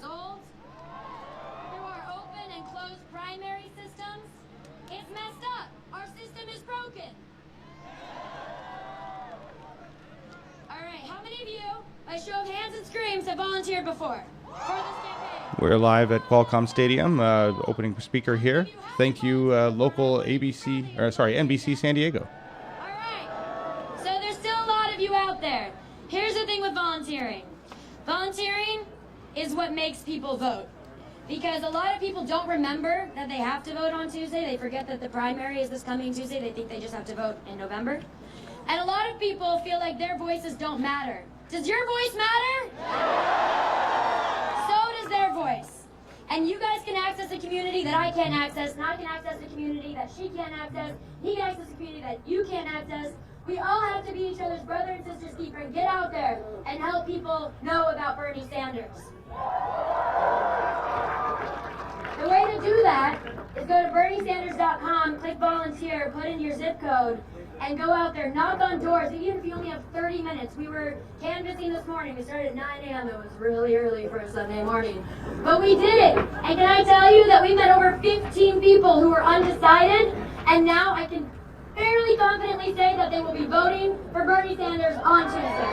years old, through our open and closed primary systems. It's messed up. Our system is broken. All right, how many of you, by show of hands and screams, have volunteered before for this campaign? We're live at Qualcomm Stadium. Opening speaker here. Thank you, local NBC San Diego. All right. So there's still a lot of you out there. Here's the thing with volunteering. Volunteering is what makes people vote. Because a lot of people don't remember that they have to vote on Tuesday. They forget that the primary is this coming Tuesday. They think they just have to vote in November. And a lot of people feel like their voices don't matter. Does your voice matter? So does their voice. And you guys can access a community that I can't access, and I can access a community that she can't access, he can access a community that you can't access. We all have to be each other's brother and sister's keeper and get out there and help people know about Bernie Sanders. The way to do that is go to berniesanders.com, click volunteer, put in your zip code, and go out there, knock on doors, even if you only have 30 minutes. We were canvassing this morning. We started at 9 a.m. It was really early for a Sunday morning. But we did it. And can I tell you that we met over 15 people who were undecided, and now I can fairly confidently say that they will be voting for Bernie Sanders on Tuesday.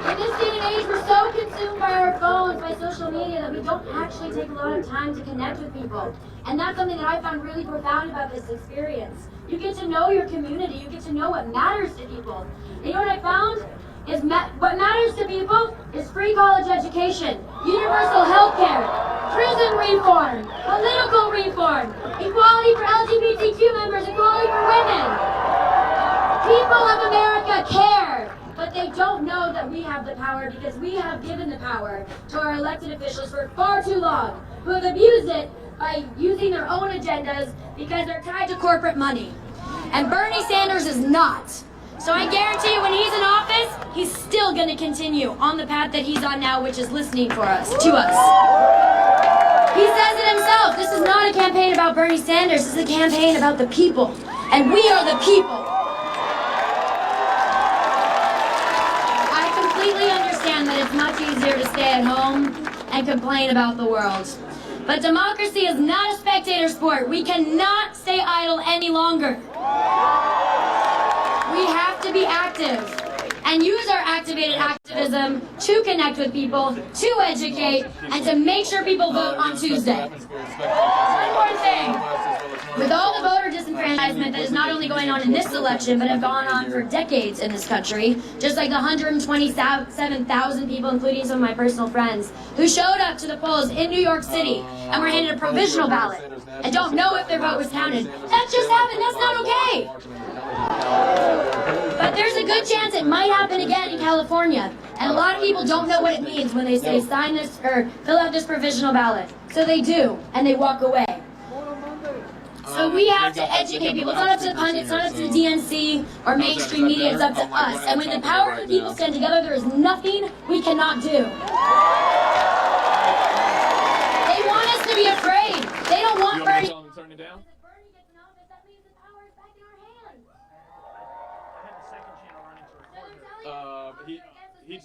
In this day and age, we're so consumed by our phones, by social media, that we don't actually take a lot of time to connect with people. And that's something that I found really profound about this experience. You get to know your community. You get to know what matters to people. And you know what I found? Is what matters to people is free college education, universal health care, prison reform, political reform, equality for LGBTQ members, equality for women. People of America care, but they don't know that we have the power because we have given the power to our elected officials for far too long, who have abused it by using their own agendas because they're tied to corporate money. And Bernie Sanders is not. So I guarantee you when he's in office, he's still going to continue on the path that he's on now, which is listening to us. He says it himself. This is not a campaign about Bernie Sanders. This is a campaign about the people. And we are the people. I completely understand that it's much easier to stay at home and complain about the world. But democracy is not a spectator sport. We cannot stay idle any longer. We have to be active and use our activated activism to connect with people, to educate, and to make sure people vote on Tuesday. One more thing. With all the voter disenfranchisement that is not only going on in this election, but have gone on for decades in this country, just like the 127,000 people, including some of my personal friends, who showed up to the polls in New York City and were handed a provisional ballot and don't know if their vote was counted. That just happened. That's not okay. But there's a good chance it might happen again in California. And a lot of people don't know what it means when they say sign this or fill out this provisional ballot. So they do, and they walk away. So we have to educate people. It's not up to the pundits, it's not up to the DNC or mainstream media, it's up to us. And when the power of the people stand together, there is nothing we cannot do. They want us to be afraid. They don't want Bernie.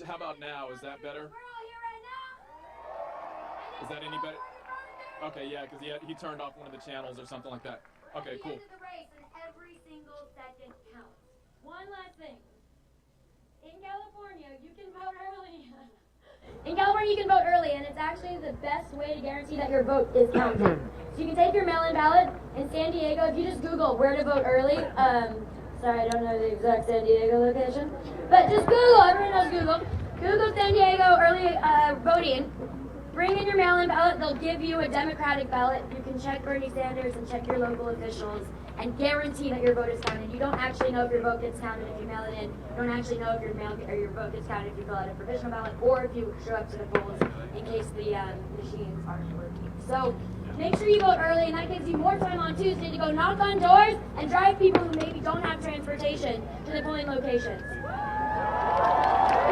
How about now? Is that better? Is that any better? Okay, yeah, because he turned off one of the channels or something like that. Okay, cool. Every single second counts. One last thing. In California, you can vote early. In California, you can vote early, and it's actually the best way to guarantee that your vote is counted. So you can take your mail-in ballot in San Diego. If you just Google where to vote early, sorry, I don't know the exact San Diego location, but just Google, everyone knows Google. Google San Diego early voting. Bring in your mail-in ballot. They'll give you a Democratic ballot. You can check Bernie Sanders and check your local officials and guarantee that your vote is counted. You don't actually know if your vote gets counted if you mail it in. You don't actually know if your vote gets counted if you fill out a provisional ballot or if you show up to the polls in case the machines aren't working. So make sure you vote early, and that gives you more time on Tuesday to go knock on doors and drive people who maybe don't have transportation to the polling locations.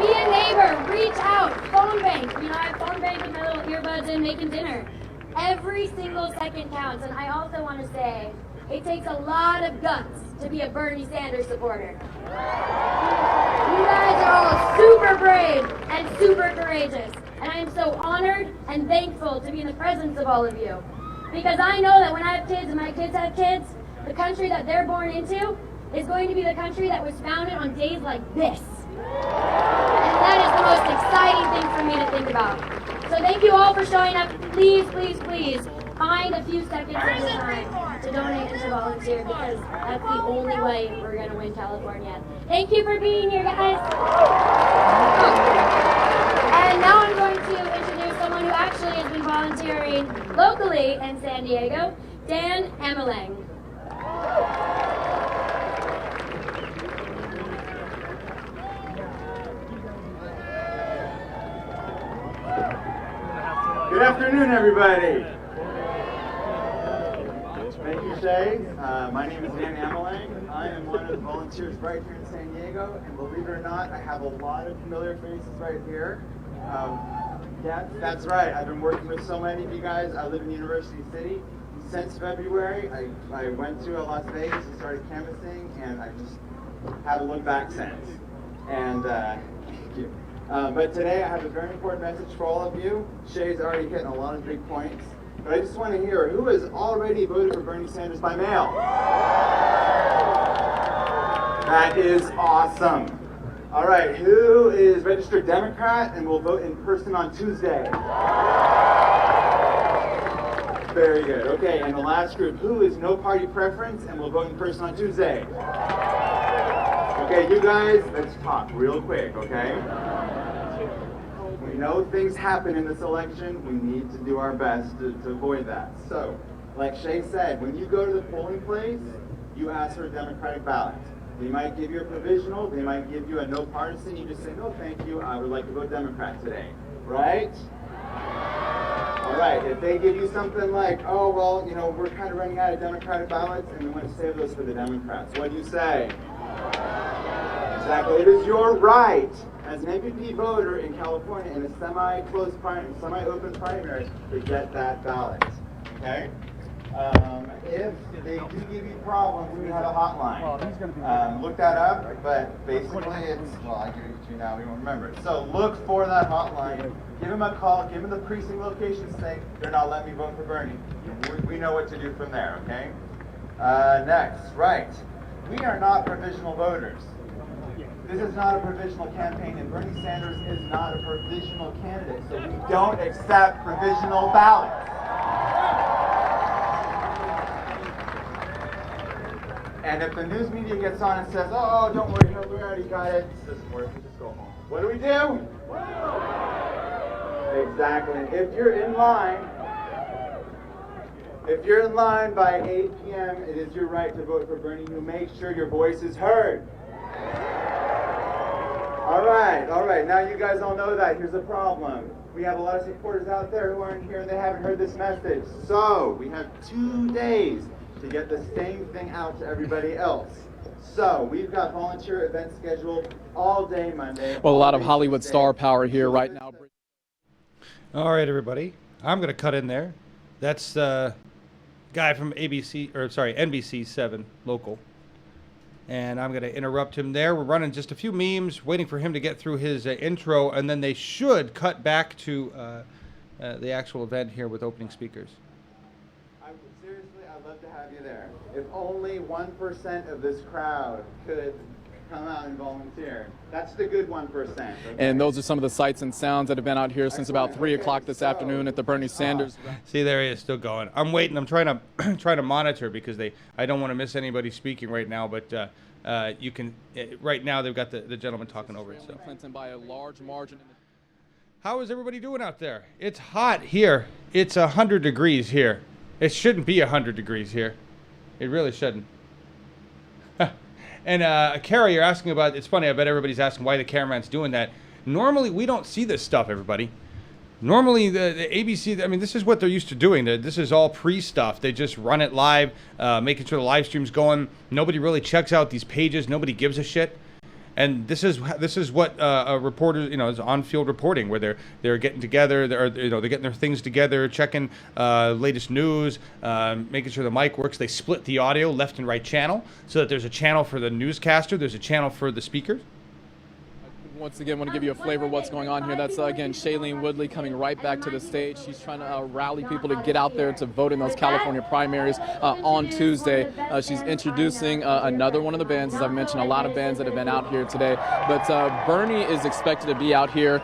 Be a neighbor, reach out, phone bank. You know, I phone bank with my little earbuds in making dinner. Every single second counts, and I also want to say, it takes a lot of guts to be a Bernie Sanders supporter. You guys are all super brave and super courageous. And I am so honored and thankful to be in the presence of all of you. Because I know that when I have kids and my kids have kids, the country that they're born into is going to be the country that was founded on days like this. And that is the most exciting thing for me to think about. So thank you all for showing up. Please, please, please find a few seconds of your time to donate and to volunteer, because that's the only way we're going to win California. Thank you for being here, guys. And now I'm going to introduce someone who actually has been volunteering locally in San Diego, Dan Emeling. Good afternoon, everybody. Thank you, Shay. My name is Dan Amelang. I am one of the volunteers right here in San Diego, and believe it or not, I have a lot of familiar faces right here. Yeah, that's right. I've been working with so many of you guys. I live in University City. Since February, I went to Las Vegas and started canvassing, and I just haven't looked back since. And thank you. But today I have a very important message for all of you. Shay's already hitting a lot of big points. But I just want to hear, who has already voted for Bernie Sanders by mail? That is awesome. All right, who is registered Democrat and will vote in person on Tuesday? Very good. Okay, and the last group, who is no party preference and will vote in person on Tuesday? Okay, you guys, let's talk real quick, okay? We know things happen in this election. We need to do our best to avoid that. So, like Shay said, when you go to the polling place, you ask for a Democratic ballot. They might give you a provisional. They might give you a no partisan. You just say, no, thank you. I would like to vote Democrat today. Right? All right. If they give you something like, oh, well, you know, we're kind of running out of Democratic ballots, and we want to save those for the Democrats, what do you say? Exactly. It is your right as an MPP voter in California in a semi-closed primary, semi-open primary to get that ballot. Okay? If they do give you problems, we have a hotline. Look that up, but basically it's, well, I give it to you now, we won't remember it. So look for that hotline. Give them a call, give them the precinct location, say, they're not letting me vote for Bernie. We know what to do from there, okay? Next, right. We are not provisional voters. This is not a provisional campaign, and Bernie Sanders is not a provisional candidate, so we don't accept provisional ballots. And if the news media gets on and says, oh, don't worry, no, we already got it, this doesn't work, we just go home. What do we do? Exactly. If you're in line by 8 p.m., it is your right to vote for Bernie. You make sure your voice is heard. All right. Now you guys all know that. Here's the problem. We have a lot of supporters out there who aren't here and they haven't heard this message. So we have 2 days to get the same thing out to everybody else. So we've got volunteer events scheduled all day Monday. Well, a lot of Hollywood star power here right now. All right, everybody. I'm going to cut in there. That's the guy from NBC 7 local. And I'm going to interrupt him there. We're running just a few memes, waiting for him to get through his intro, and then they should cut back to the actual event here with opening speakers. Seriously, I'd love to have you there. If only 1% of this crowd could come out and volunteer. That's the good 1%. Okay? And those are some of the sights and sounds that have been out here since about 3 o'clock this afternoon at the Bernie Sanders. See, there he is, still going. I'm waiting. I'm trying to monitor because I don't want to miss anybody speaking right now. But you can right now they've got the gentleman talking over it. So Clinton by a large margin. How is everybody doing out there? It's hot here. It's 100 degrees here. It shouldn't be 100 degrees here. It really shouldn't. And Carrie, you're asking about, it's funny, I bet everybody's asking why the cameraman's doing that. Normally, we don't see this stuff, everybody. Normally, the ABC, I mean, this is what they're used to doing. This is all pre-stuff. They just run it live, making sure the live stream's going. Nobody really checks out these pages. Nobody gives a shit. And this is what a reporter, is on-field reporting, where they're getting together, they're getting their things together, checking latest news, making sure the mic works. They split the audio left and right channel so that there's a channel for the newscaster, there's a channel for the speakers. Once again, want to give you a flavor of what's going on here. That's, again, Shailene Woodley coming right back to the stage. She's trying to rally people to get out there to vote in those California primaries on Tuesday. She's introducing another one of the bands. As I've mentioned, a lot of bands that have been out here today. But Bernie is expected to be out here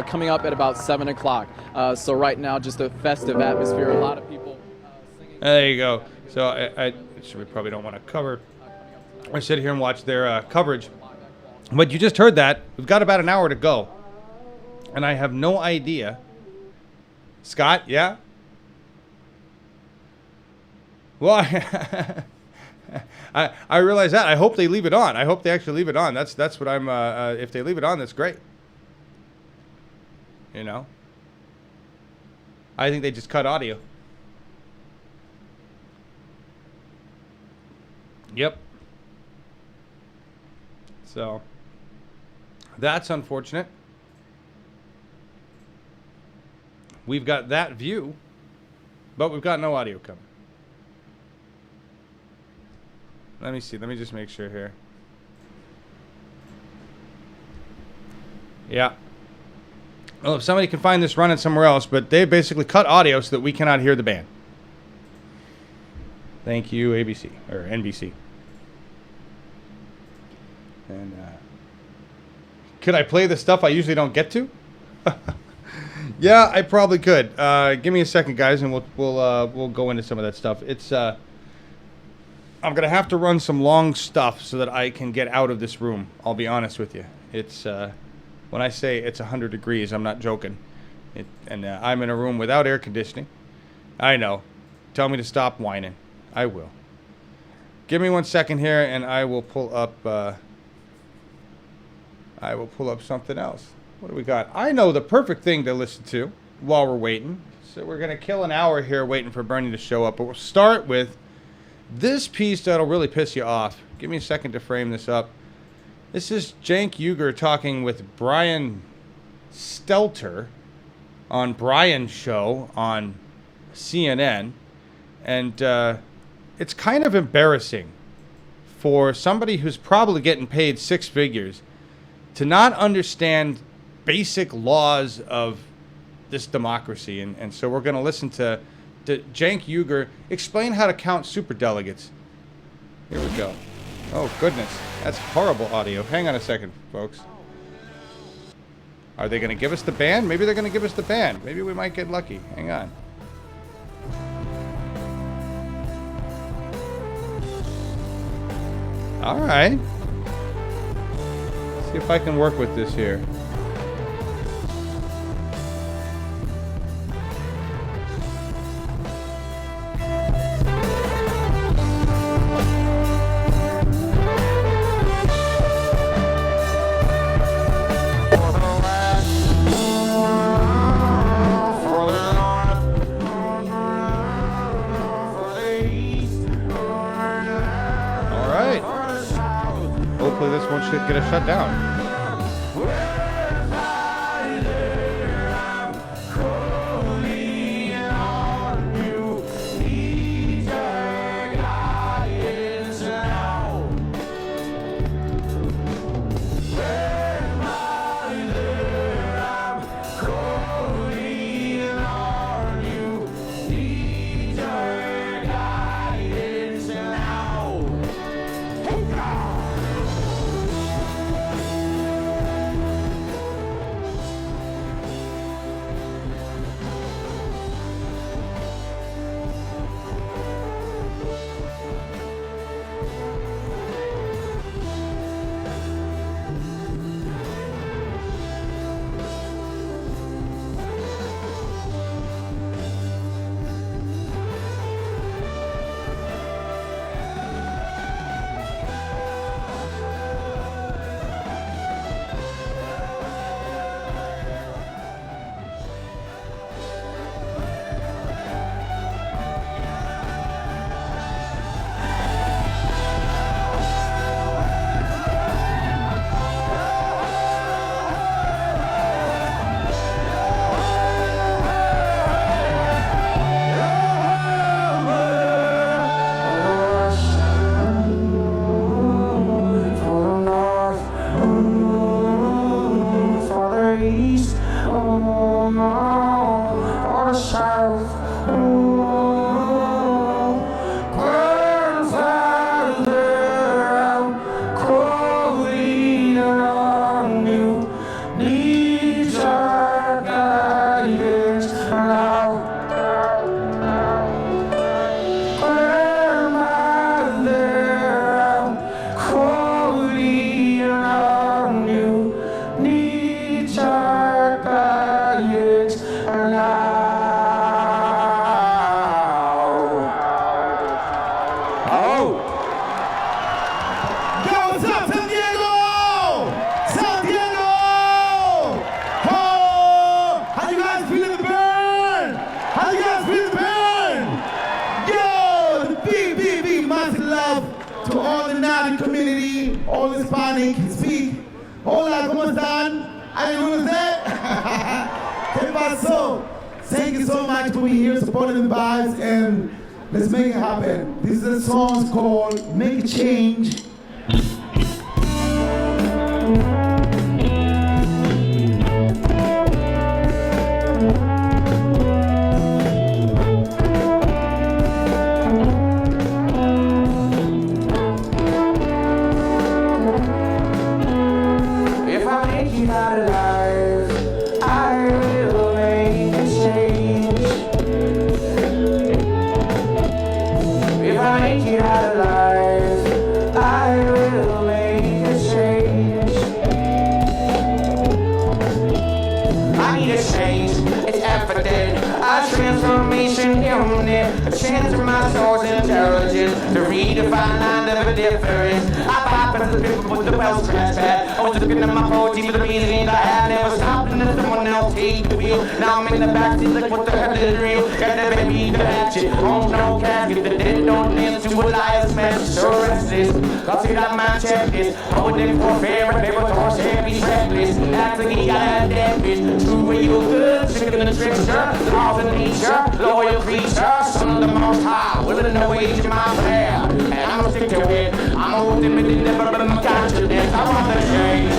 coming up at about 7 o'clock. So right now, just a festive atmosphere. A lot of people singing. There you go. So we probably don't want to cover. I sit here and watch their coverage. But you just heard that. We've got about an hour to go. And I have no idea. Scott, yeah? Well, I realize that. I hope they leave it on. I hope they actually leave it on. That's what I'm, if they leave it on, that's great. You know? I think they just cut audio. Yep. So, that's unfortunate. We've got that view, but we've got no audio coming. Let me see. Let me just make sure here. Yeah. Well, if somebody can find this running somewhere else, but they basically cut audio so that we cannot hear the band. Thank you, ABC, or NBC. And could I play the stuff I usually don't get to? Yeah, I probably could. Give me a second, guys, and we'll go into some of that stuff. It's I'm gonna have to run some long stuff so that I can get out of this room. I'll be honest with you. It's when I say it's 100 degrees, I'm not joking. I'm in a room without air conditioning. I know. Tell me to stop whining. I will. Give me 1 second here, and I will pull up. Something else. What do we got? I know the perfect thing to listen to while we're waiting. So we're going to kill an hour here waiting for Bernie to show up. But we'll start with this piece that'll really piss you off. Give me a second to frame this up. This is Cenk Uygur talking with Brian Stelter on Brian's show on CNN. And it's kind of embarrassing for somebody who's probably getting paid six figures to not understand basic laws of this democracy. And so we're going to listen to Cenk Uygur explain how to count superdelegates. Here we go. Oh, goodness. That's horrible audio. Hang on a second, folks. Are they going to give us the band? Maybe they're going to give us the band. Maybe we might get lucky. Hang on. All right. See if I can work with this here. Hopefully this won't get us shut down. on the south. Grandfather, I'm calling on you. Need your guidance now. Grandmother, I'm calling on you. Need your guidance now. Oh! Yo, what's up, San Diego? San Diego! Oh! How you guys feeling the burn? How you guys feeling the burn? Yo, the big massive love to all the Navi community, all the Hispanic, speak. Hola, ¿cómo están? How you doing that? ¿Qué pasó? Thank you so much for being here, supporting the vibes, and let's make it happen. This is a song called Make a Change. If I make it out alive, I will make a change. If I make it out alive, I will make a change. I need a change, it's evident. A transformation imminent. A chance for my soul's intelligence to redefine line of a difference. I bypass the people with the well scratched pad. I was looking at my poetry for the reasons I had. Never stopped and let someone else take the wheel. Now I'm in the backseat like what the hell is real. Got the baby, the hatchet, home no casket. The dead don't dance to a liar's mess. So restless, cause it out my checklist. Holding for fair and paper horse heavy checklist. That's like he got a dead bitch. True real good, sick of the trickster. Laws of nature, loyal creature. Son of the most high, willing to wage in my prayer. And I'ma stick to it. I'm ultimately never been my consciousness. I want to change.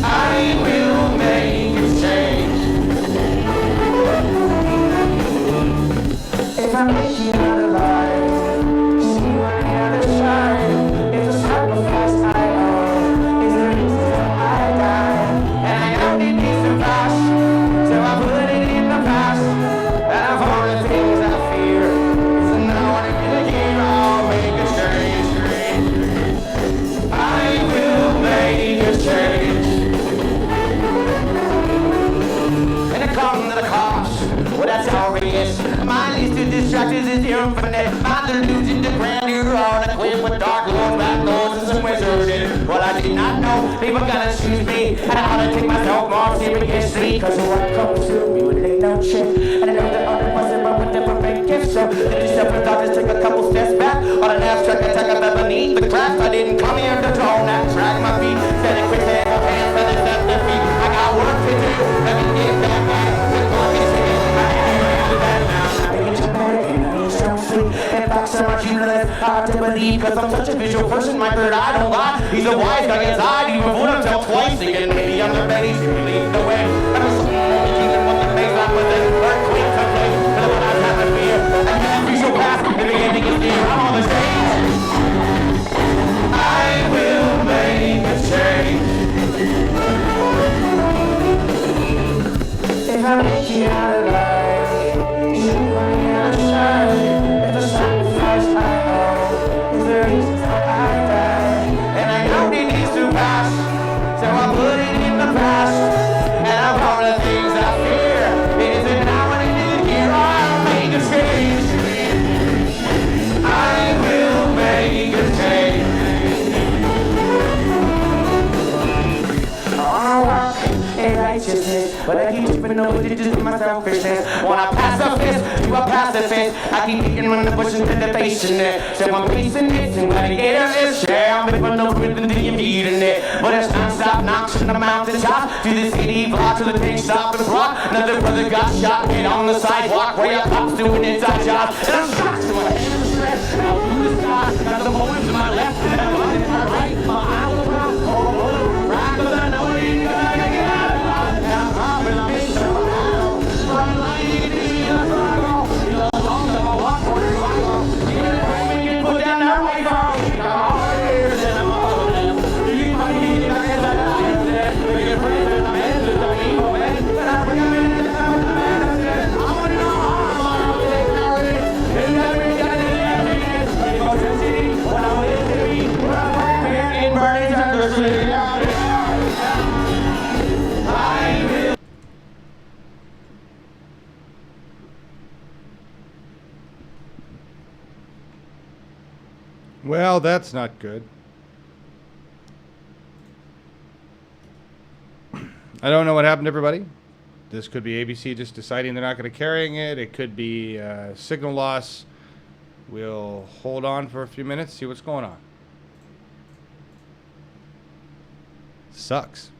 I will make a change. If I make it out alive, see you on the other side. It's a sacrifice I owe. It's the reason I die. And I know it needs to pass, so I put it in the past. And of all the things I fear, so now in a year I'll make a change. I will make a change. And it comes to the cost. Well, that's obvious. My list of distractions is infinite. My delusion to grandeur on equipped with dark lords, black lords, and some wizarding. Well, I did not know people gonna choose me. And I ought to take myself more seriously. Cause what comes to me with ain't no check. And I know that other wasn't but with the perfect gift. So the deceptive doctors take a couple steps back. On an abstract attack of the beneath the craft. I didn't come here to drone that drag my feet. Standing quick to have hands for the deceptive feet. I got work to do. Let me get that back. In fact, so much you less hard to believe. Cause I'm such a visual person, my third eye don't lie. He's a wise guy inside, even fool himself twice. Thinking maybe I'm the ready to lead the way. I'm a small dealing with the face off with an earthquake someday. But when I have a fear, I can't be so fast. The beginning is near, I'm on the stage. I will make a change. If I make it out alive, you on the other side. It's a sacrifice I owe. It's the reason I die. And I know it needs to pass, so I put it in the past. And of all the things I fear, it isn't now and it isn't here. I'll make a change. I will make a change. I wanna walk in righteousness, but I keep tripping over the just my selfishness. When I pass a fist, you a pacifist. I keep kicking when the bush into the face in it. So I'm facing it, and when I get on this chair, I'm whipping no rhythm to your feet in it. But it's non-stop knocks from the mountain top to the city block to the big stop and rock. Another brother got shot, hit on the sidewalk where your cops doing inside jobs. And I'm shocked to my head in the stress. Now through the sky, got the motives to my left and the one in my right. My eyes around, all over, right, 'cause I know it ain't gonna get out. Well, that's not good. I don't know what happened to everybody. This could be ABC just deciding they're not going to carrying it. It could be signal loss. We'll hold on for a few minutes, see what's going on. Sucks.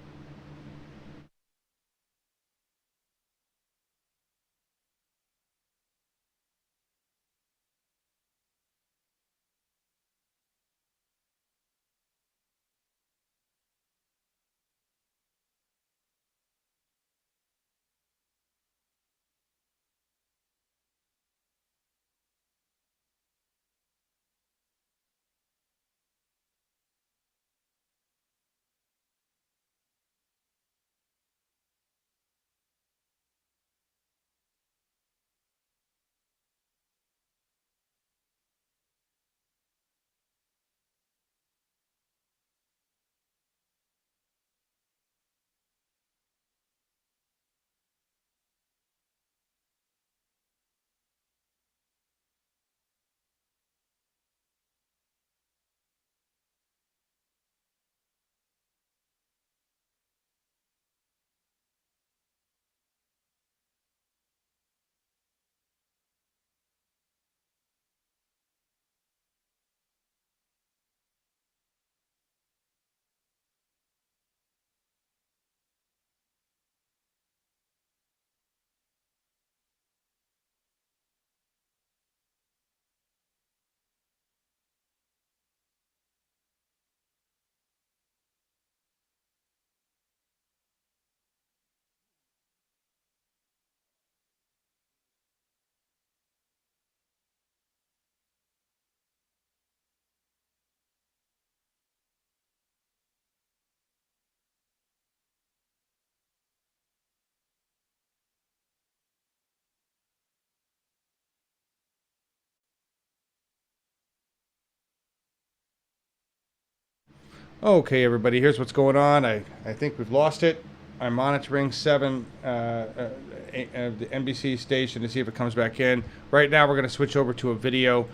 Okay, everybody, here's what's going on. I think we've lost it. I'm monitoring 7, the NBC station to see if it comes back in. Right now, we're going to switch over to a video.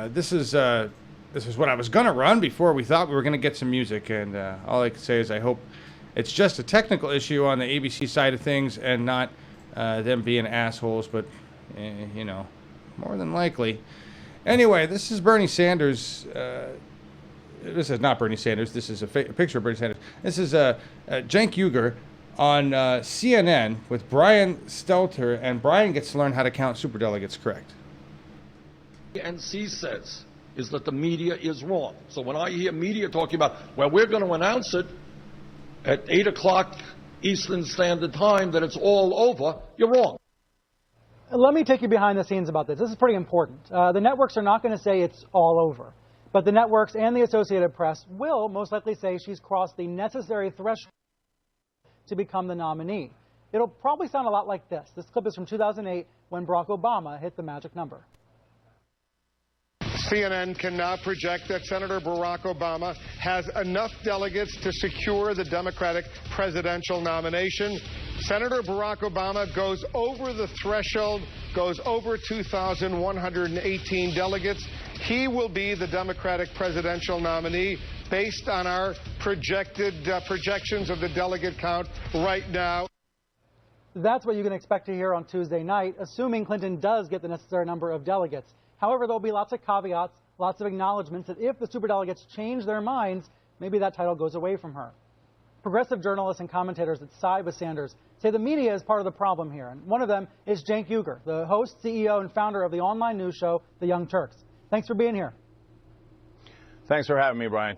This is what I was going to run before we thought we were going to get some music. And all I can say is I hope it's just a technical issue on the ABC side of things and not them being assholes. But, you know, more than likely. Anyway, this is Bernie Sanders. This is not Bernie Sanders. This is a picture of Bernie Sanders. This is Cenk Uygur on CNN with Brian Stelter, and Brian gets to learn how to count superdelegates correct. NC says is that the media is wrong. So when I hear media talking about, well, we're going to announce it at 8 o'clock Eastern Standard Time that it's all over, you're wrong. Let me take you behind the scenes about this. This is pretty important. The networks are not going to say it's all over. But the networks and the Associated Press will most likely say she's crossed the necessary threshold to become the nominee. It'll probably sound a lot like this. This clip is from 2008 when Barack Obama hit the magic number. CNN can now project that Senator Barack Obama has enough delegates to secure the Democratic presidential nomination. Senator Barack Obama goes over the threshold, goes over 2,118 delegates. He will be the Democratic presidential nominee based on our projections of the delegate count right now. That's what you can expect to hear on Tuesday night, assuming Clinton does get the necessary number of delegates. However, there'll be lots of caveats, lots of acknowledgments that if the superdelegates change their minds, maybe that title goes away from her. Progressive journalists and commentators that side with Sanders say the media is part of the problem here. And one of them is Cenk Uygur, the host, CEO, and founder of the online news show, The Young Turks. Thanks for being here. Thanks for having me, Brian.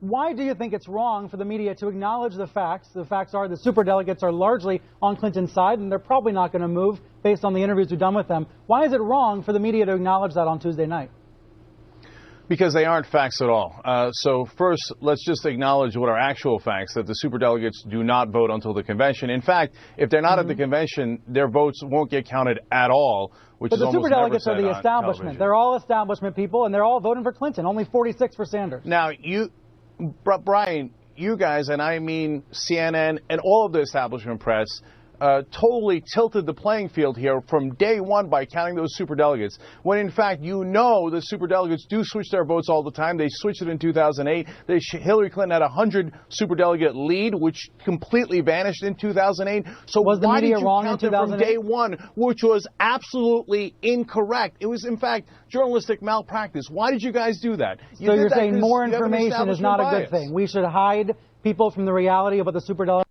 Why do you think it's wrong for the media to acknowledge the facts? The facts are the superdelegates are largely on Clinton's side, and they're probably not going to move based on the interviews we've done with them. Why is it wrong for the media to acknowledge that on Tuesday night? Because they aren't facts at all. So first, let's just acknowledge what are actual facts, that the superdelegates do not vote until the convention. In fact, if they're not at the convention, their votes won't get counted at all, which is almost never said on television. But the superdelegates are the establishment. They're all establishment people, and they're all voting for Clinton. Only 46 for Sanders. Now, Brian, you guys, and I mean CNN and all of the establishment press, totally tilted the playing field here from day one by counting those superdelegates, when in fact you know the superdelegates do switch their votes all the time. They switched it in 2008. Hillary Clinton had a 100 superdelegate lead, which completely vanished in 2008. So was the why media did you wrong count in it from 2008? day one, which was absolutely incorrect? It was, in fact, journalistic malpractice. Why did you guys do that? You So did you're that saying 'cause more you have an information is not a good establishment thing. We should hide people from the reality of what the superdelegates.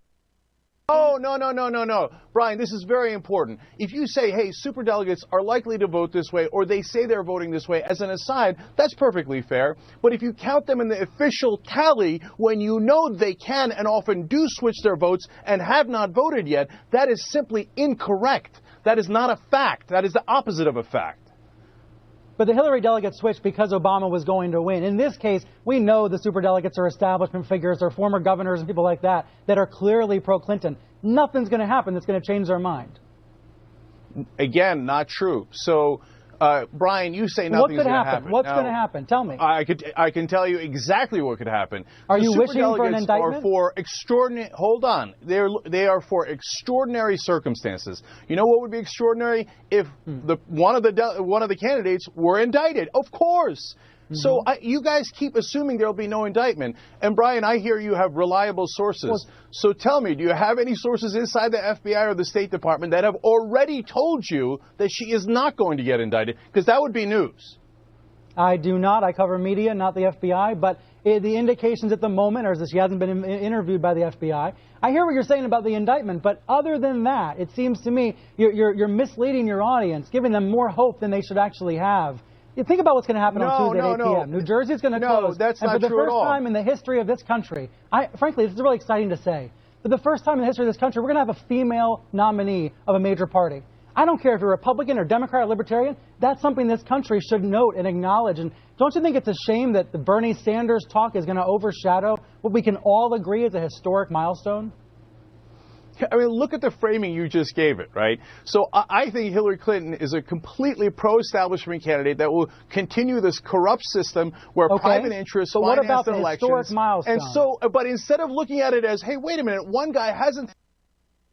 Oh, no. Brian, this is very important. If you say, hey, superdelegates are likely to vote this way, or they say they're voting this way, as an aside, that's perfectly fair. But if you count them in the official tally when you know they can and often do switch their votes and have not voted yet, that is simply incorrect. That is not a fact. That is the opposite of a fact. But the Hillary delegates switched because Obama was going to win. In this case, we know the superdelegates are establishment figures or former governors and people like that are clearly pro-Clinton. Nothing's going to happen that's going to change their mind. Again, not true. So, Brian, you say What nothing's could going to happen? happen. What's Now, going to happen? Tell me. I can tell you exactly what could happen. Are The you wishing for an superdelegates indictment? Are for extraordinary. Hold on. They are for extraordinary circumstances. You know what would be extraordinary if one of the candidates were indicted? Of course. So you guys keep assuming there'll be no indictment. And Brian, I hear you have reliable sources. So tell me, do you have any sources inside the FBI or the State Department that have already told you that she is not going to get indicted? Because that would be news. I do not. I cover media, not the FBI. But the indications at the moment are that she hasn't been interviewed by the FBI. I hear what you're saying about the indictment, but other than that, it seems to me you're misleading your audience, giving them more hope than they should actually have. You think about what's going to happen on Tuesday at 8 p.m. New Jersey's going to close. That's and not for the true at first all. time in the history of this country, frankly, this is really exciting to say. For the first time in the history of this country, we're going to have a female nominee of a major party. I don't care if you're Republican or Democrat or Libertarian. That's something this country should note and acknowledge. And don't you think it's a shame that the Bernie Sanders talk is going to overshadow what we can all agree is a historic milestone? I mean, look at the framing you just gave it, right? So I think Hillary Clinton is a completely pro-establishment candidate that will continue this corrupt system where private interests what finance about the the elections. historic milestone? And so, but instead of looking at it as, hey, wait a minute, one guy hasn't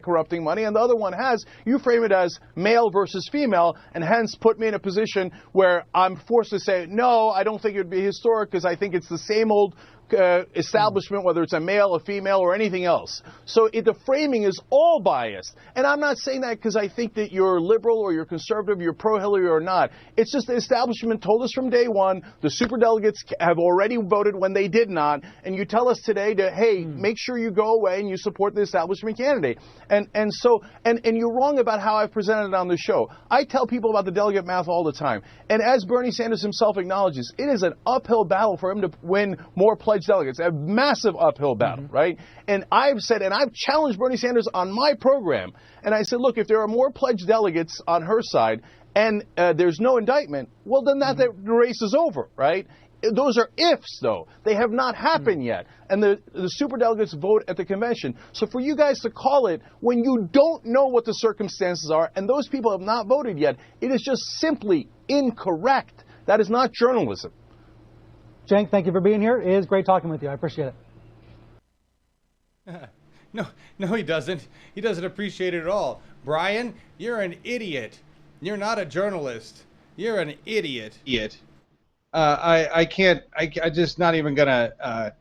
corrupting money and the other one has, you frame it as male versus female, and hence put me in a position where I'm forced to say, no, I don't think it would be historic because I think it's the same old establishment, whether it's a male, a female, or anything else. So the framing is all biased. And I'm not saying that because I think that you're liberal or you're conservative, you're pro-Hillary or not. It's just the establishment told us from day one, the superdelegates have already voted when they did not, and you tell us today to, hey, make sure you go away and you support the establishment candidate. And you're wrong about how I've presented it on the show. I tell people about the delegate math all the time. And as Bernie Sanders himself acknowledges, it is an uphill battle for him to win more pledged delegates, a massive uphill battle, right? And I've said, and I've challenged Bernie Sanders on my program, and I said, look, if there are more pledged delegates on her side and there's no indictment, well, then the race is over, right? Those are ifs, though. They have not happened yet. And the superdelegates vote at the convention. So for you guys to call it when you don't know what the circumstances are and those people have not voted yet, it is just simply incorrect. That is not journalism. Cenk, thank you for being here. It is great talking with you. I appreciate it. No, he doesn't. He doesn't appreciate it at all. Brian, you're an idiot. You're not a journalist. You're an idiot. I just not even gonna,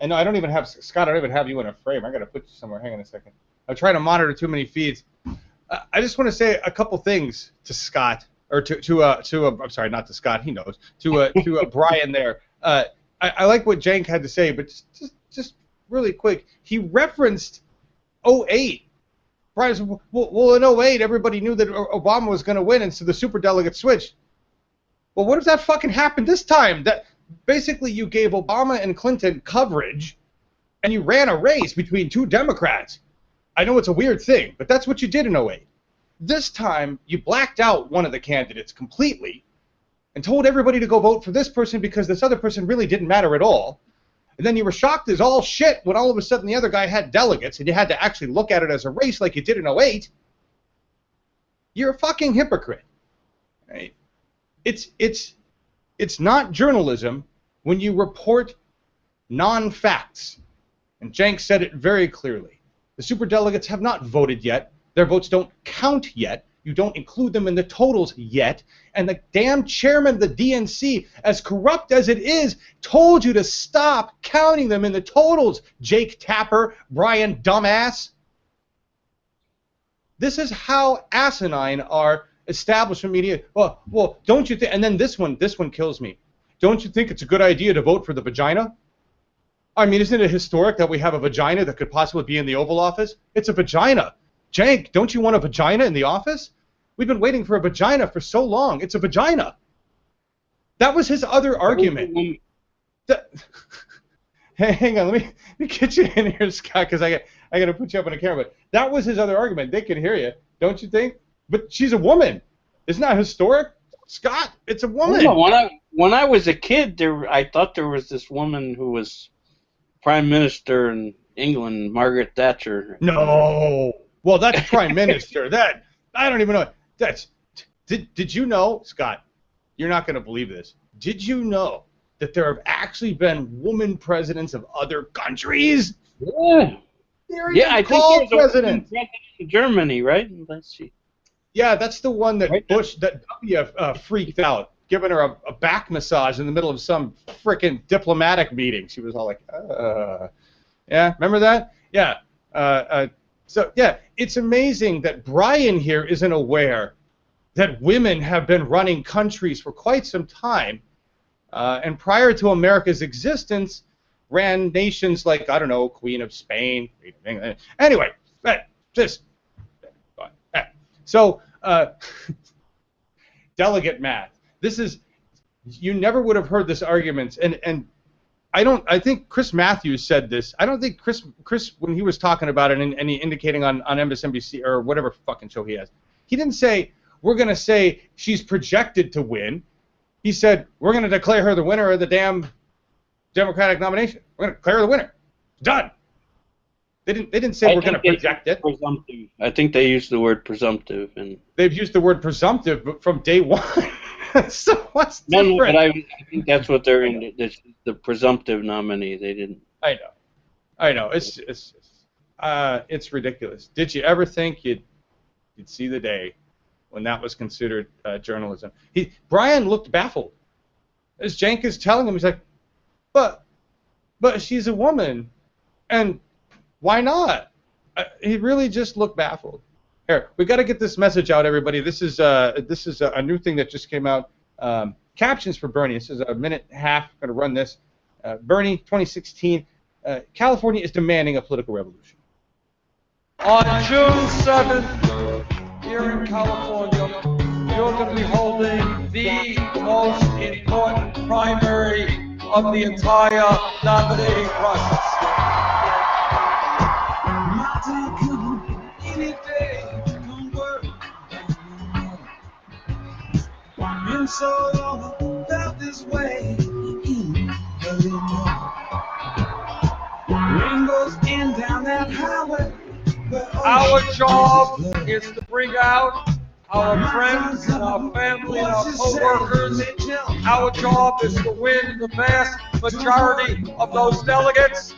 and no, I don't even have, Scott, I don't even have you in a frame. I gotta put you somewhere. Hang on a second. I'm trying to monitor too many feeds. I just want to say a couple things to Scott, or I'm sorry, not to Scott, he knows, to Brian there. I like what Cenk had to say, but just really quick, he referenced 08. Brian said, well, in 08, everybody knew that Obama was going to win, and so the superdelegates switched. Well, what if that fucking happened this time? That basically you gave Obama and Clinton coverage, and you ran a race between two Democrats. I know it's a weird thing, but that's what you did in 08. This time, you blacked out one of the candidates completely and told everybody to go vote for this person because this other person really didn't matter at all. And then you were shocked as all shit when all of a sudden the other guy had delegates and you had to actually look at it as a race like you did in 08. You're a fucking hypocrite. Right? It's not journalism when you report non-facts. And Cenk said it very clearly. The superdelegates have not voted yet. Their votes don't count yet. You don't include them in the totals yet. And the damn chairman of the DNC, as corrupt as it is, told you to stop counting them in the totals, Jake Tapper, Brian Dumbass. This is how asinine our establishment media. Well, don't you think? And then this one kills me. Don't you think it's a good idea to vote for the vagina? I mean, isn't it historic that we have a vagina that could possibly be in the Oval Office? It's a vagina. Jank, don't you want a vagina in the office? We've been waiting for a vagina for so long. It's a vagina. That was his other argument. Hey, hang on, let me get you in here, Scott, because I got to put you up on the camera. But that was his other argument. They can hear you, don't you think? But she's a woman. Isn't that historic? Scott, it's a woman. No, when I was a kid, I thought there was this woman who was Prime Minister in England, Margaret Thatcher. No. Well, that's Prime Minister. That I don't even know. Did you know, Scott? You're not going to believe this. Did you know that there have actually been woman presidents of other countries? Yeah. I think there's a president in Germany, right? Let's see. Yeah, that's the one that Bush, that W freaked out, giving her a back massage in the middle of some frickin' diplomatic meeting. She was all like, yeah, remember that? Yeah. So, yeah, it's amazing that Brian here isn't aware that women have been running countries for quite some time, and prior to America's existence, ran nations like, I don't know, Queen of Spain. Anyway, so delegate math. This is, you never would have heard this argument, and I think Chris Matthews said this. I don't think Chris when he was talking about it and he indicating on MSNBC or whatever fucking show he has, he didn't say, we're going to say she's projected to win. He said, we're going to declare her the winner of the damn Democratic nomination. We're going to declare her the winner. Done. They didn't say we're going to project it. Presumptive. I think they used the word presumptive. And they've used the word presumptive from day one. So what's different? No, but I think that's what they're in. The presumptive nominee. They didn't. I know. It's ridiculous. Did you ever think you'd see the day when that was considered journalism? Brian looked baffled. As Cenk is telling him, he's like, but she's a woman, and why not? He really just looked baffled. Here, we got to get this message out, everybody. This is a new thing that just came out. Captions for Bernie. This is a minute and a half. I'm going to run this. Bernie, 2016. California is demanding a political revolution. On June 7th, here in California, you're going to be holding the most important primary of the entire nominating process. Been so long, felt this way. Rainbows in down that highway. Our job is to bring out our friends and our family and our co-workers. Our job is to win the vast majority of those delegates.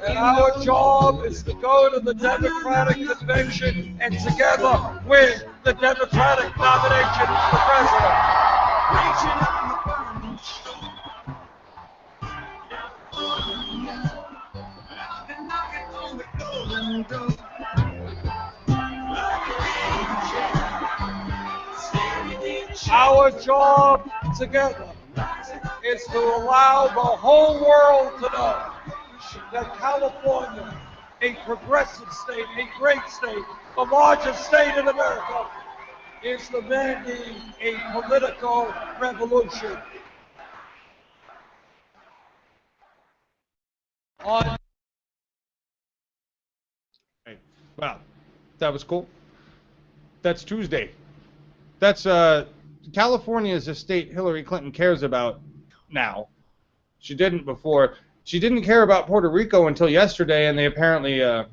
And our job is to go to the Democratic Convention and together win the Democratic nomination for president. Our job together is to allow the whole world to know that California, a progressive state, a great state, the largest state in America, is demanding a political revolution. Wow, that was cool. That's Tuesday. That's California is a state Hillary Clinton cares about now. She didn't before. She didn't care about Puerto Rico until yesterday, and they apparently, I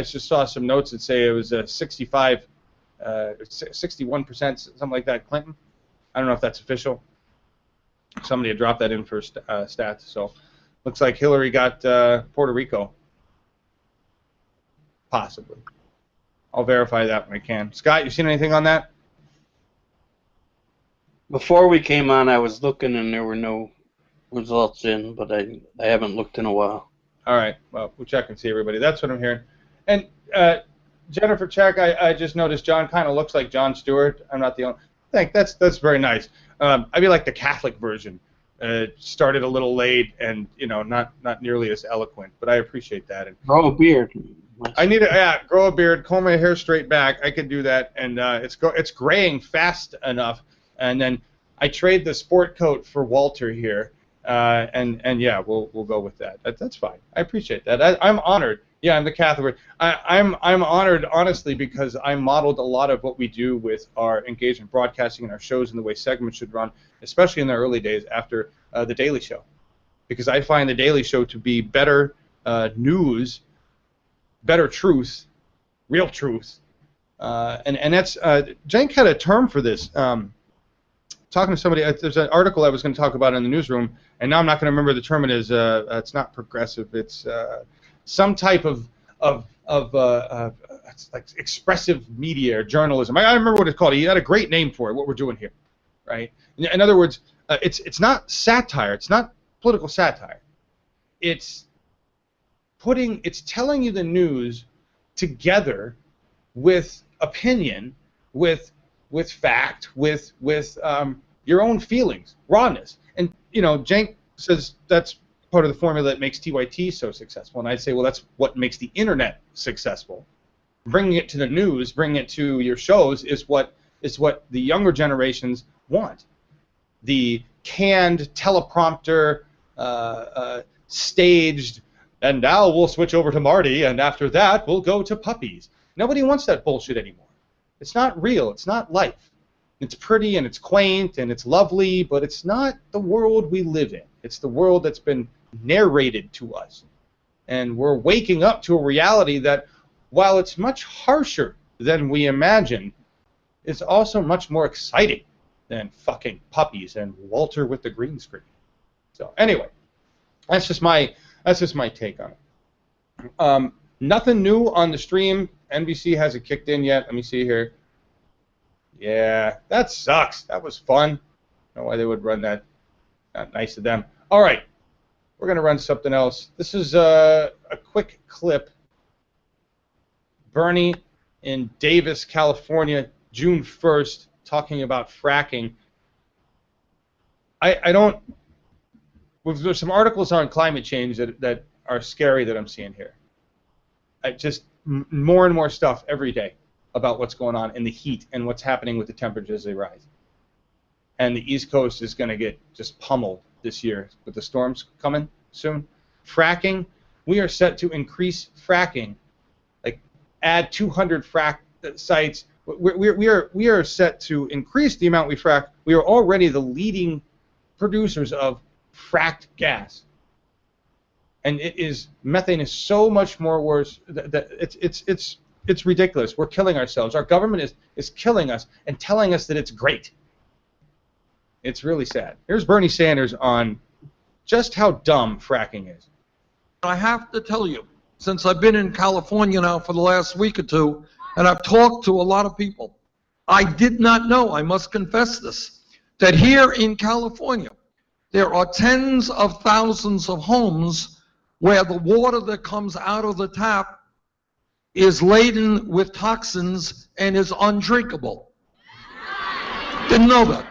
just saw some notes that say it was 61%, something like that, Clinton. I don't know if that's official. Somebody had dropped that in for stats, so looks like Hillary got Puerto Rico. Possibly. I'll verify that when I can. Scott, you seen anything on that? Before we came on, I was looking and there were no results in, but I haven't looked in a while. All right. Well, we'll check and see, everybody. That's what I'm hearing. And Jennifer, check. I just noticed John kind of looks like Jon Stewart. I'm not the only. That's very nice. I feel like the Catholic version. Started a little late and not nearly as eloquent, but I appreciate that. And grow a beard. I need to grow a beard, comb my hair straight back. I can do that, and it's graying fast enough. And then I trade the sport coat for Walter here, and yeah, we'll go with that. That's fine. I appreciate that. I'm honored. Yeah, I'm the Catholic. I'm honored, honestly, because I modeled a lot of what we do with our engagement broadcasting and our shows and the way segments should run, especially in the early days after The Daily Show. Because I find The Daily Show to be better news, better truth, real truth. And that's, Cenk had a term for this. Talking to somebody, there's an article I was going to talk about in the newsroom, and now I'm not going to remember the term it is. It's not progressive. It's some type of like expressive media or journalism. I remember what it's called. He had a great name for it. What we're doing here, right? In other words, it's not satire. It's not political satire. It's telling you the news together with opinion, with fact, with your own feelings, rawness. And Cenk says that's part of the formula that makes TYT so successful. And I'd say, well, that's what makes the internet successful. Bringing it to the news, bringing it to your shows is what the younger generations want. The canned teleprompter, staged, and now we'll switch over to Marty, and after that we'll go to puppies. Nobody wants that bullshit anymore. It's not real. It's not life. It's pretty and it's quaint and it's lovely, but it's not the world we live in. It's the world that's been narrated to us. And we're waking up to a reality that, while it's much harsher than we imagine, is also much more exciting than fucking puppies and Walter with the green screen. So anyway, that's just my take on it. Nothing new on the stream. NBC hasn't kicked in yet. Let me see here. Yeah, that sucks. That was fun. I don't know why they would run that. Not nice of them. All right, we're going to run something else. This is a quick clip. Bernie in Davis, California, June 1st, talking about fracking. I don't... There's some articles on climate change that are scary that I'm seeing here. More and more stuff every day about what's going on in the heat and what's happening with the temperatures as they rise. And the East Coast is going to get just pummeled this year with the storms coming soon. Fracking, we are set to increase fracking, like add 200 frack sites. We are set to increase the amount we frack. We are already the leading producers of fracked gas. And methane is so much more worse that it's ridiculous. We're killing ourselves. Our government is killing us and telling us that it's great. It's really sad. Here's Bernie Sanders on just how dumb fracking is. I have to tell you, since I've been in California now for the last week or two, and I've talked to a lot of people, I did not know, I must confess this, that here in California, there are tens of thousands of homes where the water that comes out of the tap is laden with toxins and is undrinkable. Didn't know that.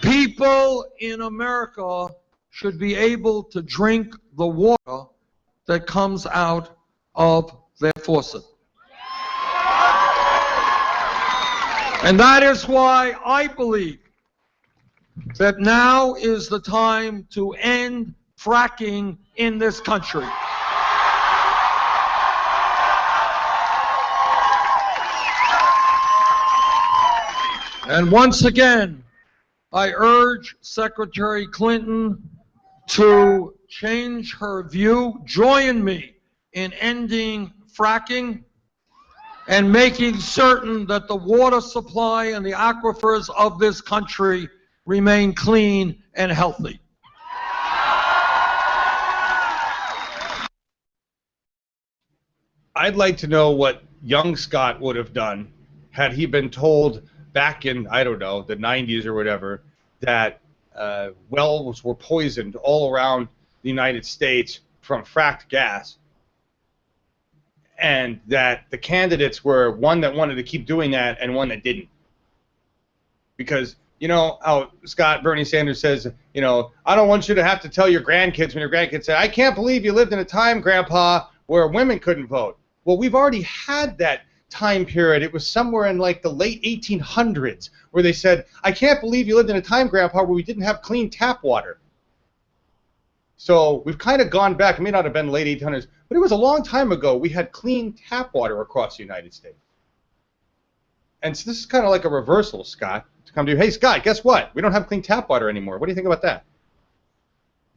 People in America should be able to drink the water that comes out of their faucet. And that is why I believe that now is the time to end fracking in this country. And once again, I urge Secretary Clinton to change her view, join me in ending fracking and making certain that the water supply and the aquifers of this country remain clean and healthy. I'd like to know what young Scott would have done had he been told back in, I don't know, the 90s or whatever, that wells were poisoned all around the United States from fracked gas, and that the candidates were one that wanted to keep doing that and one that didn't. Because, you know, how Bernie Sanders says, you know, I don't want you to have to tell your grandkids when your grandkids say, I can't believe you lived in a time, Grandpa, where women couldn't vote. Well, we've already had that time period. It was somewhere in like the late 1800s where they said, I can't believe you lived in a time, Grandpa, where we didn't have clean tap water. So we've kind of gone back. It may not have been late 1800s, but it was a long time ago. We had clean tap water across the United States. And so this is kind of like a reversal, Scott, to come to you. Hey, Scott, guess what? We don't have clean tap water anymore. What do you think about that?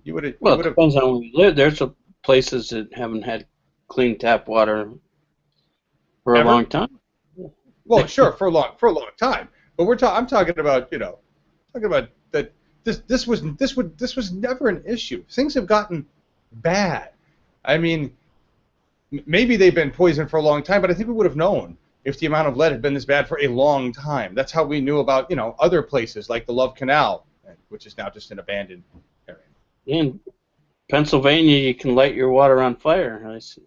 Well, it depends on where you live. There's places that haven't had clean tap water for a long time. Well, sure, for a long time. But I'm talking about, you know, that this was never an issue. Things have gotten bad. I mean, maybe they've been poisoned for a long time, but I think we would have known if the amount of lead had been this bad for a long time. That's how we knew about, you know, other places like the Love Canal, which is now just an abandoned area. In Pennsylvania, you can light your water on fire. I see.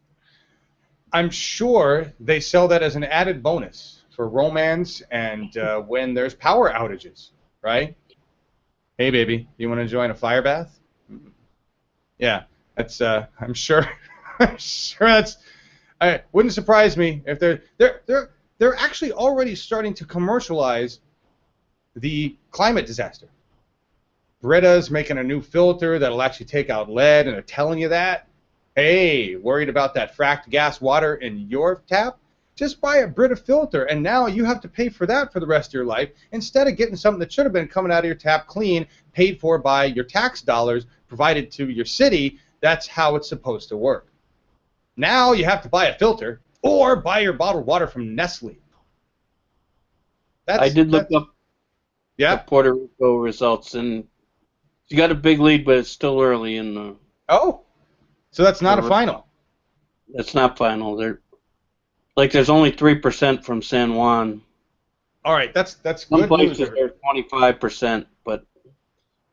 I'm sure they sell that as an added bonus for romance and when there's power outages, right? Hey, baby, you want to join a fire bath? Yeah, that's. I'm sure. I'm sure that's. It wouldn't surprise me if they're actually already starting to commercialize the climate disaster. Brita's making a new filter that'll actually take out lead, and they're telling you that. Hey, worried about that fracked gas water in your tap? Just buy a Brita filter, and now you have to pay for that for the rest of your life instead of getting something that should have been coming out of your tap clean, paid for by your tax dollars provided to your city. That's how it's supposed to work. Now you have to buy a filter or buy your bottled water from Nestle. I did look up the Puerto Rico results, and you got a big lead, but it's still early in the. Oh, so that's not a final. That's not final. There's only 3% from San Juan. All right, that's Some good places news. are 25%, but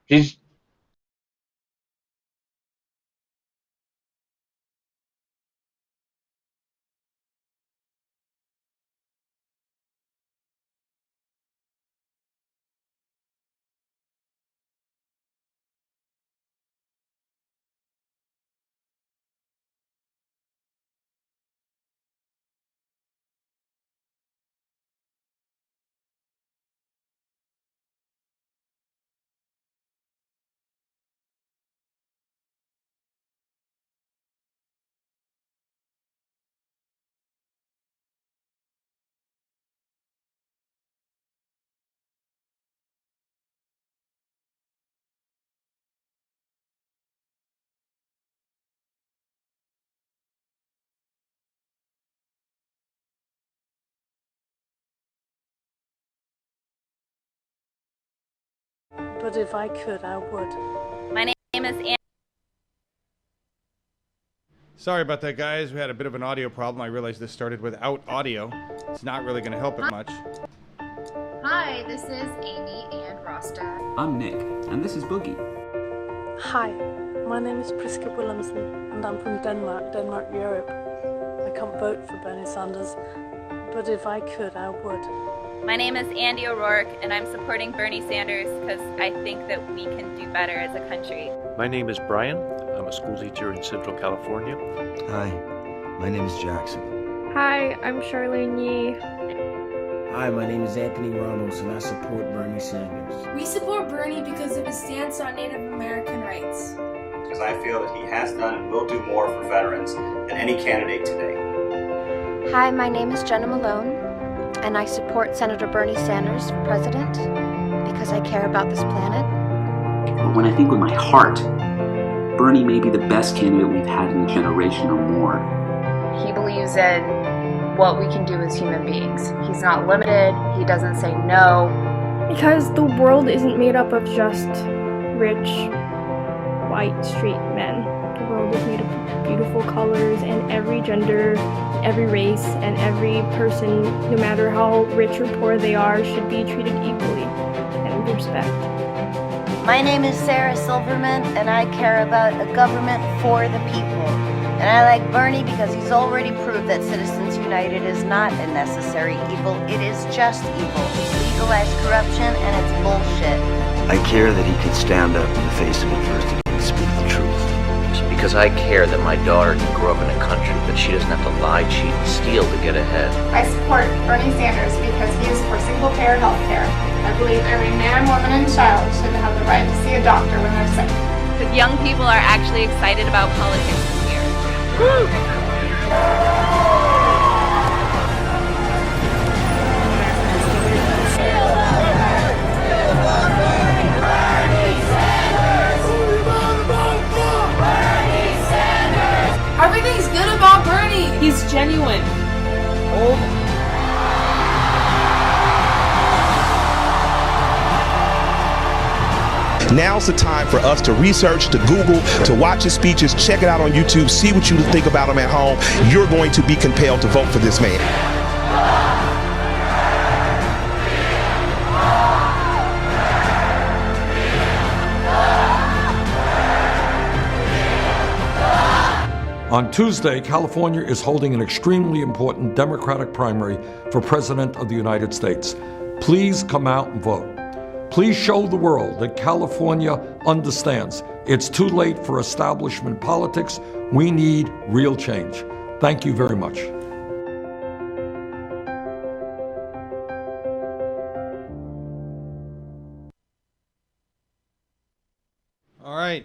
he's. But if I could, I would. My name is Anne. Sorry about that, guys. We had a bit of an audio problem. I realized this started without audio. It's not really going to help it much. Hi, this is Amy and Rosta. I'm Nick, and this is Boogie. Hi, my name is Priska Willemsen, and I'm from Denmark, Europe. I can't vote for Bernie Sanders, but if I could, I would. My name is Andy O'Rourke, and I'm supporting Bernie Sanders because I think that we can do better as a country. My name is Brian. I'm a school teacher in Central California. Hi, my name is Jackson. Hi, I'm Charlene Yee. Hi, my name is Anthony Ramos, and I support Bernie Sanders. We support Bernie because of his stance on Native American rights. Because I feel that he has done and will do more for veterans than any candidate today. Hi, my name is Jenna Malone, and I support Senator Bernie Sanders for president because I care about this planet. But when I think with my heart, Bernie may be the best candidate we've had in a generation or more. He believes in what we can do as human beings. He's not limited. He doesn't say no. Because the world isn't made up of just rich, white, straight men. the world is made of beautiful colors, and every gender, every race, and every person, no matter how rich or poor they are, should be treated equally and with respect. My name is Sarah Silverman, and I care about a government for the people. And I like Bernie because he's already proved that Citizens United is not a necessary evil. It is just evil. It's legalized corruption, and it's bullshit. I care that he could stand up in the face of adversity and speak the truth. Because I care that my daughter can grow up in a country that she doesn't have to lie, cheat, and steal to get ahead. I support Bernie Sanders because he is for single-payer health care. I believe every man, woman, and child should have the right to see a doctor when they're sick. Because young people are actually excited about politics this year. Woo! Everything's good about Bernie. He's genuine. Now's the time for us to research, to Google, to watch his speeches, check it out on YouTube, see what you think about him at home. You're going to be compelled to vote for this man. On Tuesday, California is holding an extremely important Democratic primary for President of the United States. Please come out and vote. Please show the world that California understands it's too late for establishment politics. We need real change. Thank you very much. All right.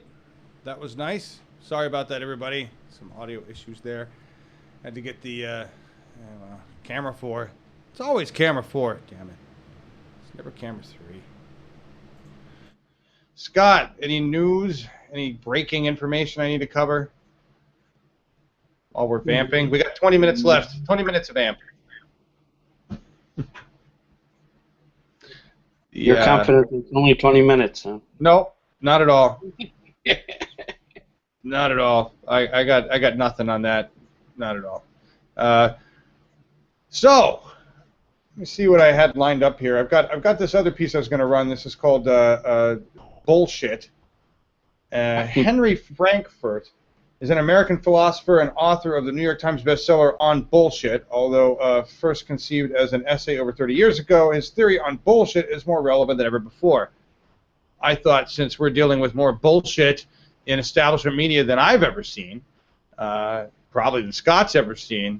That was nice. Sorry about that, everybody. Some audio issues there. Had to get the camera 4. It's always camera 4. Damn it. It's never camera 3. Scott, any news? Any breaking information I need to cover? While we're vamping. We got 20 minutes left. 20 minutes of vamp. You're confident it's only 20 minutes, huh? No, not at all. Not at all. I got nothing on that. Not at all. So let me see what I had lined up here. I've got this other piece I was going to run. This is called Bullshit. Henry Frankfurt is an American philosopher and author of the New York Times bestseller On Bullshit. Although first conceived as an essay over 30 years ago, his theory on bullshit is more relevant than ever before. I thought since we're dealing with more bullshit in establishment media than I've ever seen, probably than Scott's ever seen,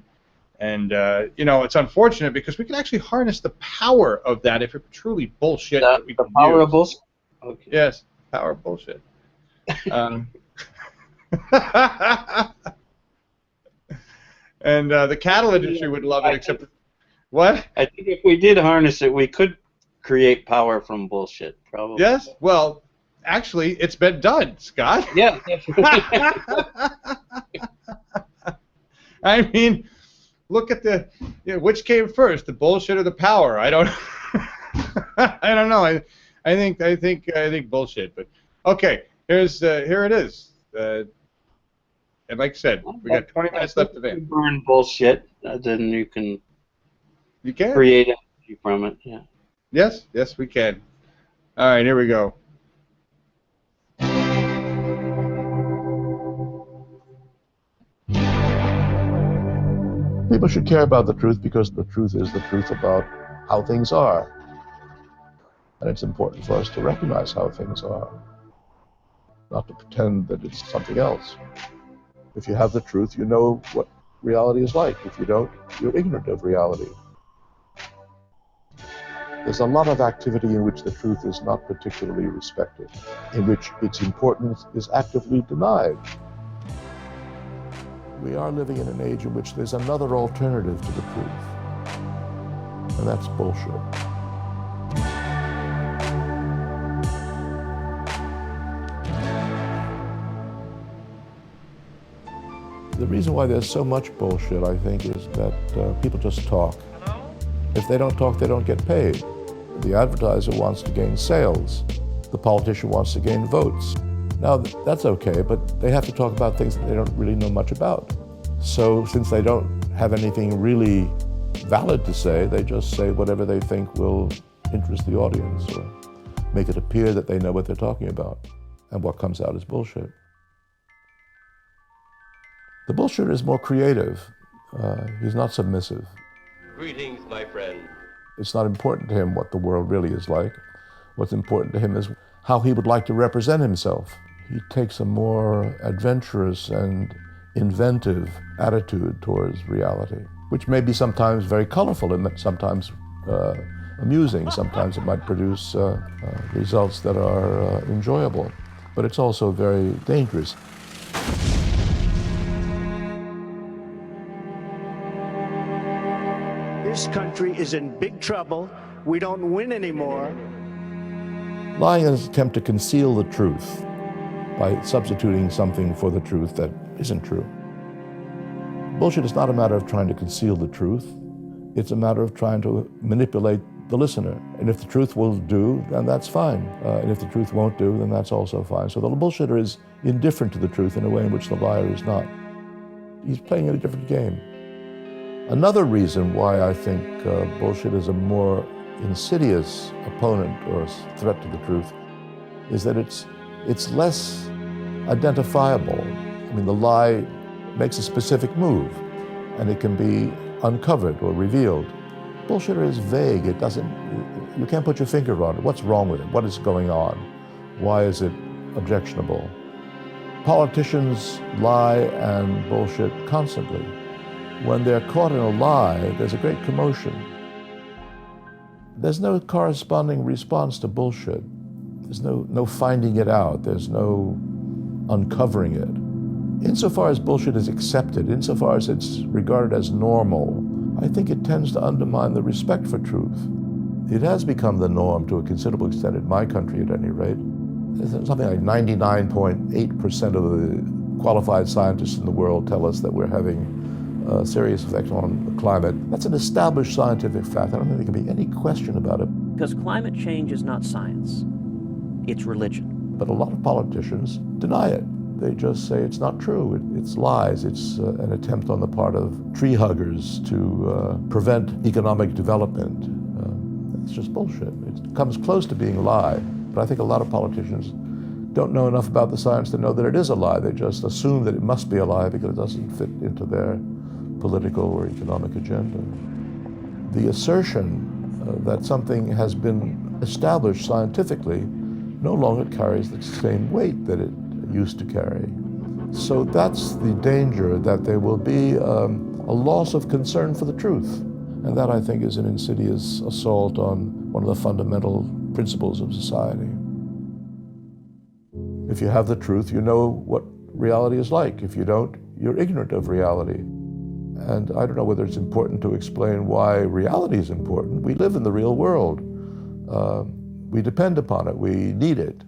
and it's unfortunate because we can actually harness the power of that if it's truly bullshit. That we can power use. of bullshit? Okay. Yes, power of bullshit. And the cattle industry would love it, except what? I think if we did harness it, we could create power from bullshit, probably. Yes? Well, actually, it's been done, Scott. Yeah. I mean, look at which came first, the bullshit or the power? I don't I don't know. I think bullshit, but okay, here it is. And like I said, we got 20 minutes left to vamp. Burn bullshit, then you can create energy from it. Yeah. Yes, we can. All right, here we go. People should care about the truth because the truth is the truth about how things are. And it's important for us to recognize how things are, not to pretend that it's something else. If you have the truth, you know what reality is like. If you don't, you're ignorant of reality. There's a lot of activity in which the truth is not particularly respected, in which its importance is actively denied. We are living in an age in which there's another alternative to the truth, and that's bullshit. The reason why there's so much bullshit, I think, is that people just talk. If they don't talk, they don't get paid. The advertiser wants to gain sales. The politician wants to gain votes. Now, that's okay, but they have to talk about things that they don't really know much about. So since they don't have anything really valid to say, they just say whatever they think will interest the audience or make it appear that they know what they're talking about. And what comes out is bullshit. The bullshitter is more creative. He's not submissive. Greetings, my friend. It's not important to him what the world really is like. What's important to him is how he would like to represent himself. He takes a more adventurous and inventive attitude towards reality, which may be sometimes very colorful and sometimes amusing. Sometimes it might produce results that are enjoyable, but it's also very dangerous. This country is in big trouble. We don't win anymore. Lying is an attempt to conceal the truth by substituting something for the truth that isn't true. Bullshit is not a matter of trying to conceal the truth. It's a matter of trying to manipulate the listener. And if the truth will do, then that's fine. And if the truth won't do, then that's also fine. So the bullshitter is indifferent to the truth in a way in which the liar is not. He's playing a different game. Another reason why I think bullshit is a more insidious opponent or threat to the truth is that it's less identifiable. I mean, the lie makes a specific move, and it can be uncovered or revealed. Bullshitter is vague. It doesn't, you can't put your finger on it. What's wrong with it? What is going on? Why is it objectionable? Politicians lie and bullshit constantly. When they're caught in a lie, there's a great commotion. There's no corresponding response to bullshit. There's no finding it out. There's no uncovering it. Insofar as bullshit is accepted, insofar as it's regarded as normal, I think it tends to undermine the respect for truth. It has become the norm to a considerable extent in my country, at any rate. Something like 99.8% of the qualified scientists in the world tell us that we're having a serious effect on the climate. That's an established scientific fact. I don't think there can be any question about it. Because climate change is not science, it's religion. But a lot of politicians deny it. They just say it's not true. It's lies. It's an attempt on the part of tree huggers to prevent economic development. It's just bullshit. It comes close to being a lie. But I think a lot of politicians don't know enough about the science to know that it is a lie. They just assume that it must be a lie because it doesn't fit into their political or economic agenda. The assertion that something has been established scientifically no longer carries the same weight that it used to carry. So that's the danger, that there will be a loss of concern for the truth. And that, I think, is an insidious assault on one of the fundamental principles of society. If you have the truth, you know what reality is like. If you don't, you're ignorant of reality. And I don't know whether it's important to explain why reality is important. We live in the real world. We depend upon it. We need it.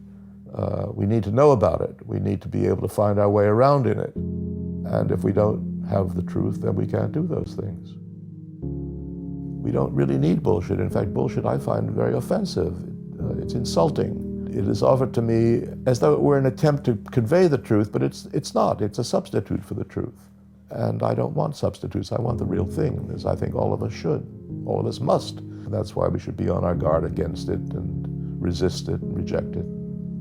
We need to know about it. We need to be able to find our way around in it. And if we don't have the truth, then we can't do those things. We don't really need bullshit. In fact, bullshit I find very offensive. It's insulting. It is offered to me as though it were an attempt to convey the truth, but it's not. It's a substitute for the truth. And I don't want substitutes. I want the real thing, as I think all of us should. All of us must. And that's why we should be on our guard against it and resist it and reject it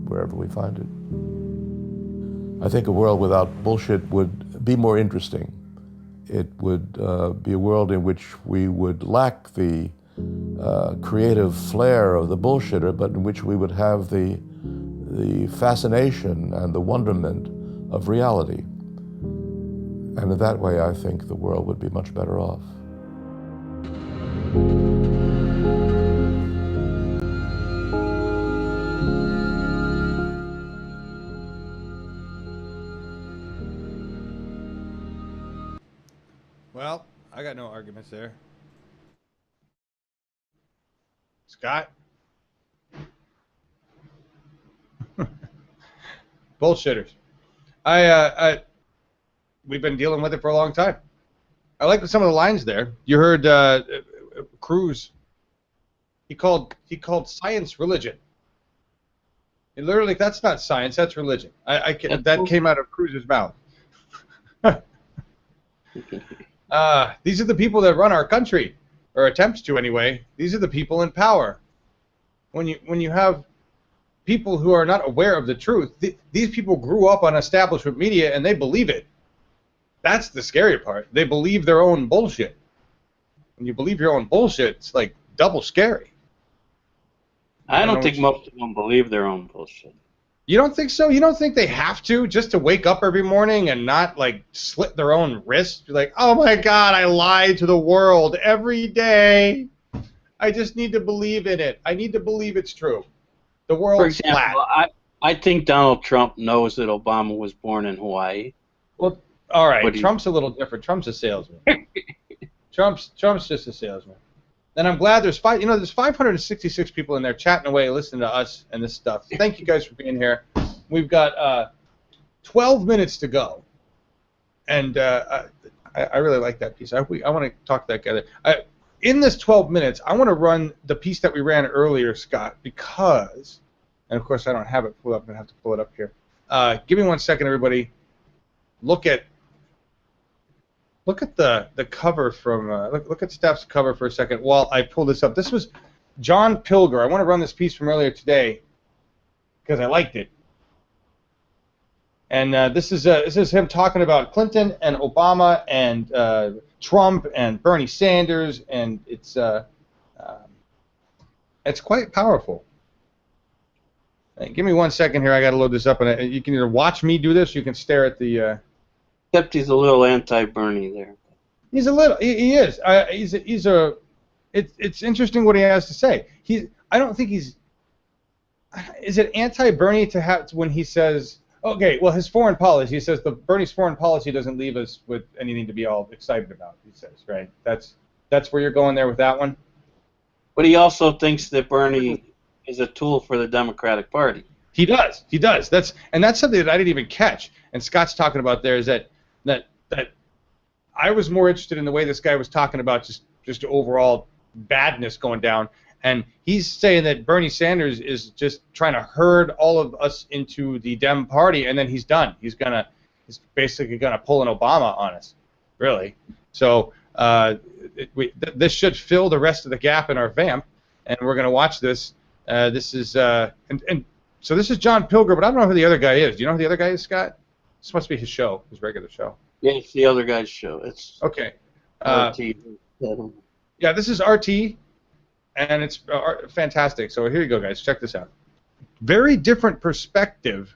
wherever we find it. I think a world without bullshit would be more interesting. It would be a world in which we would lack the creative flair of the bullshitter, but in which we would have the fascination and the wonderment of reality. And in that way, I think the world would be much better off. Well, I got no arguments there. Scott? Bullshitters. We've been dealing with it for a long time. I like some of the lines there. You heard Cruz. He called science religion. Literally, that's not science. That's religion. That came out of Cruz's mouth. These are the people that run our country, or attempts to anyway. These are the people in power. When you have people who are not aware of the truth, these people grew up on establishment media and they believe it. That's the scary part. They believe their own bullshit. When you believe your own bullshit, it's like double scary. I don't think most of them believe their own bullshit. You don't think so? You don't think they have to just to wake up every morning and not like slit their own wrists? Be like, oh my God, I lied to the world every day. I just need to believe in it. I need to believe it's true. The world's flat. For example, I think Donald Trump knows that Obama was born in Hawaii. Well, all right. Trump's a little different. Trump's a salesman. Trump's just a salesman. And I'm glad there's 566 people in there chatting away, listening to us and this stuff. Thank you guys for being here. We've got 12 minutes to go, and I really like that piece. I want to talk to that guy. In this 12 minutes, I want to run the piece that we ran earlier, Scott, because, and of course I don't have it pulled up. I'm gonna have to pull it up here. Give me 1 second, everybody. Look at the cover from look at Steph's cover for a second while I pull this up. This was John Pilger. I want to run this piece from earlier today because I liked it. And this is him talking about Clinton and Obama and Trump and Bernie Sanders, and it's quite powerful. Hey, give me 1 second here. I got to load this up, and you can either watch me do this, or you can stare at the. Except he's a little anti-Bernie there. He's a little. He is. It's interesting what he has to say. I don't think he's. Is it anti-Bernie to have when he says? Okay, well, his foreign policy. He says Bernie's foreign policy doesn't leave us with anything to be all excited about. He says, right? That's where you're going there with that one. But he also thinks that Bernie is a tool for the Democratic Party. He does. That's something that I didn't even catch. And Scott's talking about there is that I was more interested in the way this guy was talking about just overall badness going down. And he's saying that Bernie Sanders is just trying to herd all of us into the Dem party, and then he's done. He's basically gonna pull an Obama on us, really. So this should fill the rest of the gap in our vamp, and we're gonna watch this. This is so this is John Pilger, but I don't know who the other guy is. Do you know who the other guy is, Scott? This must be his show, his regular show. Yeah, it's the other guy's show. It's okay. RT. Yeah, this is RT, and it's fantastic. So here you go, guys. Check this out. Very different perspective,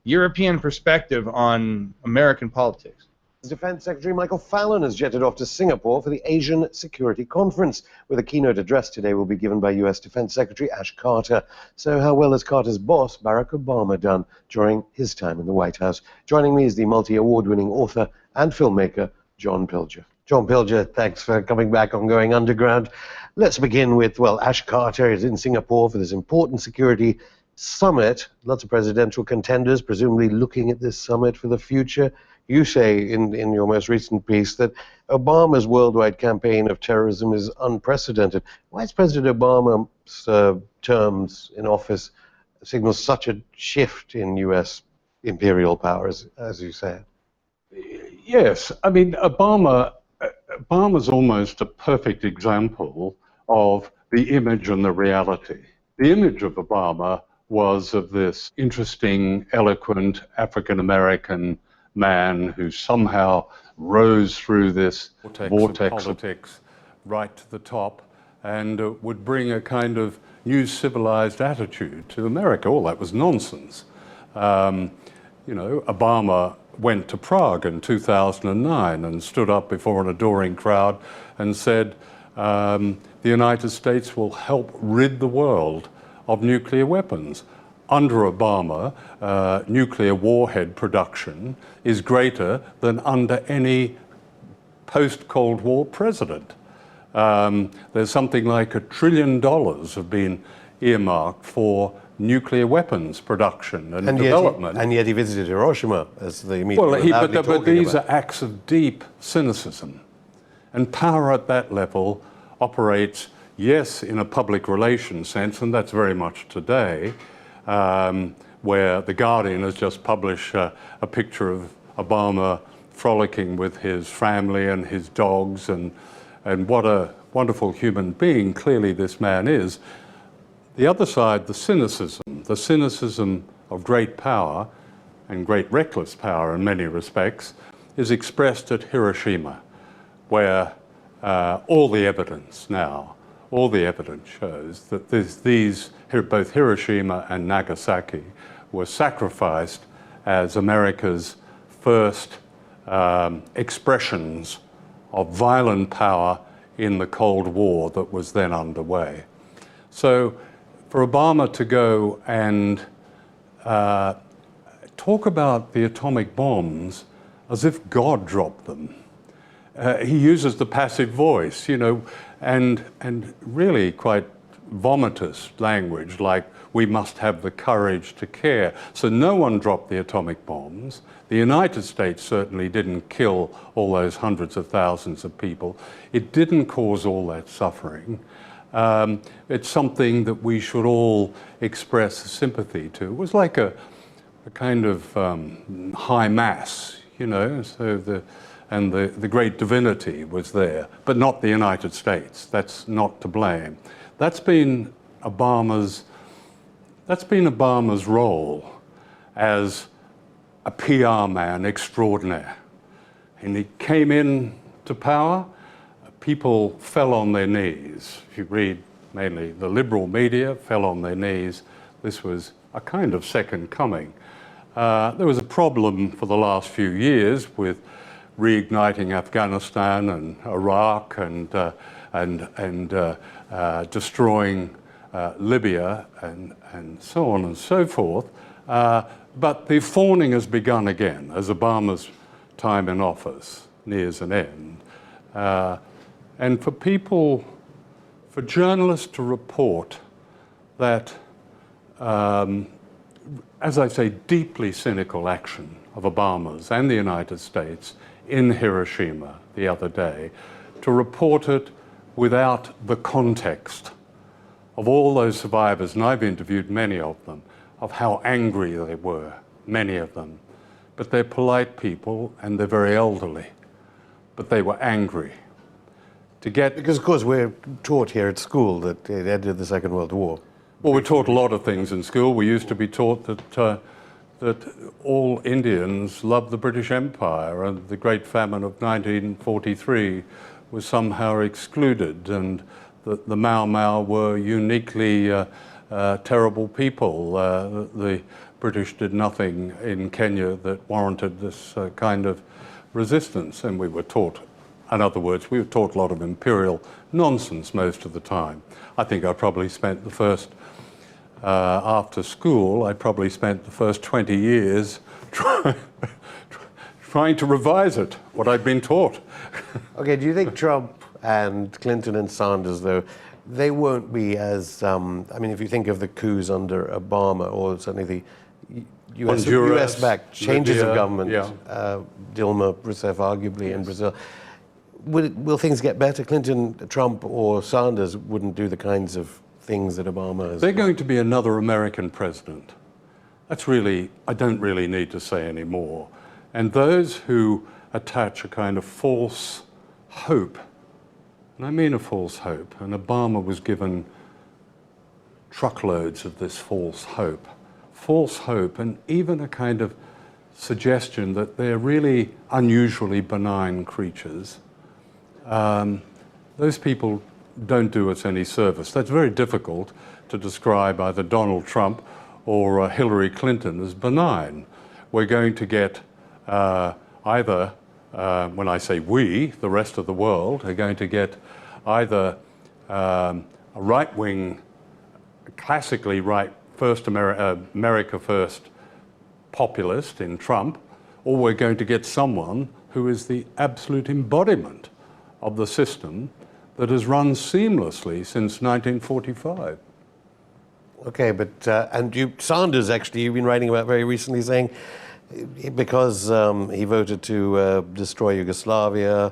European perspective on American politics. Defense Secretary Michael Fallon has jetted off to Singapore for the Asian Security Conference, where the keynote address today will be given by U.S. Defense Secretary Ash Carter. So how well has Carter's boss, Barack Obama, done during his time in the White House? Joining me is the multi-award-winning author and filmmaker, John Pilger. John Pilger, thanks for coming back on Going Underground. Let's begin with, well, Ash Carter is in Singapore for this important security summit. Lots of presidential contenders presumably looking at this summit for the future. You say in your most recent piece that Obama's worldwide campaign of terrorism is unprecedented. Why is President Obama's terms in office signal such a shift in U.S. imperial powers, as you say? Yes, I mean, Obama's almost a perfect example of the image and the reality. The image of Obama was of this interesting, eloquent African-American man who somehow rose through this vortex of politics right to the top and would bring a kind of new civilized attitude to America. All that was nonsense. Obama went to Prague in 2009 and stood up before an adoring crowd and said, the United States will help rid the world of nuclear weapons. Under Obama, nuclear warhead production is greater than under any post-Cold War president. There's something like $1 trillion have been earmarked for nuclear weapons production and development. And yet he visited Hiroshima as the media. Well, but these are acts of deep cynicism. And power at that level operates, yes, in a public relations sense, and that's very much today, where The Guardian has just published a picture of Obama frolicking with his family and his dogs, and what a wonderful human being clearly this man is. The other side, the cynicism of great power and great reckless power in many respects, is expressed at Hiroshima, where all the evidence shows that both Hiroshima and Nagasaki were sacrificed as America's first expressions of violent power in the Cold War that was then underway. So for Obama to go and talk about the atomic bombs as if God dropped them, he uses the passive voice, and really quite vomitous language, like we must have the courage to care. So no one dropped the atomic bombs. The United States certainly didn't kill all those hundreds of thousands of people. It didn't cause all that suffering. It's something that we should all express sympathy to. It was like a kind of high mass, so the great divinity was there, but not the United States. That's not to blame. That's been Obama's role as a PR man extraordinaire. And he came in to power, people fell on their knees. If you read mainly the liberal media, fell on their knees. This was a kind of second coming. There was a problem for the last few years with reigniting Afghanistan and Iraq and destroying Libya and so on and so forth. But the fawning has begun again as Obama's time in office nears an end. And for journalists to report that, as I say, deeply cynical action of Obama's and the United States in Hiroshima the other day, to report it without the context of all those survivors, and I've interviewed many of them, of how angry they were, many of them. But they're polite people and they're very elderly, but they were angry. Because, of course, we're taught here at school that it ended the Second World War. Well, we're taught a lot of things in school. We used to be taught that all Indians loved the British Empire, and the Great Famine of 1943 was somehow excluded, and that the Mau Mau were uniquely terrible people. The British did nothing in Kenya that warranted this kind of resistance, and we were taught, in other words, we were taught a lot of imperial nonsense most of the time. I think I probably spent the first, after school, I probably spent the first 20 years trying to revise it, what I'd been taught. Okay, do you think Trump and Clinton and Sanders, though, they won't be as, I mean, if you think of the coups under Obama, or certainly the US-backed changes Libya, of government, Dilma Rousseff arguably in Brazil, will things get better? Clinton, Trump, or Sanders wouldn't do the kinds of things that Obama has. They're going to be another American president. That's really, I don't really need to say any more. And those who attach a kind of false hope, and I mean a false hope, and Obama was given truckloads of this false hope, and even a kind of suggestion that they're really unusually benign creatures. Those people don't do us any service. That's very difficult to describe either Donald Trump or Hillary Clinton as benign. We're going to get either, when I say we, the rest of the world, are going to get either a right-wing, classically right, first America first populist in Trump, or we're going to get someone who is the absolute embodiment of the system that has run seamlessly since 1945. Okay, but Sanders, actually, you've been writing about very recently, saying because he voted to destroy Yugoslavia,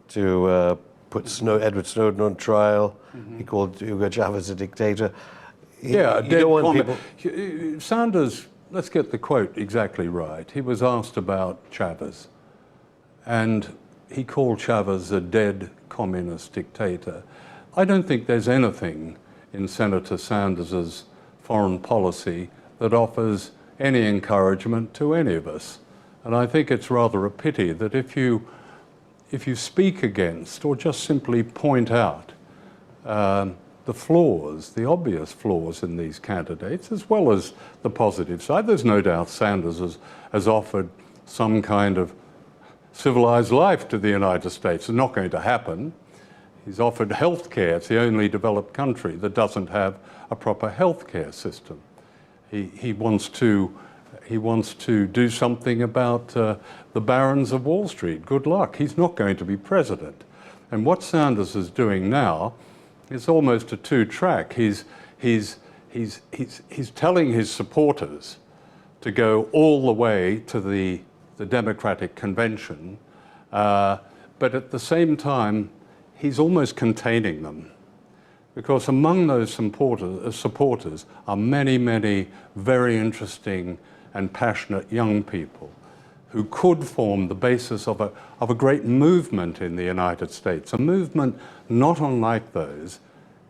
to put Edward Snowden on trial, he called Hugo Chavez a dictator. Yeah, you dead don't want comment. Sanders, let's get the quote exactly right. He was asked about Chavez, and he called Chavez a dead communist dictator. I don't think there's anything in Senator Sanders's foreign policy that offers any encouragement to any of us. And I think it's rather a pity that if you speak against or just simply point out the flaws, the obvious flaws in these candidates, as well as the positive side, there's no doubt Sanders has offered some kind of civilized life to the United States. It's not going to happen. He's offered health care. It's the only developed country that doesn't have a proper health care system. He wants to do something about the barons of Wall Street. Good luck. He's not going to be president. And what Sanders is doing now is almost a two-track. He's telling his supporters to go all the way to the Democratic convention, but at the same time, he's almost containing them. Because among those supporters are many, many very interesting and passionate young people who could form the basis of a great movement in the United States, a movement not unlike those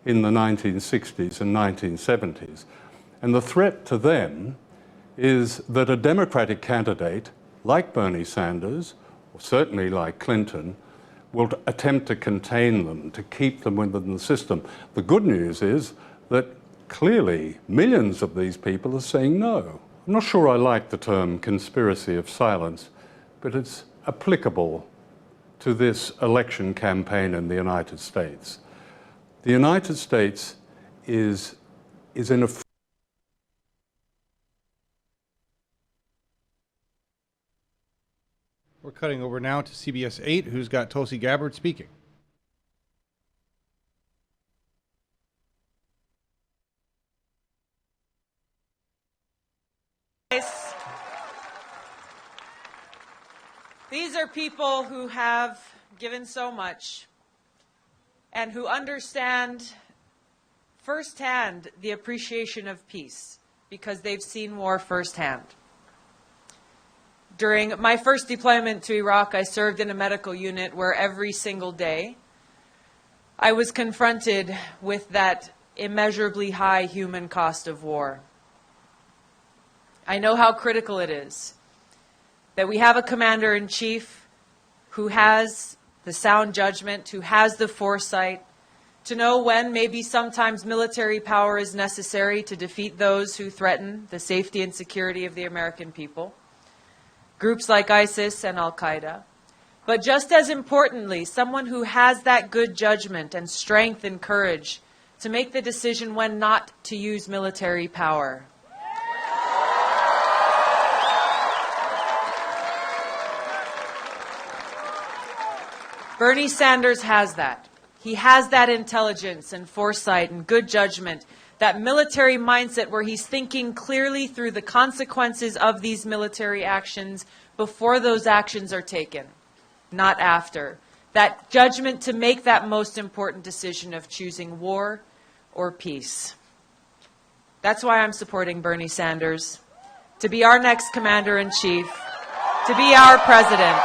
in the 1960s and 1970s. And the threat to them is that a Democratic candidate like Bernie Sanders, or certainly like Clinton, will attempt to contain them, to keep them within the system. The good news is that clearly millions of these people are saying no. I'm not sure I like the term conspiracy of silence, but it's applicable to this election campaign in the United States. The United States is in a... We're cutting over now to CBS 8, who's got Tulsi Gabbard speaking. These are people who have given so much and who understand firsthand the appreciation of peace because they've seen war firsthand. During my first deployment to Iraq, I served in a medical unit where every single day I was confronted with that immeasurably high human cost of war. I know how critical it is that we have a commander-in-chief who has the sound judgment, who has the foresight to know when, maybe sometimes, military power is necessary to defeat those who threaten the safety and security of the American people. Groups like ISIS and Al-Qaeda. But just as importantly, someone who has that good judgment and strength and courage to make the decision when not to use military power. Bernie Sanders has that. He has that intelligence and foresight and good judgment, that military mindset where he's thinking clearly through the consequences of these military actions before those actions are taken, not after. That judgment to make that most important decision of choosing war or peace. That's why I'm supporting Bernie Sanders, to be our next commander-in-chief, to be our president.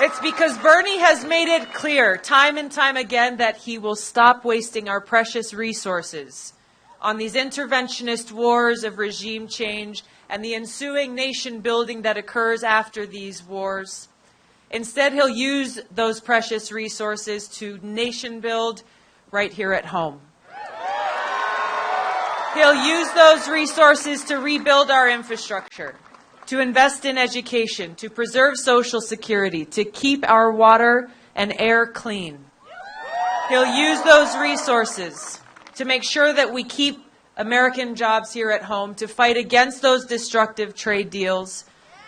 It's because Bernie has made it clear time and time again that he will stop wasting our precious resources on these interventionist wars of regime change and the ensuing nation building that occurs after these wars. Instead, he'll use those precious resources to nation build right here at home. He'll use those resources to rebuild our infrastructure, to invest in education, to preserve social security, to keep our water and air clean. He'll use those resources to make sure that we keep American jobs here at home, to fight against those destructive trade deals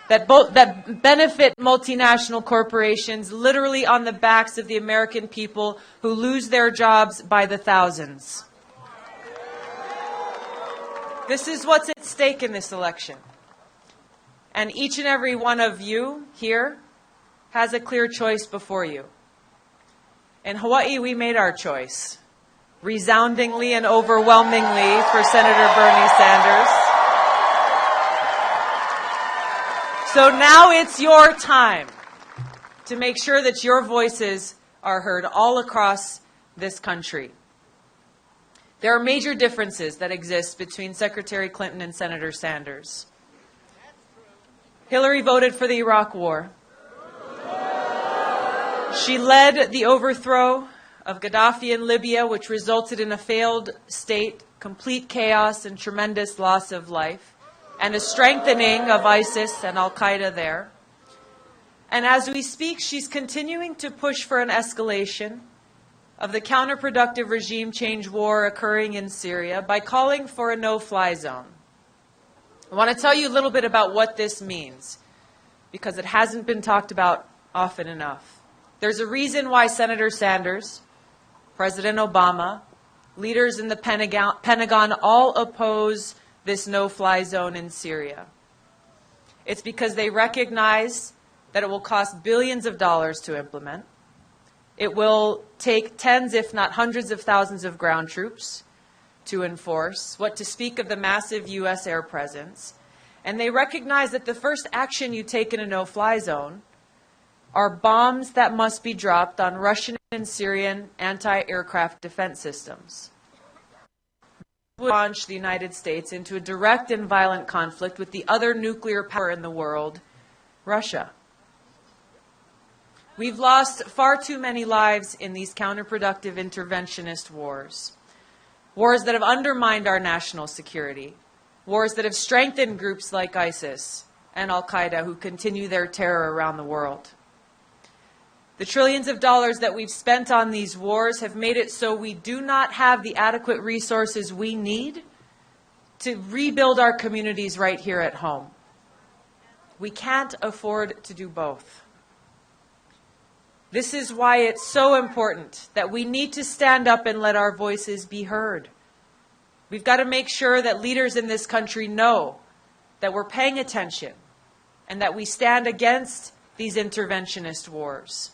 that benefit multinational corporations literally on the backs of the American people who lose their jobs by the thousands. This is what's at stake in this election. And each and every one of you here has a clear choice before you. In Hawaii, we made our choice, resoundingly and overwhelmingly for Senator Bernie Sanders. So now it's your time to make sure that your voices are heard all across this country. There are major differences that exist between Secretary Clinton and Senator Sanders. Hillary voted for the Iraq War. She led the overthrow of Gaddafi in Libya, which resulted in a failed state, complete chaos, and tremendous loss of life, and a strengthening of ISIS and Al-Qaeda there. And as we speak, she's continuing to push for an escalation of the counterproductive regime change war occurring in Syria by calling for a no-fly zone. I want to tell you a little bit about what this means, because it hasn't been talked about often enough. There's a reason why Senator Sanders, President Obama, leaders in the Pentagon all oppose this no-fly zone in Syria. It's because they recognize that it will cost billions of dollars to implement. It will take tens, if not hundreds of thousands of ground troops to enforce, what to speak of the massive U.S. air presence. And they recognize that the first action you take in a no-fly zone are bombs that must be dropped on Russian and Syrian anti-aircraft defense systems. Would launch the United States into a direct and violent conflict with the other nuclear power in the world, Russia. We've lost far too many lives in these counterproductive interventionist wars. Wars that have undermined our national security. Wars that have strengthened groups like ISIS and Al-Qaeda who continue their terror around the world. The trillions of dollars that we've spent on these wars have made it so we do not have the adequate resources we need to rebuild our communities right here at home. We can't afford to do both. This is why it's so important that we need to stand up and let our voices be heard. We've got to make sure that leaders in this country know that we're paying attention and that we stand against these interventionist wars.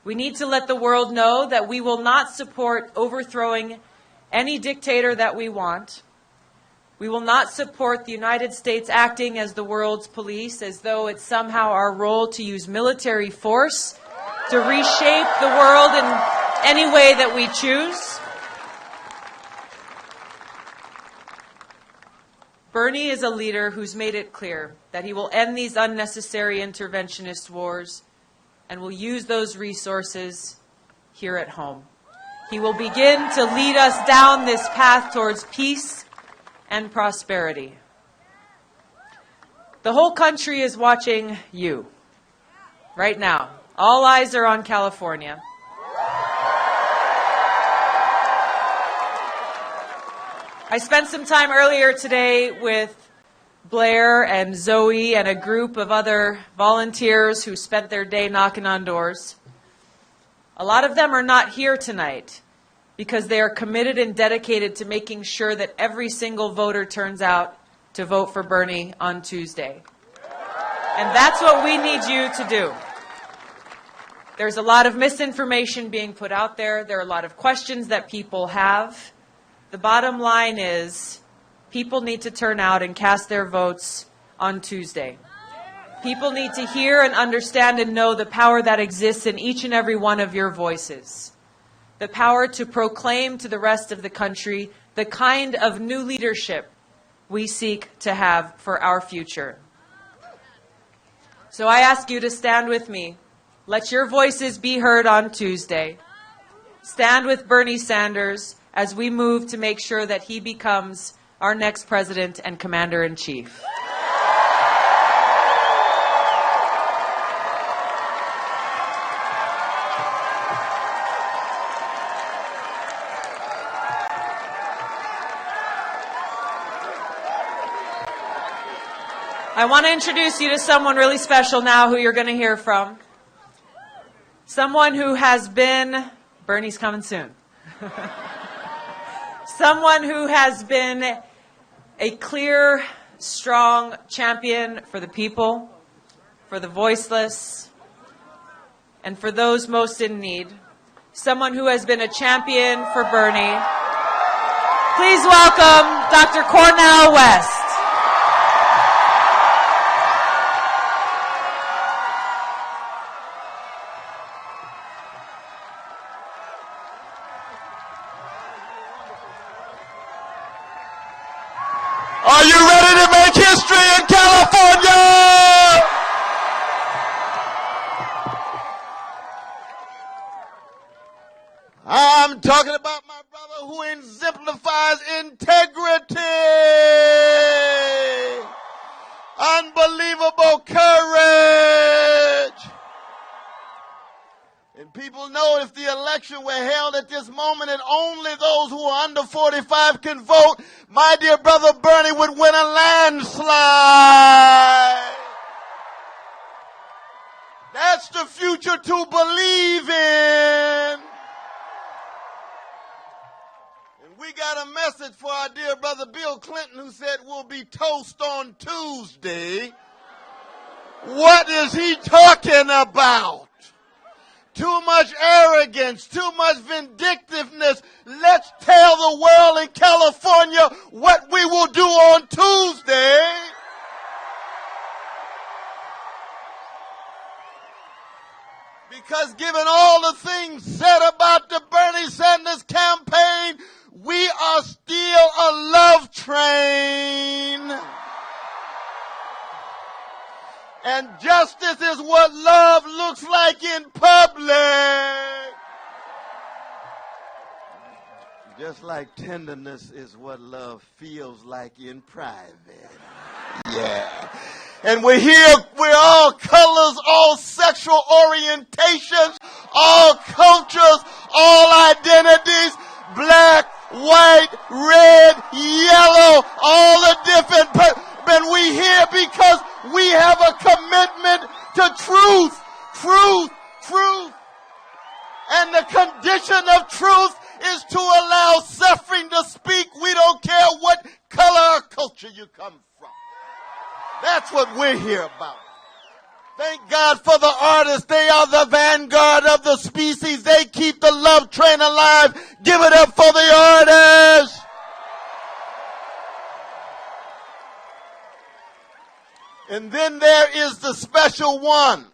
We need to let the world know that we will not support overthrowing any dictator that we want. We will not support the United States acting as the world's police, as though it's somehow our role to use military force to reshape the world in any way that we choose. Bernie is a leader who's made it clear that he will end these unnecessary interventionist wars and will use those resources here at home. He will begin to lead us down this path towards peace and prosperity. The whole country is watching you right now. All eyes are on California. I spent some time earlier today with Blair and Zoe and a group of other volunteers who spent their day knocking on doors. A lot of them are not here tonight because they are committed and dedicated to making sure that every single voter turns out to vote for Bernie on Tuesday. And that's what we need you to do. There's a lot of misinformation being put out there. There are a lot of questions that people have. The bottom line is people need to turn out and cast their votes on Tuesday. People need to hear and understand and know the power that exists in each and every one of your voices. The power to proclaim to the rest of the country the kind of new leadership we seek to have for our future. So I ask you to stand with me. Let your voices be heard on Tuesday. Stand with Bernie Sanders as we move to make sure that he becomes our next president and commander-in-chief. I want to introduce you to someone really special now who you're going to hear from. Someone who has been, Bernie's coming soon. Someone who has been a clear, strong champion for the people, for the voiceless, and for those most in need. someone who has been a champion for Bernie. Please welcome Dr. Cornell West. Are you ready to make history in California? I'm talking about my brother who exemplifies integrity, unbelievable courage. And people know if the election were held at this moment and only those who are under 45 can vote, my dear brother Bernie would win a landslide. That's the future to believe in. And we got a message for our dear brother Bill Clinton, who said we'll be toast on Tuesday. What is he talking about? Too much arrogance, too much vindictiveness. Let's tell the world in California what we will do on Tuesday. Because given all the things said about the Bernie Sanders campaign, we are still a love train. And justice is what love looks like in public. Just like tenderness is what love feels like in private. Yeah. And we're here, we're all colors, all sexual orientations, all cultures, all identities, black, white, red, yellow, all the different, but we here because we have a commitment to truth, truth, truth. And the condition of truth is to allow suffering to speak. We don't care what color or culture you come from. That's what we're here about. Thank God for the artists. They are the vanguard of the species. They keep the love train alive. Give it up for the artists. And then there is the special one.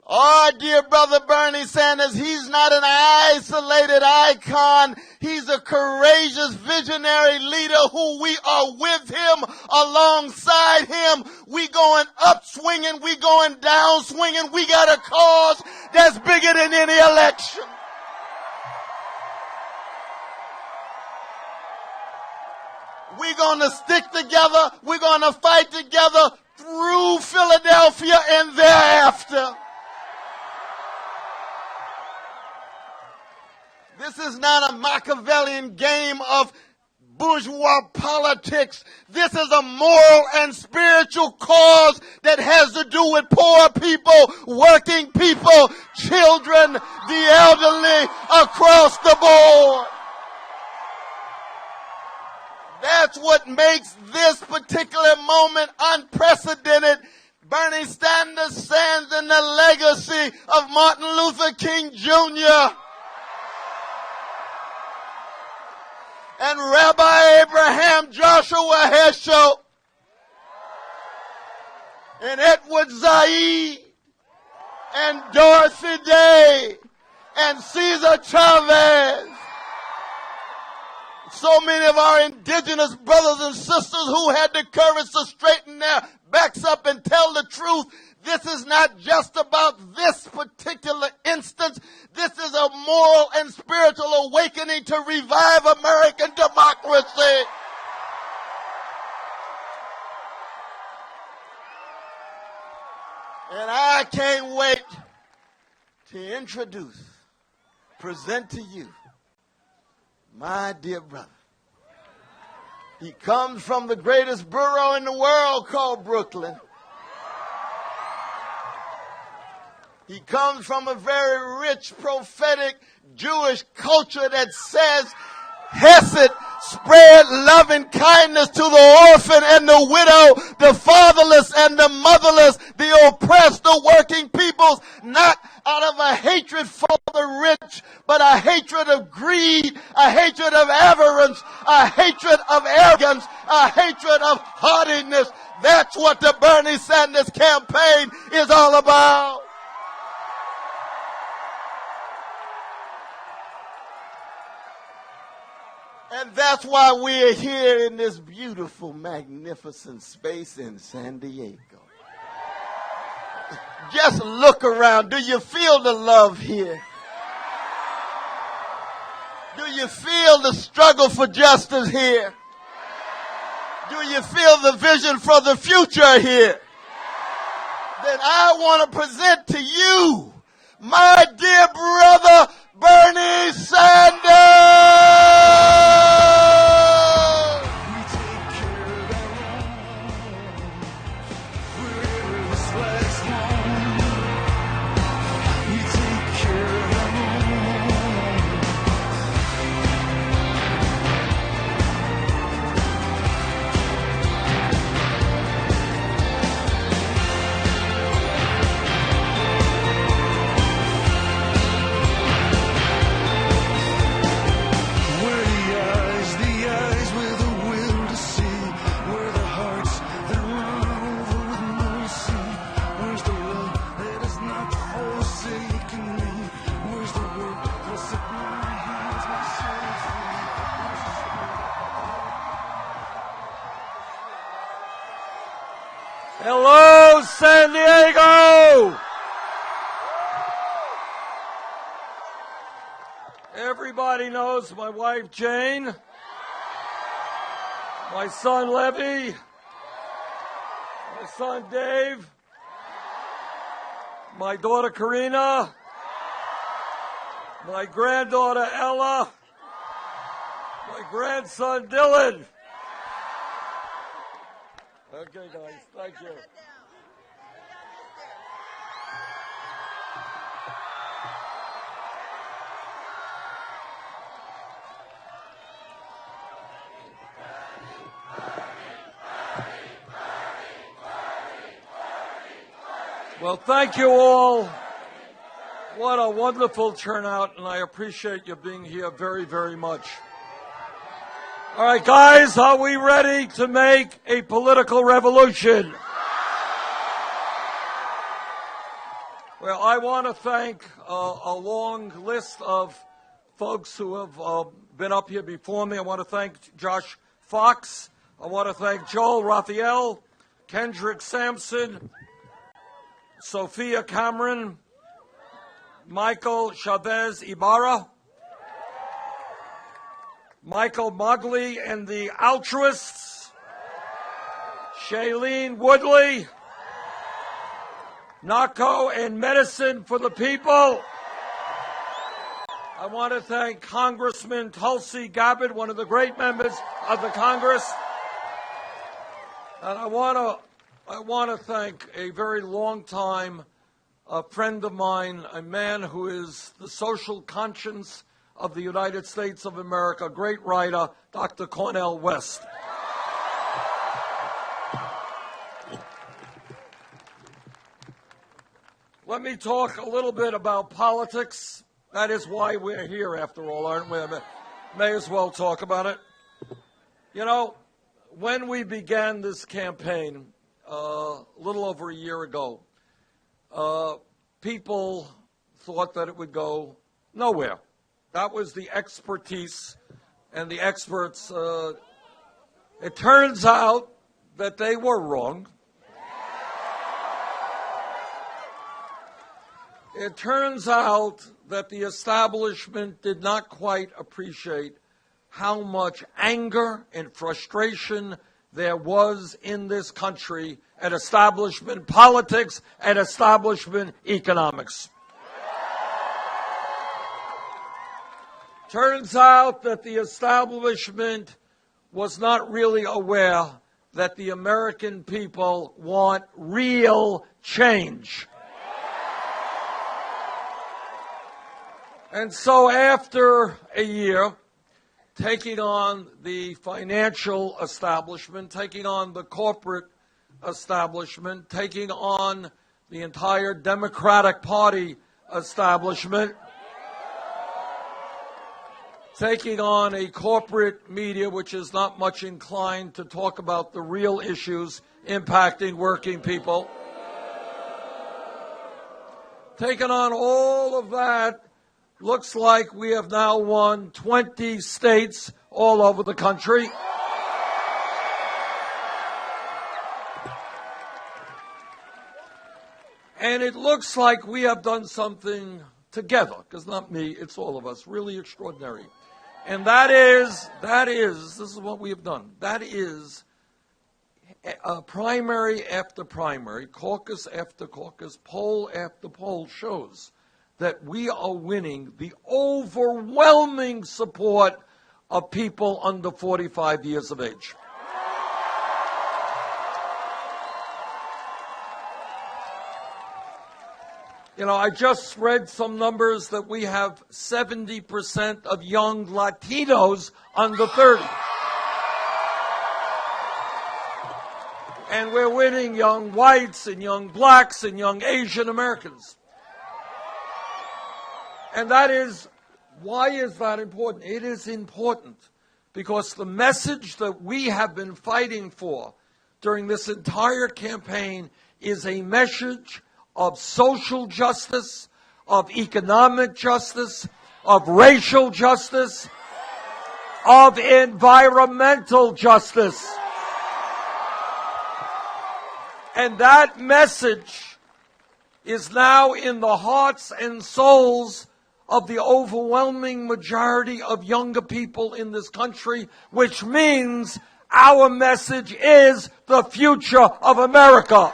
Our dear brother Bernie Sanders, he's not an isolated icon. He's a courageous visionary leader who we are with him, alongside him. We going up swinging, we going down swinging. We got a cause that's bigger than any election. We're going to stick together. We're going to fight together through Philadelphia and thereafter. This is not a Machiavellian game of bourgeois politics. This is a moral and spiritual cause that has to do with poor people, working people, children, the elderly, across the board. That's what makes this particular moment unprecedented. Bernie Sanders stands in the legacy of Martin Luther King Jr. and Rabbi Abraham Joshua Heschel and Edward Said and Dorothy Day and Cesar Chavez. So many of our indigenous brothers and sisters who had the courage to straighten their backs up and tell the truth. This is not just about this particular instance. This is a moral and spiritual awakening to revive American democracy. And I can't wait to introduce, present to you, my dear brother. He comes from the greatest borough in the world called Brooklyn. He comes from a very rich, prophetic Jewish culture that says, Hesed, spread love and kindness to the orphan and the widow, the fatherless and the motherless, the oppressed, the working peoples, not out of a hatred for the hatred of avarice, a hatred of arrogance, a hatred of haughtiness. That's what the Bernie Sanders campaign is all about. And that's why we're here in this beautiful, magnificent space in San Diego. Just look around. Do you feel the love here? Do you feel the struggle for justice here? Do you feel the vision for the future here? Then I want to present to you my dear brother, Bernie Sanders! Hello, San Diego! Everybody knows my wife Jane, my son Levy, my son Dave, my daughter Karina, my granddaughter Ella, my grandson Dylan. Okay, guys, thank you. Well, thank you all. What a wonderful turnout, and I appreciate you being here very, very much. All right, guys, are we ready to make a political revolution? Well, I want to thank a long list of folks who have been up here before me. I want to thank Josh Fox. I want to thank Joel Raphael, Kendrick Sampson, Sophia Cameron, Michael Chavez Ibarra, Michael Mogley and the Altruists, Shailene Woodley, Narco and Medicine for the People. I want to thank Congressman Tulsi Gabbard, one of the great members of the Congress. And I want to thank a very long time friend of mine, a man who is the social conscience of the United States of America, a great writer, Dr. Cornell West. Let me talk a little bit about politics. That is why we're here, after all, aren't we? May as well talk about it. You know, when we began this campaign a little over a year ago, people thought that it would go nowhere. That was the expertise and the experts. It turns out that they were wrong. It turns out that the establishment did not quite appreciate how much anger and frustration there was in this country at establishment politics and establishment economics. Turns out that the establishment was not really aware that the American people want real change. And so after a year, taking on the financial establishment, taking on the corporate establishment, taking on the entire Democratic Party establishment, taking on a corporate media which is not much inclined to talk about the real issues impacting working people. Taking on all of that, looks like we have now won 20 states all over the country. And it looks like we have done something together, because not me, it's all of us, really extraordinary. And that is, this is what we have done. That is primary after primary, caucus after caucus, poll after poll shows that we are winning the overwhelming support of people under 45 years of age. You know, I just read some numbers that we have 70% of young Latinos under 30. And we're winning young whites and young blacks and young Asian Americans. And that is, why is that important? It is important because the message that we have been fighting for during this entire campaign is a message of social justice, of economic justice, of racial justice, of environmental justice. And that message is now in the hearts and souls of the overwhelming majority of younger people in this country, which means our message is the future of America.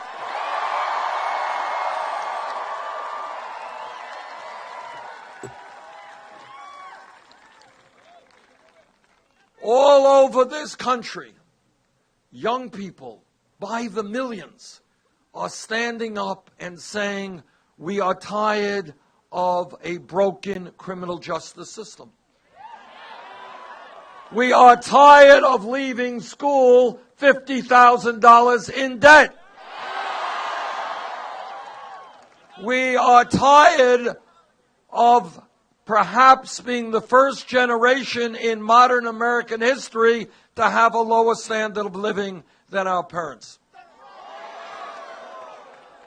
All over this country, young people, by the millions, are standing up and saying, we are tired of a broken criminal justice system. We are tired of leaving school $50,000 in debt. We are tired of perhaps being the first generation in modern American history to have a lower standard of living than our parents.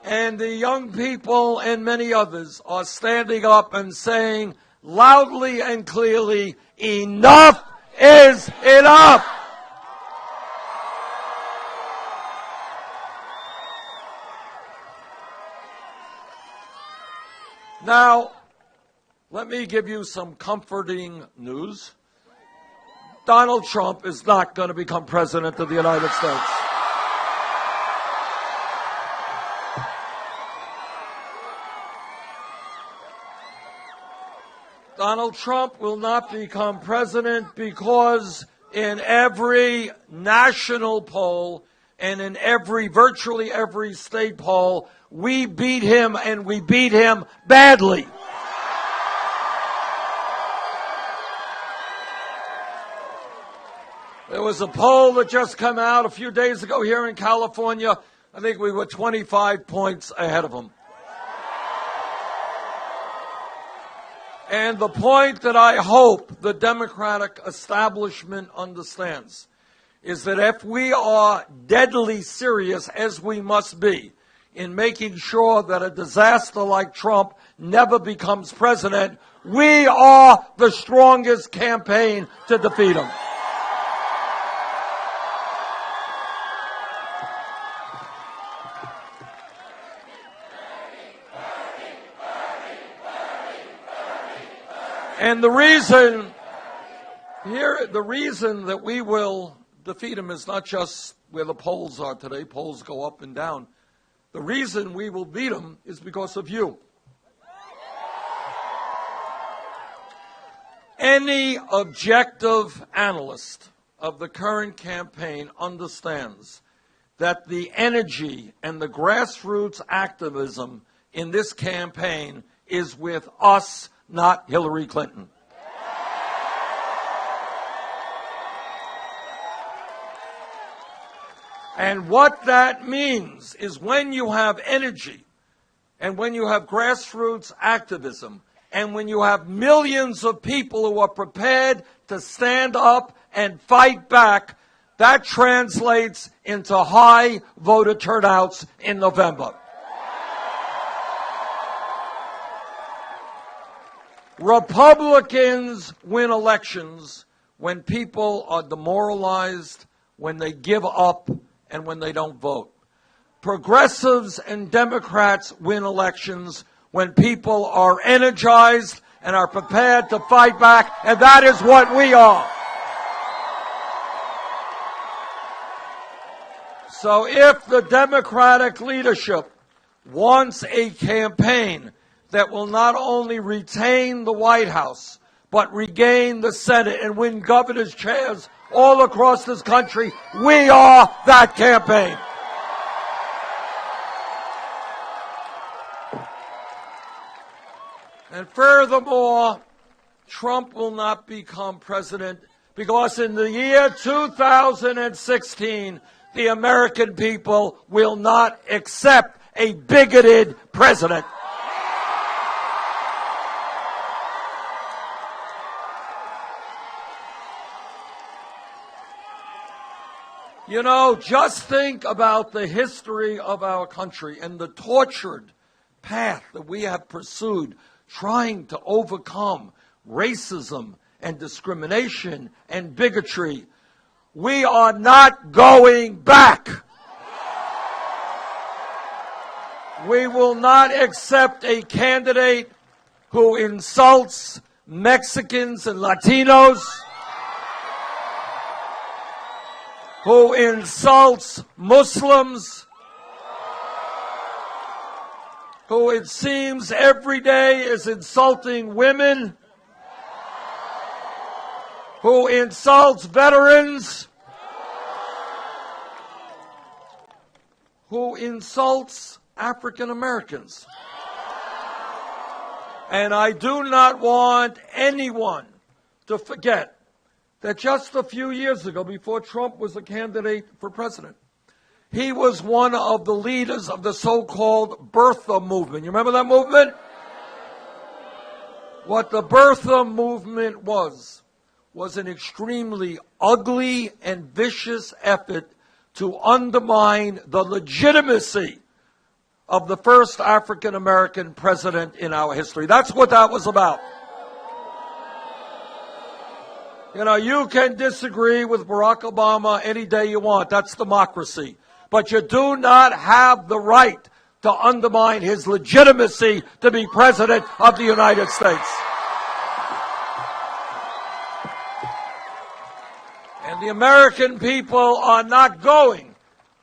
And the young people and many others are standing up and saying loudly and clearly, enough is enough! Now, let me give you some comforting news. Donald Trump is not going to become president of the United States. Donald Trump will not become president because in every national poll and in virtually every state poll, we beat him and we beat him badly. There was a poll that just came out a few days ago here in California. I think we were 25 points ahead of him. And the point that I hope the Democratic establishment understands is that if we are deadly serious, as we must be, in making sure that a disaster like Trump never becomes president, we are the strongest campaign to defeat him. And the reason that we will defeat him is not just where the polls are today. Polls go up and down. The reason we will beat him is because of you. Any objective analyst of the current campaign understands that the energy and the grassroots activism in this campaign is with us, not Hillary Clinton. And what that means is when you have energy and when you have grassroots activism And when you have millions of people who are prepared to stand up and fight back, that translates into high voter turnouts in November. Republicans win elections when people are demoralized, when they give up, and when they don't vote. Progressives and Democrats win elections when people are energized and are prepared to fight back, and that is what we are. So if the Democratic leadership wants a campaign that will not only retain the White House, but regain the Senate and win governor's chairs all across this country, we are that campaign. And furthermore, Trump will not become president because in the year 2016, the American people will not accept a bigoted president. You know, just think about the history of our country and the tortured path that we have pursued trying to overcome racism and discrimination and bigotry. We are not going back. We will not accept a candidate who insults Mexicans and Latinos, who insults Muslims, who it seems every day is insulting women, who insults veterans, who insults African Americans. And I do not want anyone to forget that just a few years ago, before Trump was a candidate for president, he was one of the leaders of the so-called birther movement. You remember that movement? What the birther movement was an extremely ugly and vicious effort to undermine the legitimacy of the first African-American president in our history. That's what that was about. You know, you can disagree with Barack Obama any day you want. That's democracy. But you do not have the right to undermine his legitimacy to be president of the United States. And the American people are not going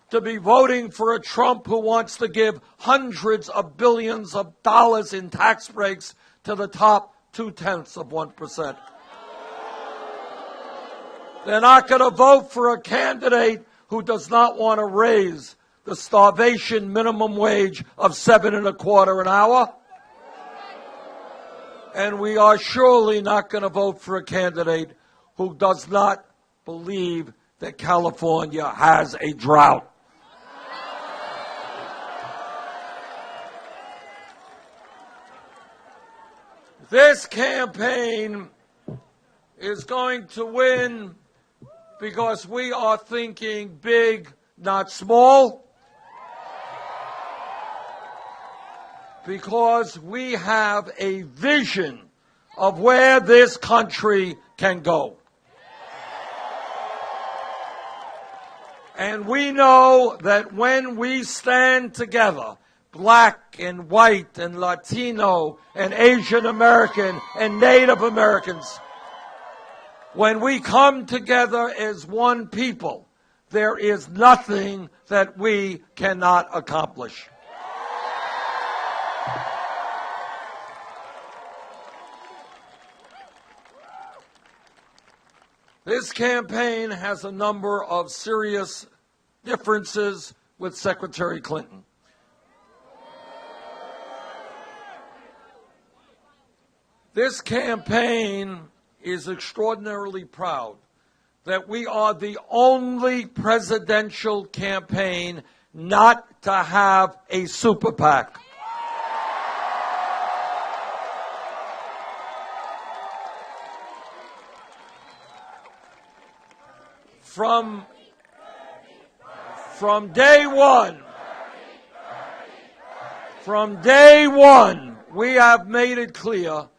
to be voting for a Trump who wants to give hundreds of billions of dollars in tax breaks to the top 0.2%. They're not going to vote for a candidate who does not want to raise the starvation minimum wage of $7.25 an hour. And we are surely not going to vote for a candidate who does not believe that California has a drought. This campaign is going to win because we are thinking big, not small. Because we have a vision of where this country can go. And we know that when we stand together, black and white and Latino and Asian American and Native Americans, when we come together as one people, there is nothing that we cannot accomplish. This campaign has a number of serious differences with Secretary Clinton. This campaign is extraordinarily proud that we are the only presidential campaign not to have a super PAC. from day one, we have made it clear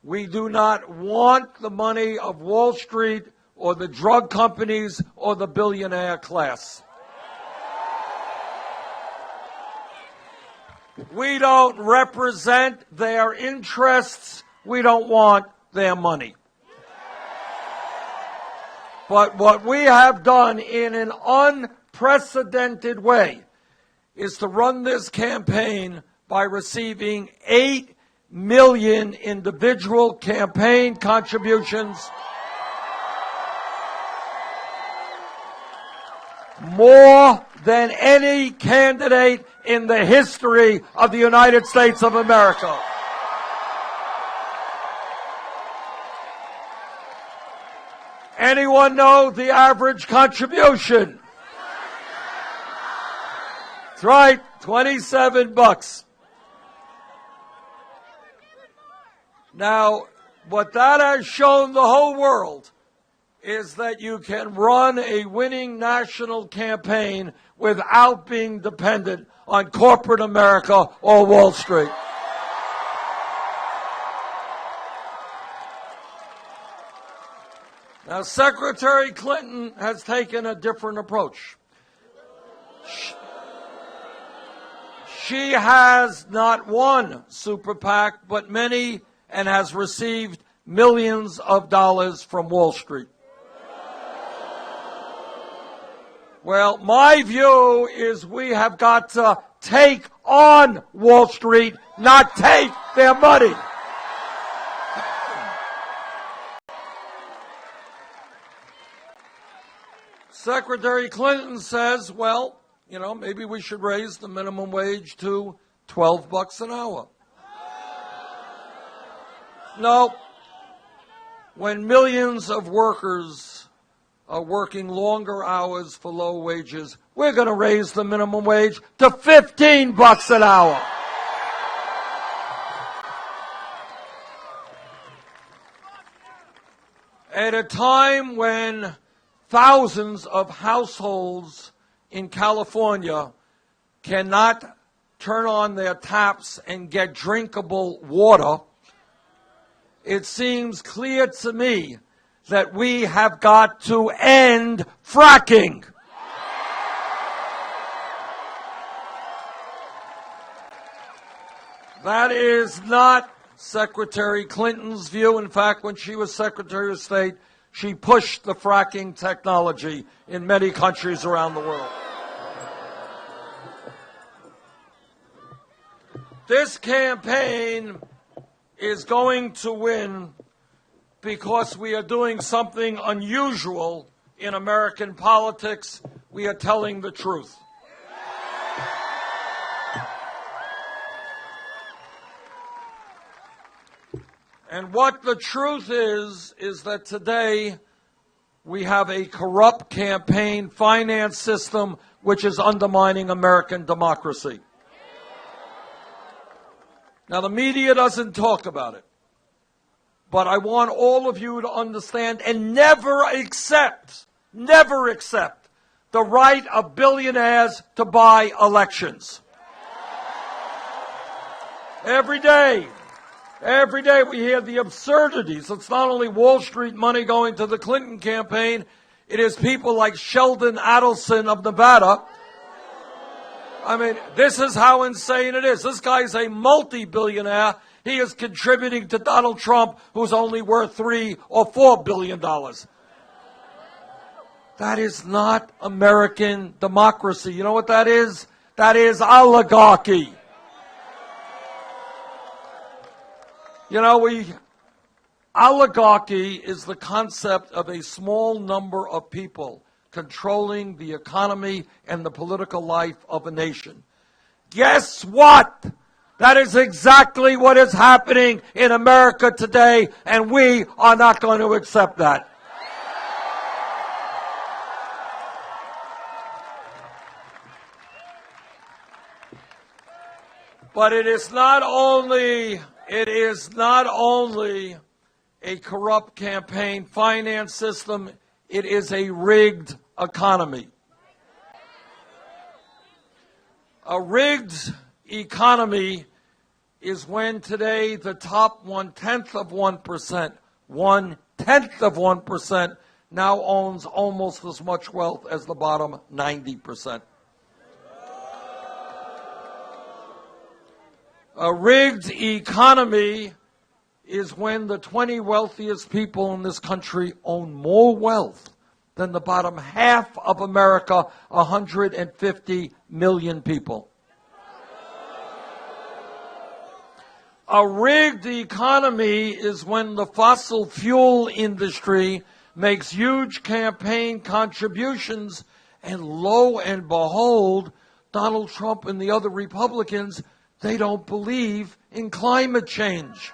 we do not want the money of Wall Street or the drug companies or the billionaire class. We don't represent their interests. We don't want their money. But what we have done in an unprecedented way is to run this campaign by receiving 8 million individual campaign contributions, more than any candidate in the history of the United States of America. Anyone know the average contribution? That's right, $27. Now, what that has shown the whole world is that you can run a winning national campaign without being dependent on corporate America or Wall Street. Now, Secretary Clinton has taken a different approach. She has not one super PAC, but many, and has received millions of dollars from Wall Street. Well, my view is we have got to take on Wall Street, not take their money. Secretary Clinton says, well, you know, maybe we should raise the minimum wage to $12 an hour. No. When millions of workers are working longer hours for low wages, we're going to raise the minimum wage to $15 an hour. At a time when thousands of households in California cannot turn on their taps and get drinkable water, it seems clear to me that we have got to end fracking. That is not Secretary Clinton's view. In fact, when she was Secretary of State, she pushed the fracking technology in many countries around the world. This campaign is going to win because we are doing something unusual in American politics. We are telling the truth. And what the truth is that today we have a corrupt campaign finance system which is undermining American democracy. Now, the media doesn't talk about it, but I want all of you to understand and never accept the right of billionaires to buy elections. Every day we hear the absurdities. It's not only Wall Street money going to the Clinton campaign, it is people like Sheldon Adelson of Nevada. I mean, this is how insane it is. This guy's a multi-billionaire. He is contributing to Donald Trump, who's only worth $3 or $4 billion. That is not American democracy. You know what that is? That is oligarchy. You know, oligarchy is the concept of a small number of people controlling the economy and the political life of a nation. Guess what? That is exactly what is happening in America today, and we are not going to accept that. But it is not only a corrupt campaign finance system, it is a rigged economy. A rigged economy is when today the top 1/10 of 1%, 1/10 of 1% now owns almost as much wealth as the bottom 90%. A rigged economy is when the 20 wealthiest people in this country own more wealth than the bottom half of America, 150 million people. A rigged economy is when the fossil fuel industry makes huge campaign contributions, and lo and behold, Donald Trump and the other Republicans, they don't believe in climate change.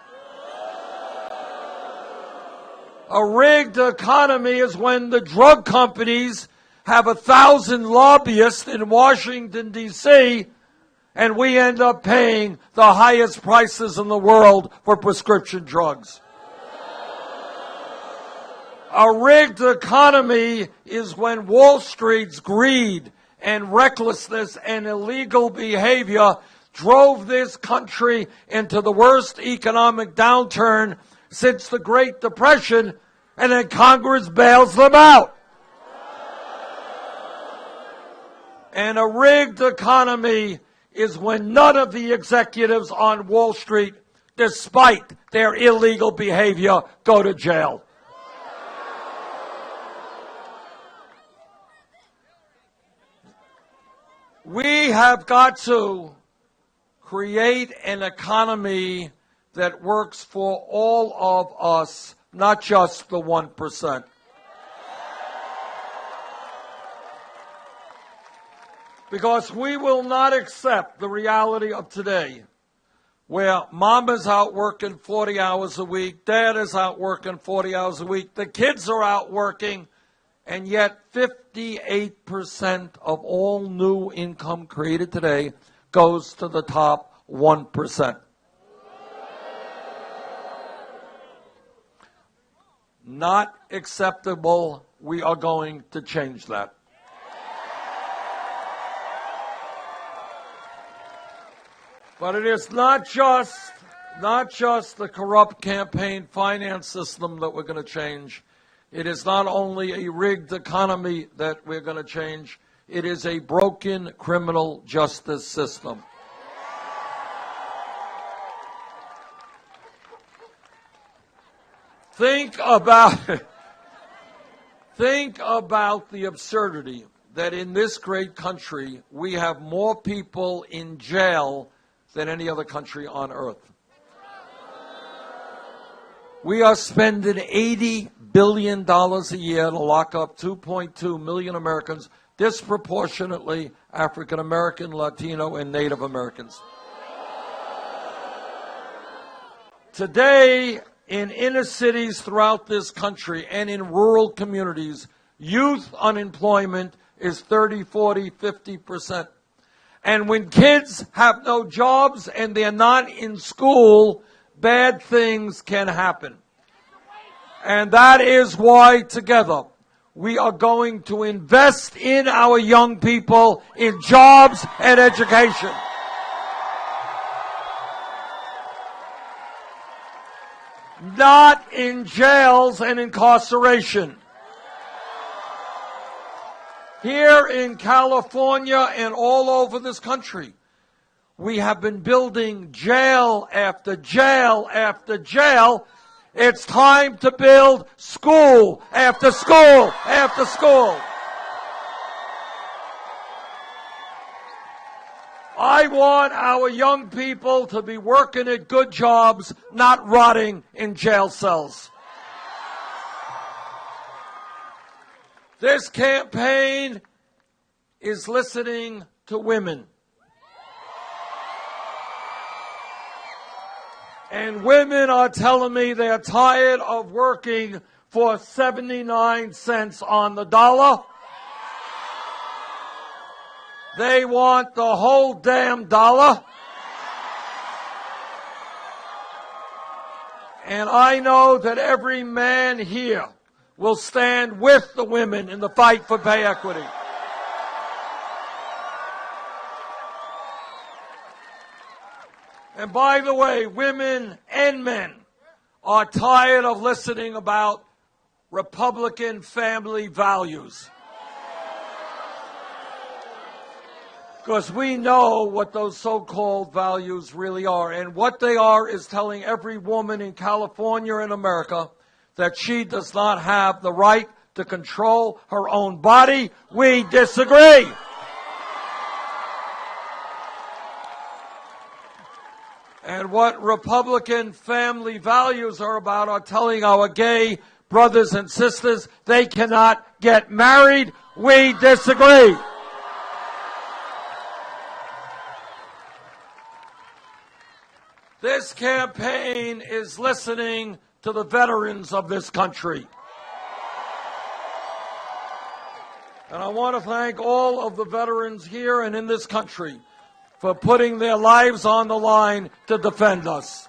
A rigged economy is when the drug companies have 1,000 lobbyists in Washington, D.C., and we end up paying the highest prices in the world for prescription drugs. A rigged economy is when Wall Street's greed and recklessness and illegal behavior drove this country into the worst economic downturn since the Great Depression, and then Congress bails them out. And a rigged economy is when none of the executives on Wall Street, despite their illegal behavior, go to jail. We have got to create an economy that works for all of us, not just the 1%. Because we will not accept the reality of today, where mom is out working 40 hours a week, dad is out working 40 hours a week, the kids are out working, and yet 58% of all new income created today goes to the top 1%. Not acceptable. We are going to change that. But it is not just the corrupt campaign finance system that we're going to change. It is not only a rigged economy that we're going to change. It is a broken criminal justice system. Think about the absurdity that in this great country we have more people in jail than any other country on earth. We are spending $80 billion a year to lock up 2.2 million Americans, disproportionately African American, Latino, and Native Americans. Today, in inner cities throughout this country and in rural communities, youth unemployment is 30, 40, 50%. And when kids have no jobs and they're not in school, bad things can happen. And that is why together we are going to invest in our young people in jobs and education. Not in jails and incarceration. Here in California and all over this country, we have been building jail after jail after jail. It's time to build school after school after school. I want our young people to be working at good jobs, not rotting in jail cells. This campaign is listening to women. And women are telling me they're tired of working for 79 cents on the dollar. They want the whole damn dollar. And I know that every man here will stand with the women in the fight for pay equity. And by the way, women and men are tired of listening about Republican family values. Because we know what those so-called values really are. And what they are is telling every woman in California and America that she does not have the right to control her own body. We disagree. And what Republican family values are about are telling our gay brothers and sisters they cannot get married. We disagree. This campaign is listening to the veterans of this country. And I want to thank all of the veterans here and in this country for putting their lives on the line to defend us.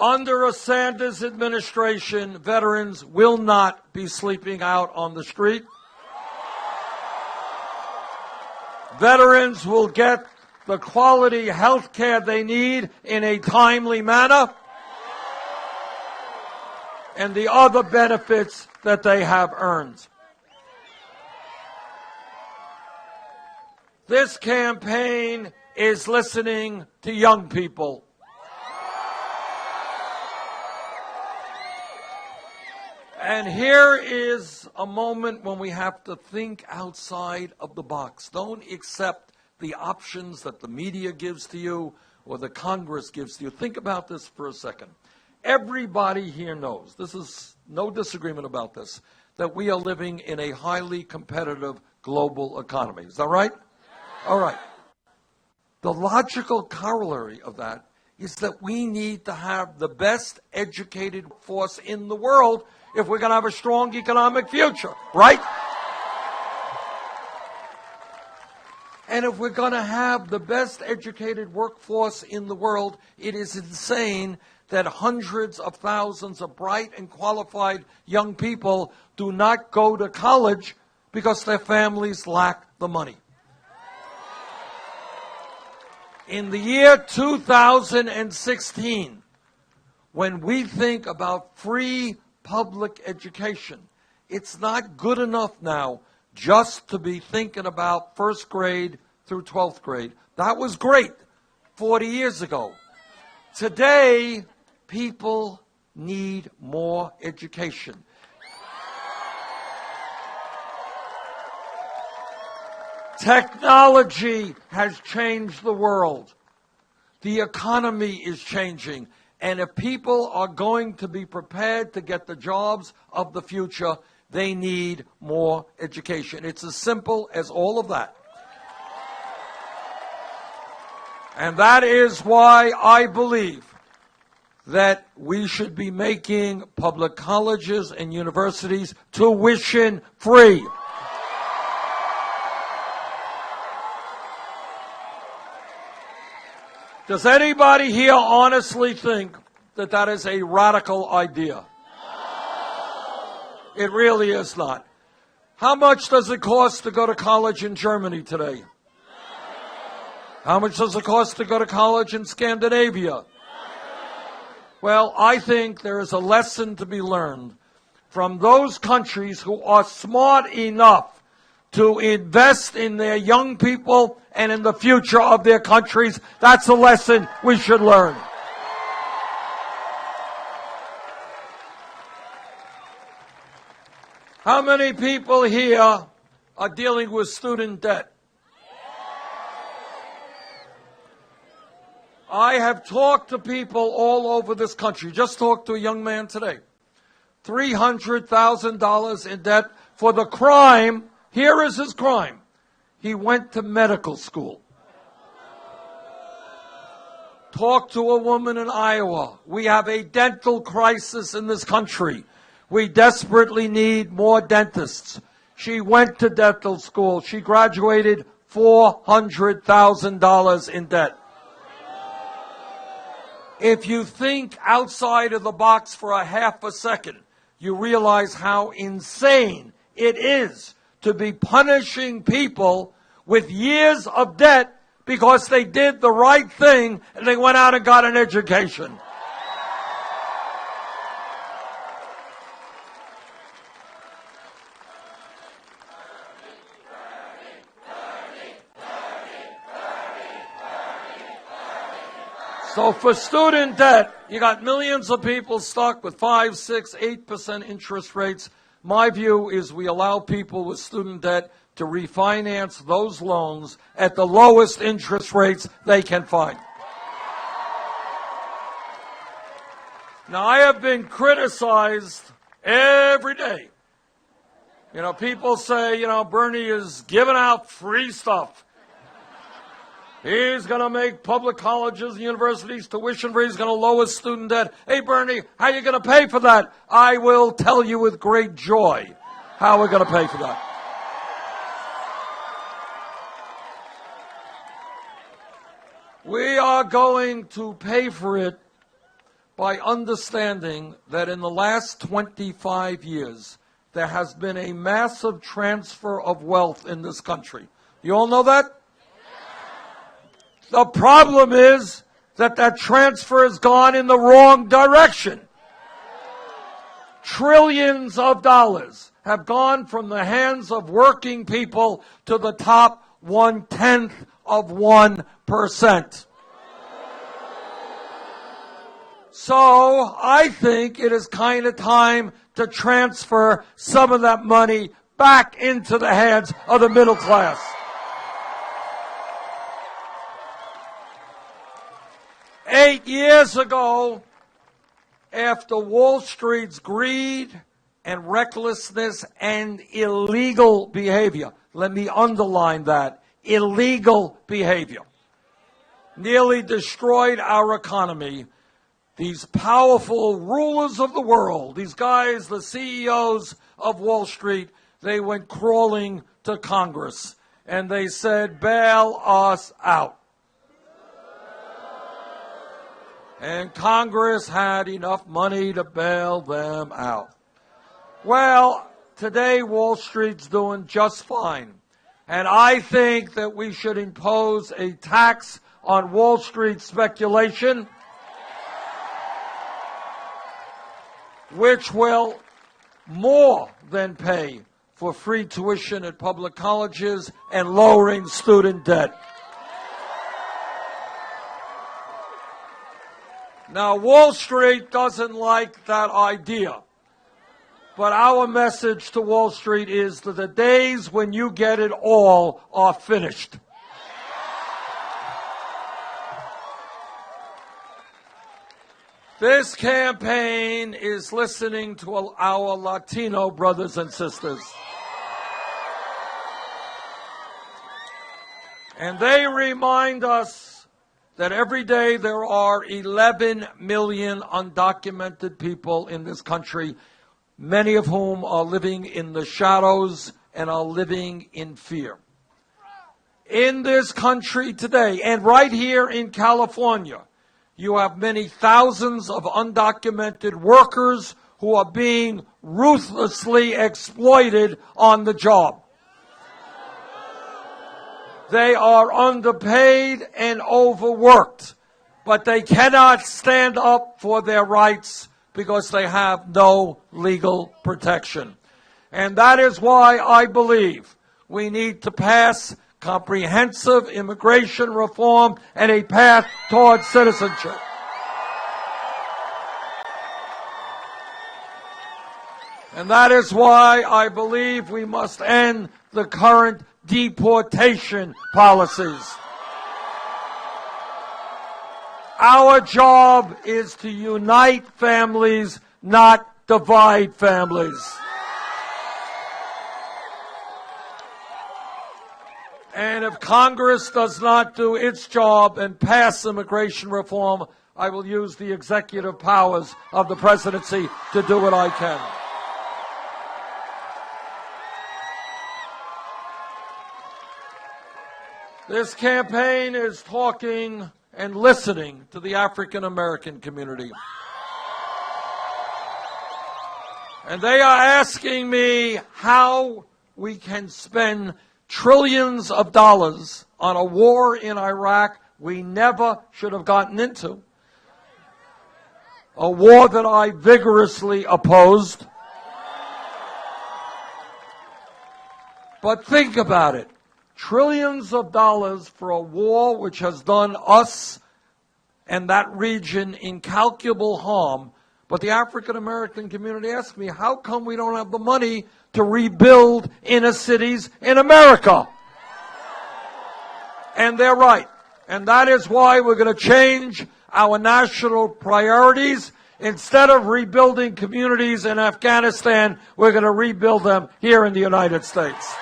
Under a Sanders administration, veterans will not be sleeping out on the street. Veterans will get the quality health care they need in a timely manner and the other benefits that they have earned. This campaign is listening to young people. And here is a moment when we have to think outside of the box. Don't accept the options that the media gives to you or the Congress gives to you. Think about this for a second. Everybody here knows, this is no disagreement about this, that we are living in a highly competitive global economy. Is that right? All right. The logical corollary of that is that we need to have the best educated force in the world if we're going to have a strong economic future, right? And if we're going to have the best educated workforce in the world, it is insane that hundreds of thousands of bright and qualified young people do not go to college because their families lack the money. In the year 2016, when we think about free public education, it's not good enough now just to be thinking about first grade through 12th grade. That was great 40 years ago. Today, people need more education. Technology has changed the world. The economy is changing. And if people are going to be prepared to get the jobs of the future, they need more education. It's as simple as all of that. And that is why I believe that we should be making public colleges and universities tuition free. Does anybody here honestly think that that is a radical idea? It really is not. How much does it cost to go to college in Germany today? How much does it cost to go to college in Scandinavia? Well, I think there is a lesson to be learned from those countries who are smart enough to invest in their young people and in the future of their countries. That's a lesson we should learn. How many people here are dealing with student debt? I have talked to people all over this country. Just talked to a young man today. $300,000 in debt for the crime. Here is his crime. He went to medical school. Talked to a woman in Iowa. We have a dental crisis in this country. We desperately need more dentists. She went to dental school. She graduated $400,000 in debt. If you think outside of the box for a half a second, you realize how insane it is to be punishing people with years of debt because they did the right thing and they went out and got an education. So for student debt, you got millions of people stuck with 5, 6, 8% interest rates. My view is we allow people with student debt to refinance those loans at the lowest interest rates they can find. Now, I have been criticized every day. You know, people say, you know, Bernie is giving out free stuff. He's going to make public colleges and universities tuition free. He's going to lower student debt. Hey, Bernie, how are you going to pay for that? I will tell you with great joy how we're going to pay for that. We are going to pay for it by understanding that in the last 25 years, there has been a massive transfer of wealth in this country. You all know that? The problem is that that transfer has gone in the wrong direction. Trillions of dollars have gone from the hands of working people to the top 1/10 of 1%. So I think it is kind of time to transfer some of that money back into the hands of the middle class. Eight years ago, after Wall Street's greed and recklessness and illegal behavior, let me underline that, illegal behavior, nearly destroyed our economy, these powerful rulers of the world, these guys, the CEOs of Wall Street, they went crawling to Congress and they said, bail us out. And Congress had enough money to bail them out. Well, today Wall Street's doing just fine. And I think that we should impose a tax on Wall Street speculation, which will more than pay for free tuition at public colleges and lowering student debt. Now, Wall Street doesn't like that idea. But our message to Wall Street is that the days when you get it all are finished. This campaign is listening to our Latino brothers and sisters. And they remind us that every day there are 11 million undocumented people in this country, many of whom are living in the shadows and are living in fear. In this country today, and right here in California, you have many thousands of undocumented workers who are being ruthlessly exploited on the job. They are underpaid and overworked, but they cannot stand up for their rights because they have no legal protection. And that is why I believe we need to pass comprehensive immigration reform and a path towards citizenship. And that is why I believe we must end the current deportation policies. Our job is to unite families, not divide families. And if Congress does not do its job and pass immigration reform, I will use the executive powers of the presidency to do what I can. This campaign is talking and listening to the African American community. And they are asking me how we can spend trillions of dollars on a war in Iraq we never should have gotten into. A war that I vigorously opposed. But think about it. Trillions of dollars for a war which has done us and that region incalculable harm. But the African American community asked me, how come we don't have the money to rebuild inner cities in America? And they're right. And that is why we're going to change our national priorities. Instead of rebuilding communities in Afghanistan, we're going to rebuild them here in the United States.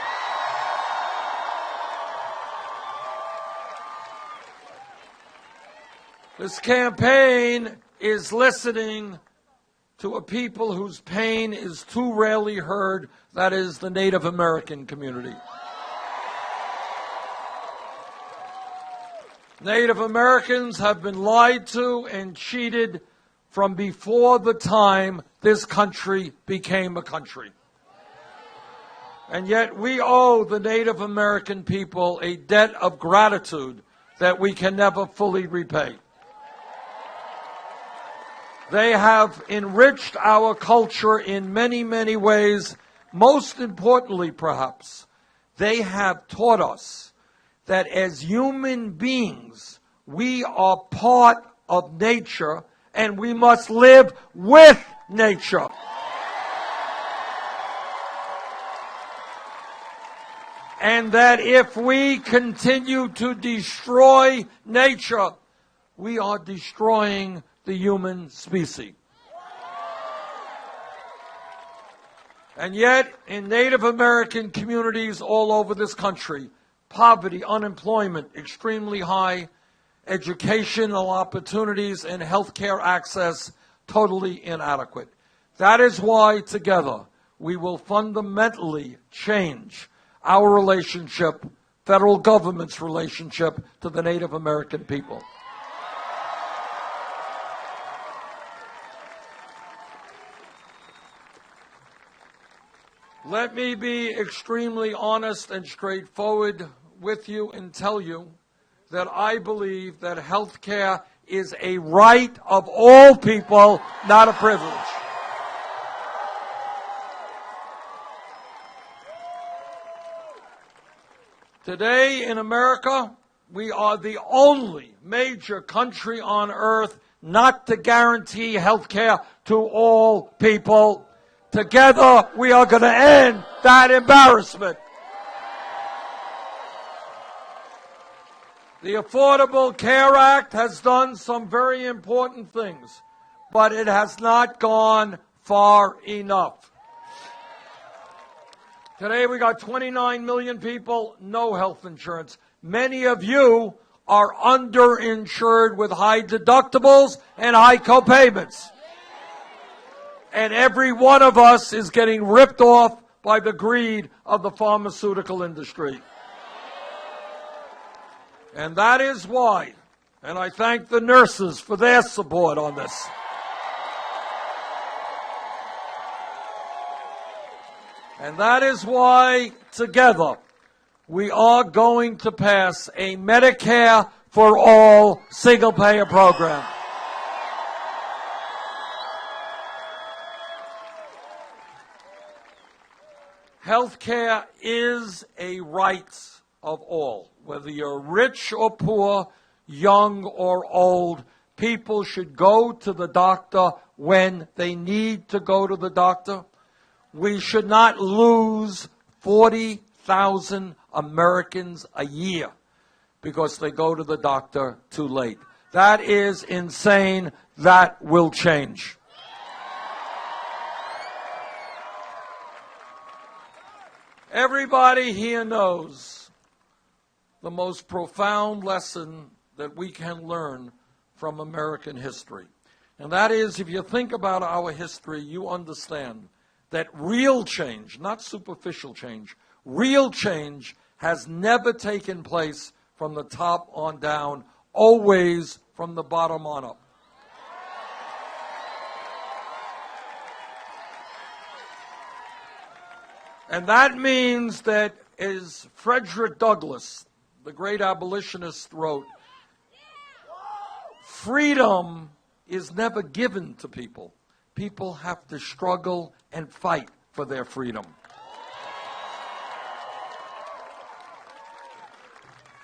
This campaign is listening to a people whose pain is too rarely heard, that is the Native American community. Native Americans have been lied to and cheated from before the time this country became a country. And yet we owe the Native American people a debt of gratitude that we can never fully repay. They have enriched our culture in many, many ways. Most importantly, perhaps, they have taught us that as human beings, we are part of nature and we must live with nature. And that if we continue to destroy nature, we are destroying the human species. And yet, in Native American communities all over this country, poverty, unemployment, extremely high, educational opportunities, and healthcare access totally inadequate. That is why, together, we will fundamentally change our relationship, federal government's relationship to the Native American people. Let me be extremely honest and straightforward with you and tell you that I believe that health care is a right of all people, not a privilege. Today in America, we are the only major country on earth not to guarantee health care to all people. Together, we are going to end that embarrassment. The Affordable Care Act has done some very important things, but it has not gone far enough. Today, we got 29 million people, no health insurance. Many of you are underinsured with high deductibles and high copayments. And every one of us is getting ripped off by the greed of the pharmaceutical industry. And that is why, and I thank the nurses for their support on this. And that is why, together, we are going to pass a Medicare for all single-payer program. Healthcare is a right of all. Whether you're rich or poor, young or old, people should go to the doctor when they need to go to the doctor. We should not lose 40,000 Americans a year because they go to the doctor too late. That is insane. That will change. Everybody here knows the most profound lesson that we can learn from American history. And that is, if you think about our history, you understand that real change, not superficial change, real change has never taken place from the top on down, always from the bottom on up. And that means that, as Frederick Douglass, the great abolitionist, wrote, freedom is never given to people. People have to struggle and fight for their freedom.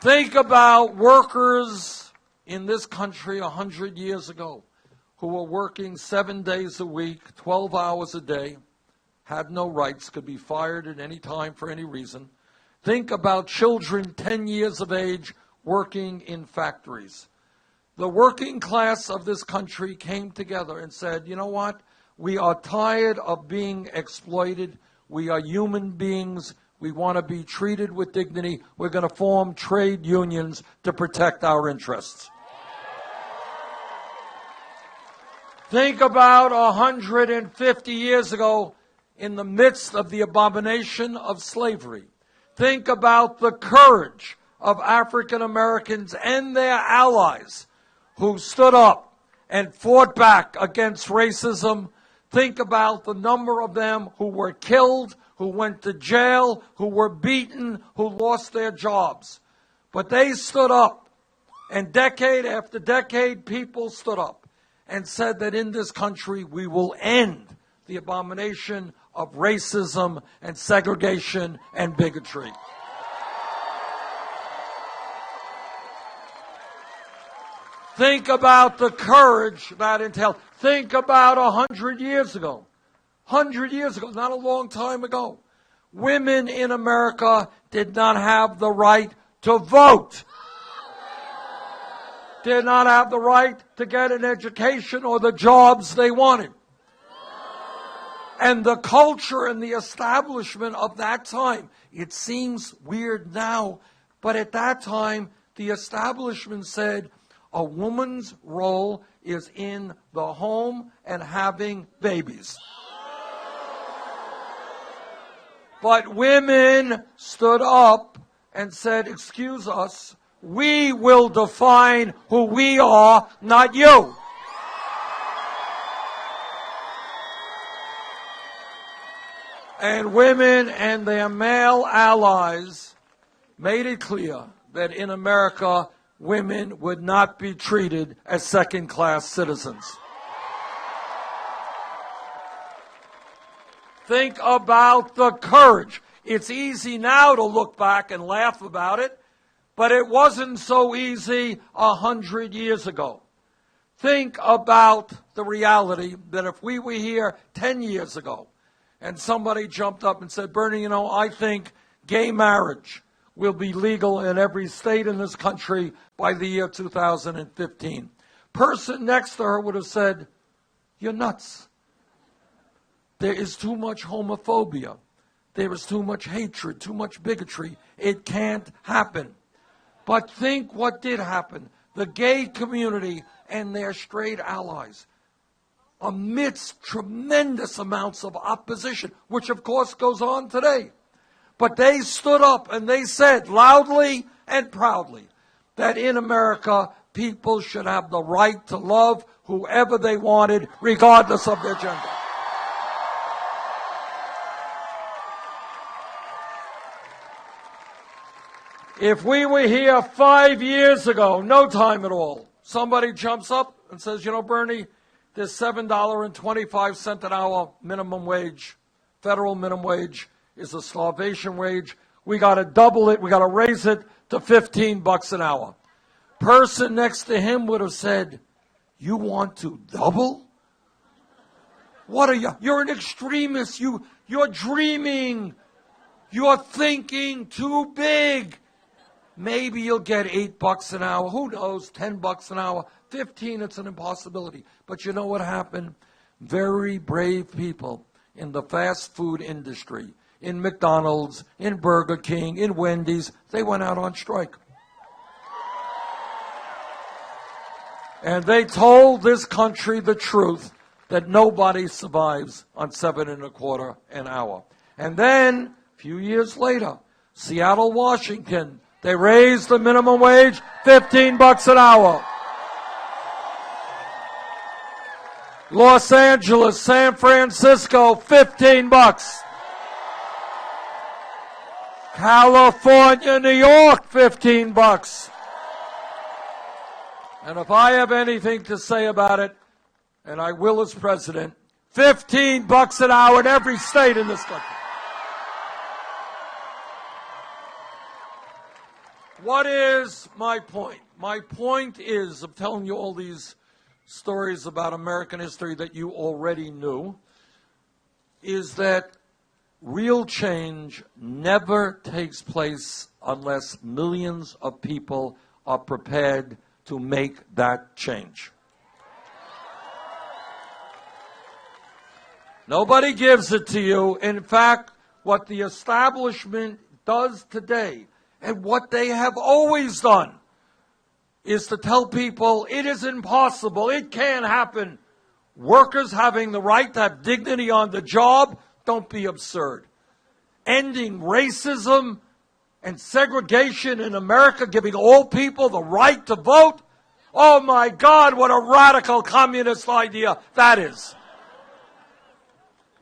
Think about workers in this country 100 years ago who were working 7 days a week, 12 hours a day, had no rights, could be fired at any time for any reason. Think about children 10 years of age working in factories. The working class of this country came together and said, you know what? We are tired of being exploited. We are human beings. We want to be treated with dignity. We're going to form trade unions to protect our interests. Think about 150 years ago, in the midst of the abomination of slavery. Think about the courage of African Americans and their allies who stood up and fought back against racism. Think about the number of them who were killed, who went to jail, who were beaten, who lost their jobs. But they stood up, and decade after decade, people stood up and said that in this country we will end the abomination of racism and segregation and bigotry. Think about the courage that entailed. Think about 100 years ago. 100 years ago, not a long time ago. Women in America did not have the right to vote. Did not have the right to get an education or the jobs they wanted. And the culture and the establishment of that time, it seems weird now, but at that time, the establishment said a woman's role is in the home and having babies. But women stood up and said, excuse us, we will define who we are, not you. And women and their male allies made it clear that in America, women would not be treated as second-class citizens. Think about the courage. It's easy now to look back and laugh about it, but it wasn't so easy 100 years ago. Think about the reality that if we were here 10 years ago, and somebody jumped up and said, Bernie, you know, I think gay marriage will be legal in every state in this country by the year 2015. Person next to her would have said, you're nuts. There is too much homophobia. There is too much hatred, too much bigotry. It can't happen. But think what did happen. The gay community and their straight allies, amidst tremendous amounts of opposition, which of course goes on today. But they stood up and they said loudly and proudly that in America, people should have the right to love whoever they wanted, regardless of their gender. If we were here 5 years ago, no time at all, somebody jumps up and says, you know, Bernie, there's $7.25 an hour minimum wage. Federal minimum wage is a starvation wage. We got to double it. We got to raise it to $15 an hour. Person next to him would have said, you want to double? What are you? You're an extremist. You're dreaming. You're thinking too big. Maybe you'll get $8 an hour. Who knows? $10 an hour. 15, it's an impossibility. But you know what happened? Very brave people in the fast food industry, in McDonald's, in Burger King, in Wendy's, they went out on strike. And they told this country the truth that nobody survives on $7.25 an hour. And then, a few years later, Seattle, Washington, They raised the minimum wage, $15 an hour. Los Angeles, San Francisco, $15. California, New York, $15. And if I have anything to say about it, and I will as president, $15 an hour in every state in this country. What is my point? My point is, of telling you all these stories about American history that you already knew, is that real change never takes place unless millions of people are prepared to make that change. Nobody gives it to you. In fact, what the establishment does today, and what they have always done, is to tell people it is impossible, it can't happen. Workers having the right to have dignity on the job, don't be absurd. Ending racism and segregation in America, giving all people the right to vote. Oh my God, what a radical communist idea that is.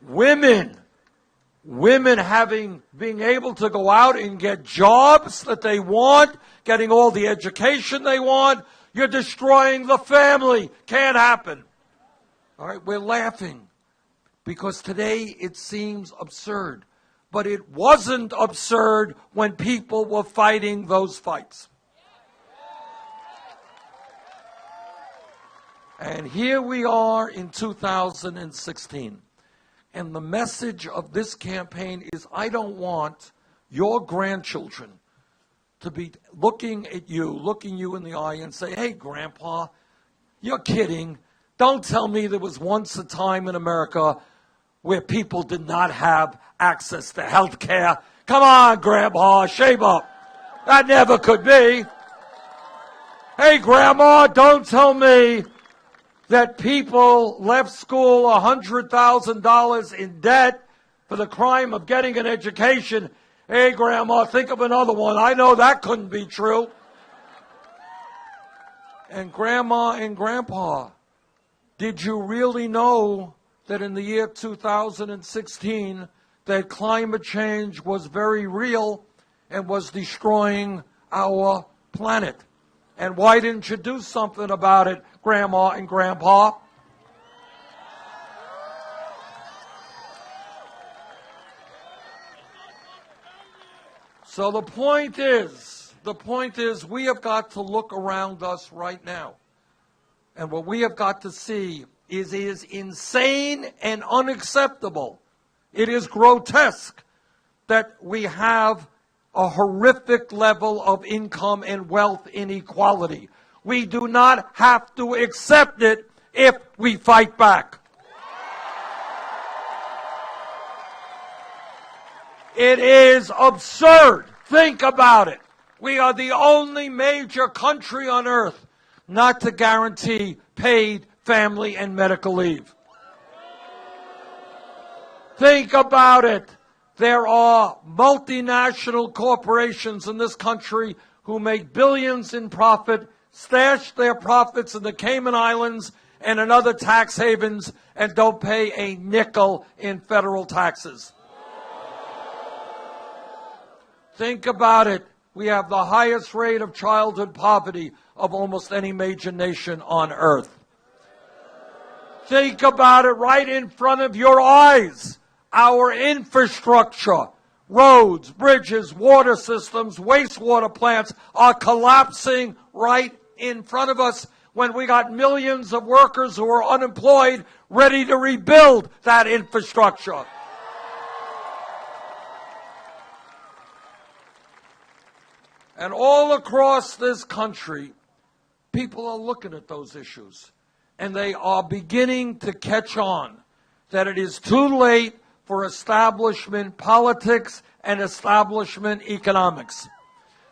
Women being able to go out and get jobs that they want, getting all the education they want. You're destroying the family. Can't happen. All right, we're laughing because today it seems absurd. But it wasn't absurd when people were fighting those fights. And here we are in 2016. And the message of this campaign is, I don't want your grandchildren to be looking you in the eye and say, hey, Grandpa, you're kidding. Don't tell me there was once a time in America where people did not have access to health care. Come on, Grandpa, shave up. That never could be. Hey, Grandma, don't tell me that people left school $100,000 in debt for the crime of getting an education. Hey, Grandma, think of another one. I know that couldn't be true. And Grandma and Grandpa, did you really know that in the year 2016 that climate change was very real and was destroying our planet? And why didn't you do something about it, Grandma and Grandpa? So the point is we have got to look around us right now. And what we have got to see is it is insane and unacceptable. It is grotesque that we have a horrific level of income and wealth inequality. We do not have to accept it if we fight back. It is absurd. Think about it. We are the only major country on earth not to guarantee paid family and medical leave. Think about it. There are multinational corporations in this country who make billions in profit, stash their profits in the Cayman Islands and in other tax havens, and don't pay a nickel in federal taxes. Think about it. We have the highest rate of childhood poverty of almost any major nation on earth. Think about it right in front of your eyes. Our infrastructure, roads, bridges, water systems, wastewater plants are collapsing right in front of us when we got millions of workers who are unemployed ready to rebuild that infrastructure. And all across this country, people are looking at those issues, and they are beginning to catch on that it is too late for establishment politics and establishment economics.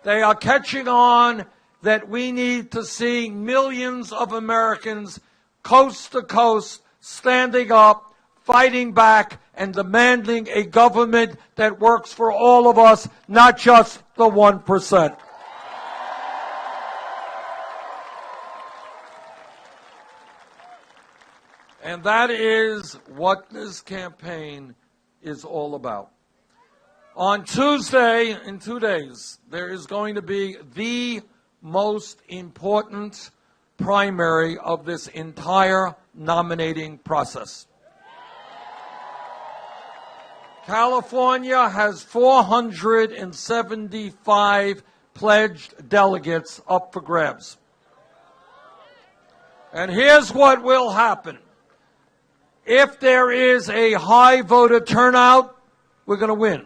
They are catching on that we need to see millions of Americans coast to coast standing up, fighting back, and demanding a government that works for all of us, not just the 1%. And that is what this campaign is all about. On Tuesday, in 2 days, there is going to be the most important primary of this entire nominating process. California has 475 pledged delegates up for grabs. And here's what will happen. If there is a high voter turnout, we're going to win.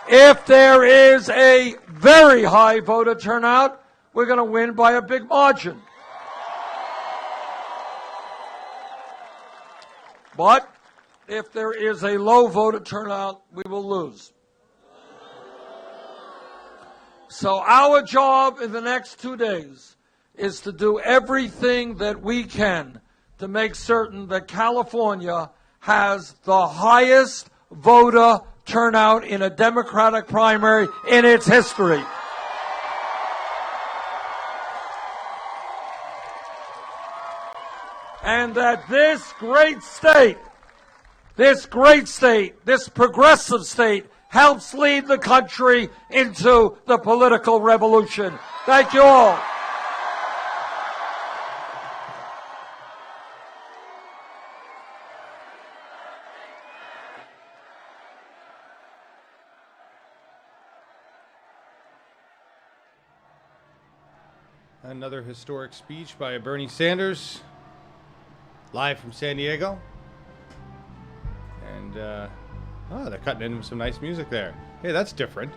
If there is a very high voter turnout, we're going to win by a big margin. But if there is a low voter turnout, we will lose. So our job in the next 2 days is to do everything that we can to make certain that California has the highest voter turnout in a Democratic primary in its history. And that this great state, this progressive state, helps lead the country into the political revolution. Thank you all. Another historic speech by Bernie Sanders, live from San Diego. And, oh, they're cutting in some nice music there. Hey, that's different.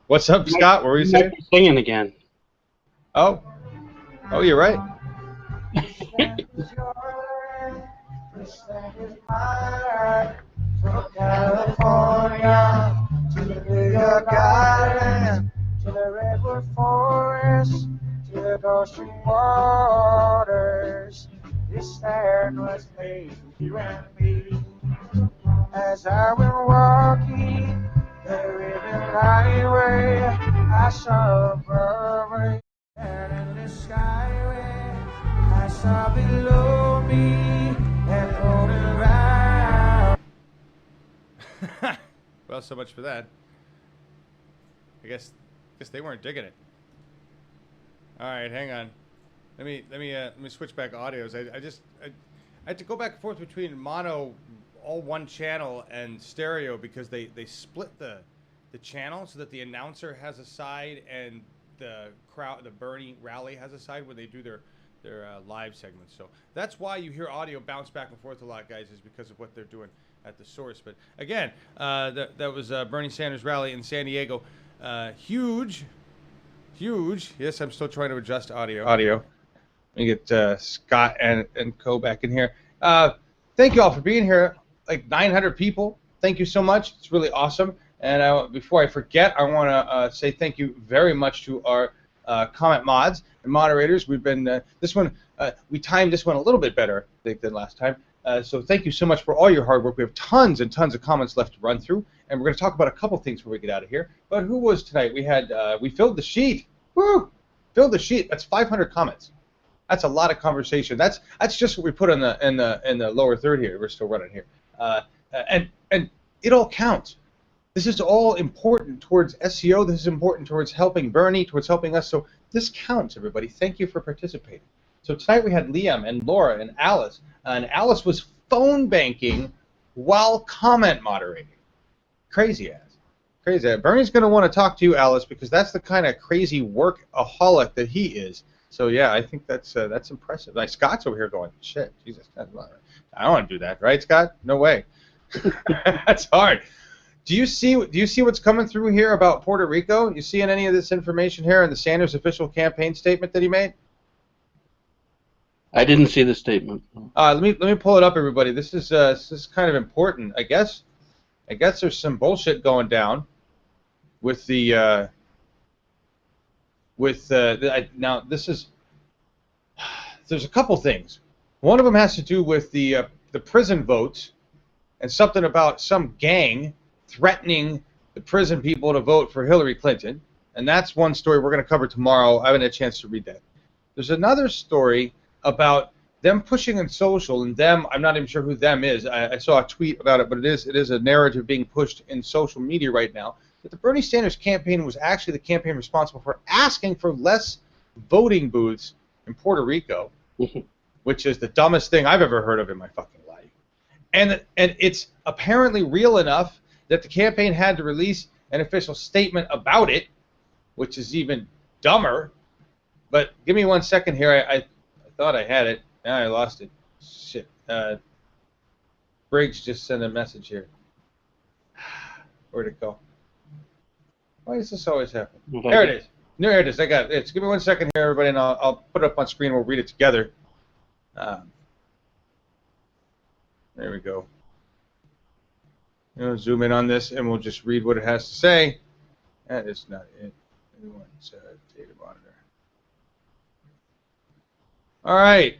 What's up, Scott? What were you saying? Singing again. Oh, you're right. From California to the New York Island, to the Redwood Forest, to the Gulf Stream waters. This land was made for you and me. As I went walking the ribbon highway, I saw a Broadway, and in the skyway, I saw below me an golden round. Well, so much for that. I guess they weren't digging it. All right, hang on. Let me switch back audios. I had to go back and forth between mono, all one channel, and stereo because they split the channel so that the announcer has a side and the Bernie rally has a side when they do their live segments. So that's why you hear audio bounce back and forth a lot, guys, is because of what they're doing at the source. But again, that was Bernie Sanders rally in San Diego. Huge. Yes, I'm still trying to adjust audio. Let me get Scott and Co back in here. Thank you all for being here. Like 900 people. Thank you so much. It's really awesome. And before I forget, I want to say thank you very much to our comment mods and moderators. We've been we timed this one a little bit better, I think, than last time. So thank you so much for all your hard work. We have tons and tons of comments left to run through, and we're going to talk about a couple things before we get out of here. But who was tonight? We had we filled the sheet. Woo! Filled the sheet. That's 500 comments. That's a lot of conversation. That's just what we put in the lower third here. We're still running here, and it all counts. This is all important towards SEO. This is important towards helping Bernie, towards helping us. So this counts, everybody. Thank you for participating. So tonight we had Liam and Laura and Alice. And Alice was phone banking while comment moderating. Crazy ass. Crazy ass. Bernie's going to want to talk to you, Alice, because that's the kind of crazy workaholic that he is. So, yeah, I think that's impressive. Like, Scott's over here going, shit, Jesus, I don't want to do that. Right, Scott? No way. That's hard. Do you see what's coming through here about Puerto Rico? You seeing any of this information here in the Sanders official campaign statement that he made? I didn't see the statement. Let me pull it up, everybody. This is kind of important. I guess there's some bullshit going down with the now this is there's a couple things. One of them has to do with the prison votes and something about some gang threatening the prison people to vote for Hillary Clinton. And that's one story we're going to cover tomorrow. I haven't had a chance to read that. There's another story about them pushing on social, and them, I'm not even sure who them is. I saw a tweet about it, but it is a narrative being pushed in social media right now, that the Bernie Sanders campaign was actually the campaign responsible for asking for less voting booths in Puerto Rico, which is the dumbest thing I've ever heard of in my fucking life. And it's apparently real enough that the campaign had to release an official statement about it, which is even dumber. But give me 1 second here. I thought I had it. Now I lost it. Shit. Briggs just sent a message here. Where'd it go? Why does this always happen? There it is. There it is. I got it. Give me 1 second here, everybody, and I'll put it up on screen. We'll read it together. There we go. Zoom in on this, and we'll just read what it has to say. That is not it. Data monitor. All right.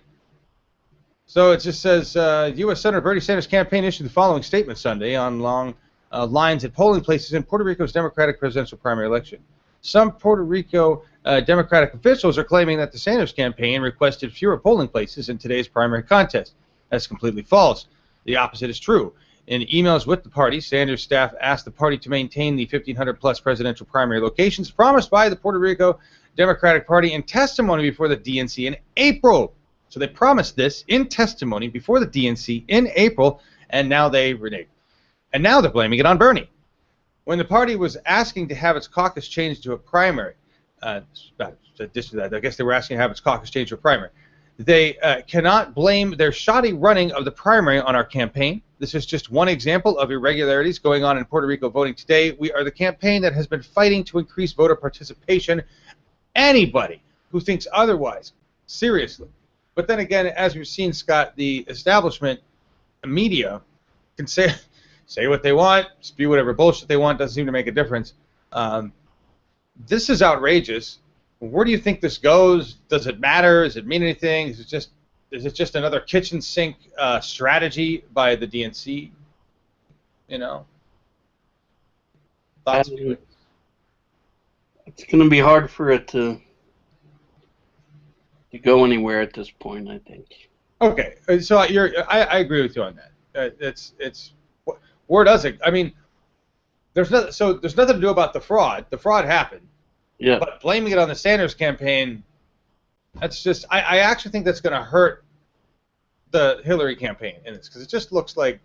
So it just says, U.S. Senator Bernie Sanders' campaign issued the following statement Sunday on long lines at polling places in Puerto Rico's Democratic presidential primary election. Some Puerto Rico Democratic officials are claiming that the Sanders campaign requested fewer polling places in today's primary contest. That's completely false. The opposite is true. In emails with the party, Sanders' staff asked the party to maintain the 1,500-plus presidential primary locations promised by the Puerto Rico Democratic Party in testimony before the DNC in April. So they promised this in testimony before the DNC in April, and now they reneged. And now they're blaming it on Bernie. When the party was asking to have its caucus changed to a primary, I guess they were asking to have its caucus changed to a primary, they cannot blame their shoddy running of the primary on our campaign. This is just one example of irregularities going on in Puerto Rico voting today. We are the campaign that has been fighting to increase voter participation. Anybody who thinks otherwise, seriously. But then again, as we've seen, Scott, the establishment media can say what they want, spew whatever bullshit they want, doesn't seem to make a difference. This is outrageous. Where do you think this goes? Does it matter? Does it mean anything? Is it just another kitchen sink strategy by the DNC? You know? Thoughts? It's going to be hard for it to go anywhere at this point, I think. Okay, so I agree with you on that. It's where does it? I mean, there's nothing to do about the fraud. The fraud happened. Yeah. But blaming it on the Sanders campaign, that's just I actually think that's going to hurt the Hillary campaign in this, because it just looks like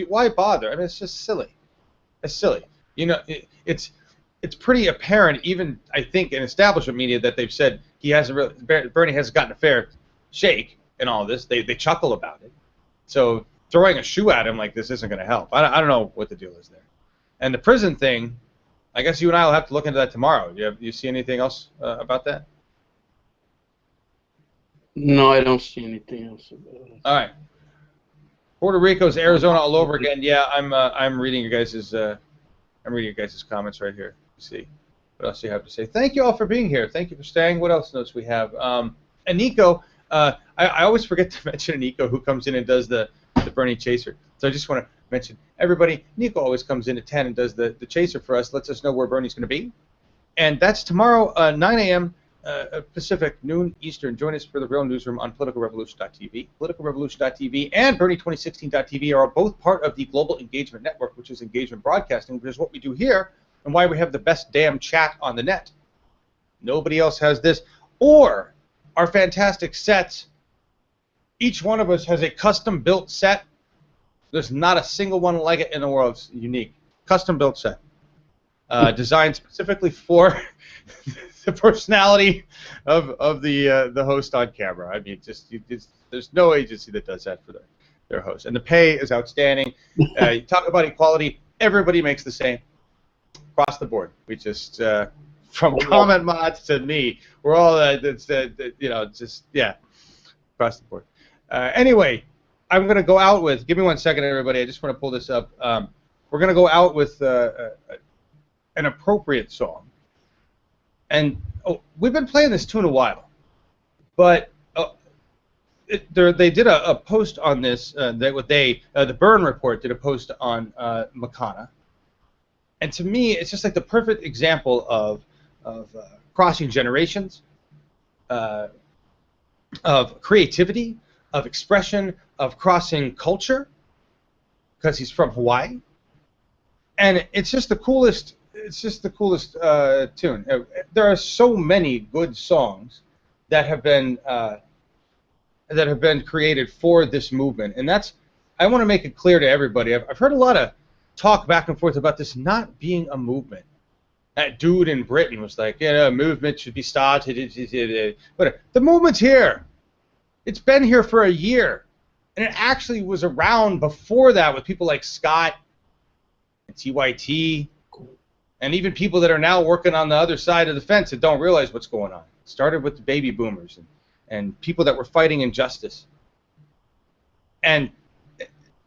why bother? I mean, it's just silly. It's silly. You know, it's pretty apparent, even I think in establishment media, that they've said Bernie hasn't gotten a fair shake in all of this. They chuckle about it. So throwing a shoe at him like this isn't going to help. I don't know what the deal is there. And the prison thing, I guess you and I will have to look into that tomorrow. You see anything else about that? No, I don't see anything else about it. All right. Puerto Rico's Arizona all over again. Yeah, I'm reading your guys' comments right here. See what else you have to say. Thank you all for being here. Thank you for staying. What else notes we have? And Nico, I always forget to mention Nico, who comes in and does the Bernie Chaser. So I just want to mention everybody. Nico always comes in at 10 and does the Chaser for us. Lets us know where Bernie's going to be. And that's tomorrow, 9 a.m. Pacific, noon Eastern. Join us for the Real Newsroom on politicalrevolution.tv. Politicalrevolution.tv and Bernie2016.tv are both part of the Global Engagement Network, which is engagement broadcasting, which is what we do here and why we have the best damn chat on the net. Nobody else has this. Or our fantastic sets. Each one of us has a custom-built set. There's not a single one like it in the world. It's unique. Custom-built set. Designed specifically for the personality of the host on camera. I mean, there's no agency that does that for their host. And the pay is outstanding. You talk about equality. Everybody makes the same across the board. We just from comment mods to me, we're all across the board. Anyway, I'm going to go out with. Give me 1 second, everybody. I just want to pull this up. We're going to go out with an appropriate song. And we've been playing this tune a while, but they did a post on this. The Burn Report did a post on McConnell, and to me, it's just like the perfect example of crossing generations, of creativity, of expression, of crossing culture, because he's from Hawaii, and it's just the coolest. It's just the coolest tune. There are so many good songs that have been created for this movement, and I want to make it clear to everybody. I've heard a lot of talk back and forth about this not being a movement. That dude in Britain was like, a movement should be started. But the movement's here. It's been here for a year, and it actually was around before that with people like Scott and TYT, and even people that are now working on the other side of the fence that don't realize what's going on. It started with the baby boomers and people that were fighting injustice. And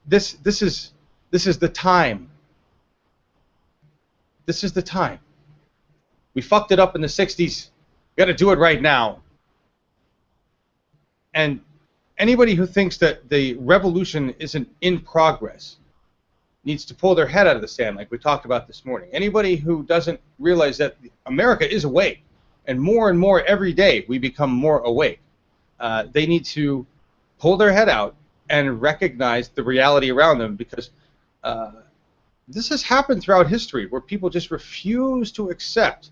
this is the time. This is the time. We fucked it up in the 60s. We got to do it right now. And anybody who thinks that the revolution isn't in progress needs to pull their head out of the sand, like we talked about this morning. Anybody who doesn't realize that America is awake, and more every day we become more awake, they need to pull their head out and recognize the reality around them, because this has happened throughout history where people just refuse to accept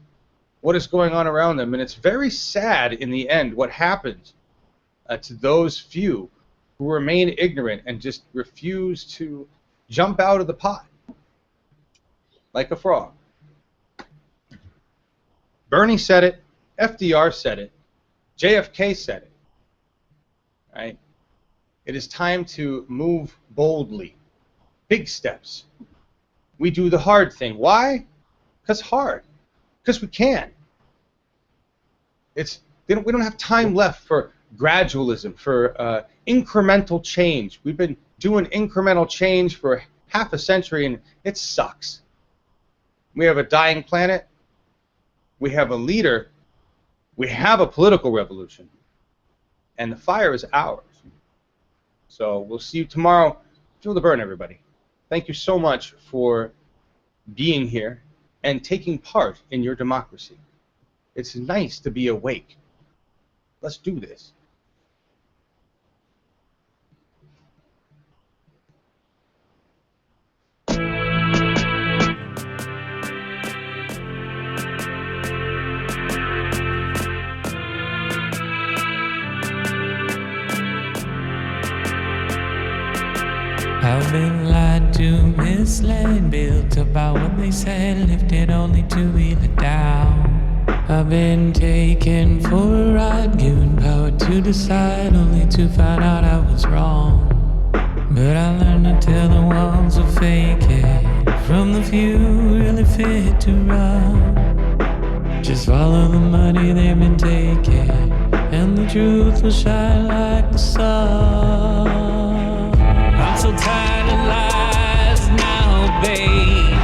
what is going on around them, and it's very sad in the end what happens to those few who remain ignorant and just refuse to jump out of the pot like a frog. Bernie said it, FDR said it, JFK said it. Right? It is time to move boldly, big steps. We do the hard thing. Why? Because hard. Because we can. We don't have time left for gradualism, for incremental change. We've been doing incremental change for half a century, and it sucks. We have a dying planet. We have a leader. We have a political revolution. And the fire is ours. So we'll see you tomorrow. Feel the burn, everybody. Thank you so much for being here and taking part in your democracy. It's nice to be awake. Let's do this. I've been lied to, misled, built about what they said, lifted only to be let down. I've been taken for a ride, given power to decide, only to find out I was wrong. But I learned to tell the ones who fake it from the few really fit to run. Just follow the money they've been taking, and the truth will shine like the sun. I'm so tired of lies now, babe.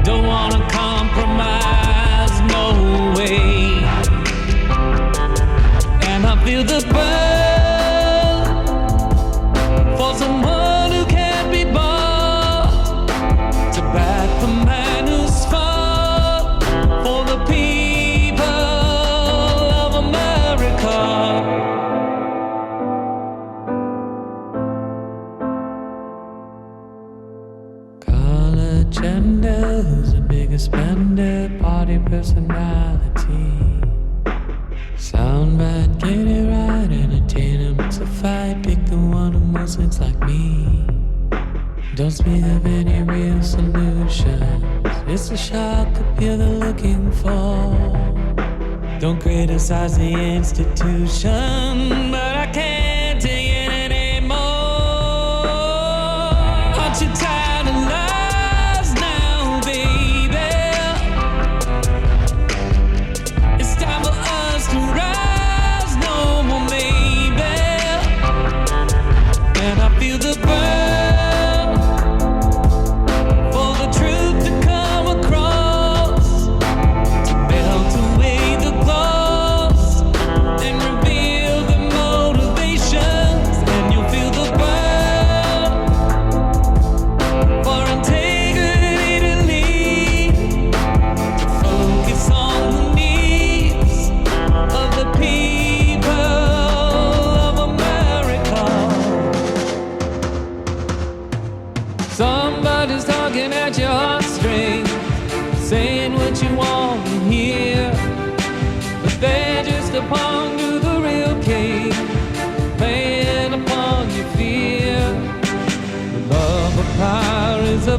Don't wanna compromise, no way. And I feel the burn for someone who can't be bought, to back the man who's fought for the people of America. Agenda, who's the biggest spender, party personality. Soundbite, get it right, entertain him, it's a fight. Pick the one who most looks like me. Don't speak of any real solutions, it's the shock appeal they're looking for. Don't criticize the institution, but I can't take it anymore. Aren't you tired of lies now, baby? It's time for us to rise, no more maybe. And I feel the burn for the truth to come across, to melt away the gloss and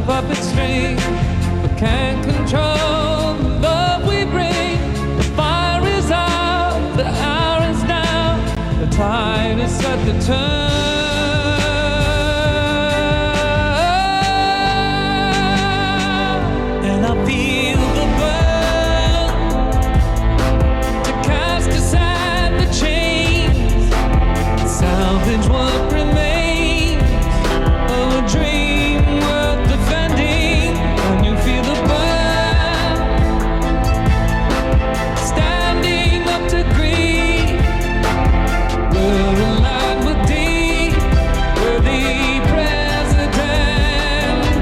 puppet string, but can't control the love we bring. The fire is out, the hour is now, the tide is set to turn. And I feel the burn to cast aside the chains, salvage what remains of a dream worth defending. When you feel the burn, standing up to grief, we're aligned with thee, we're the president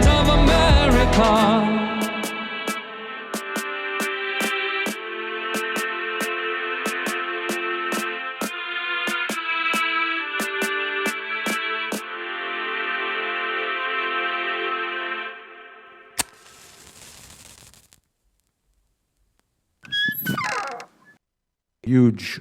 of America. Huge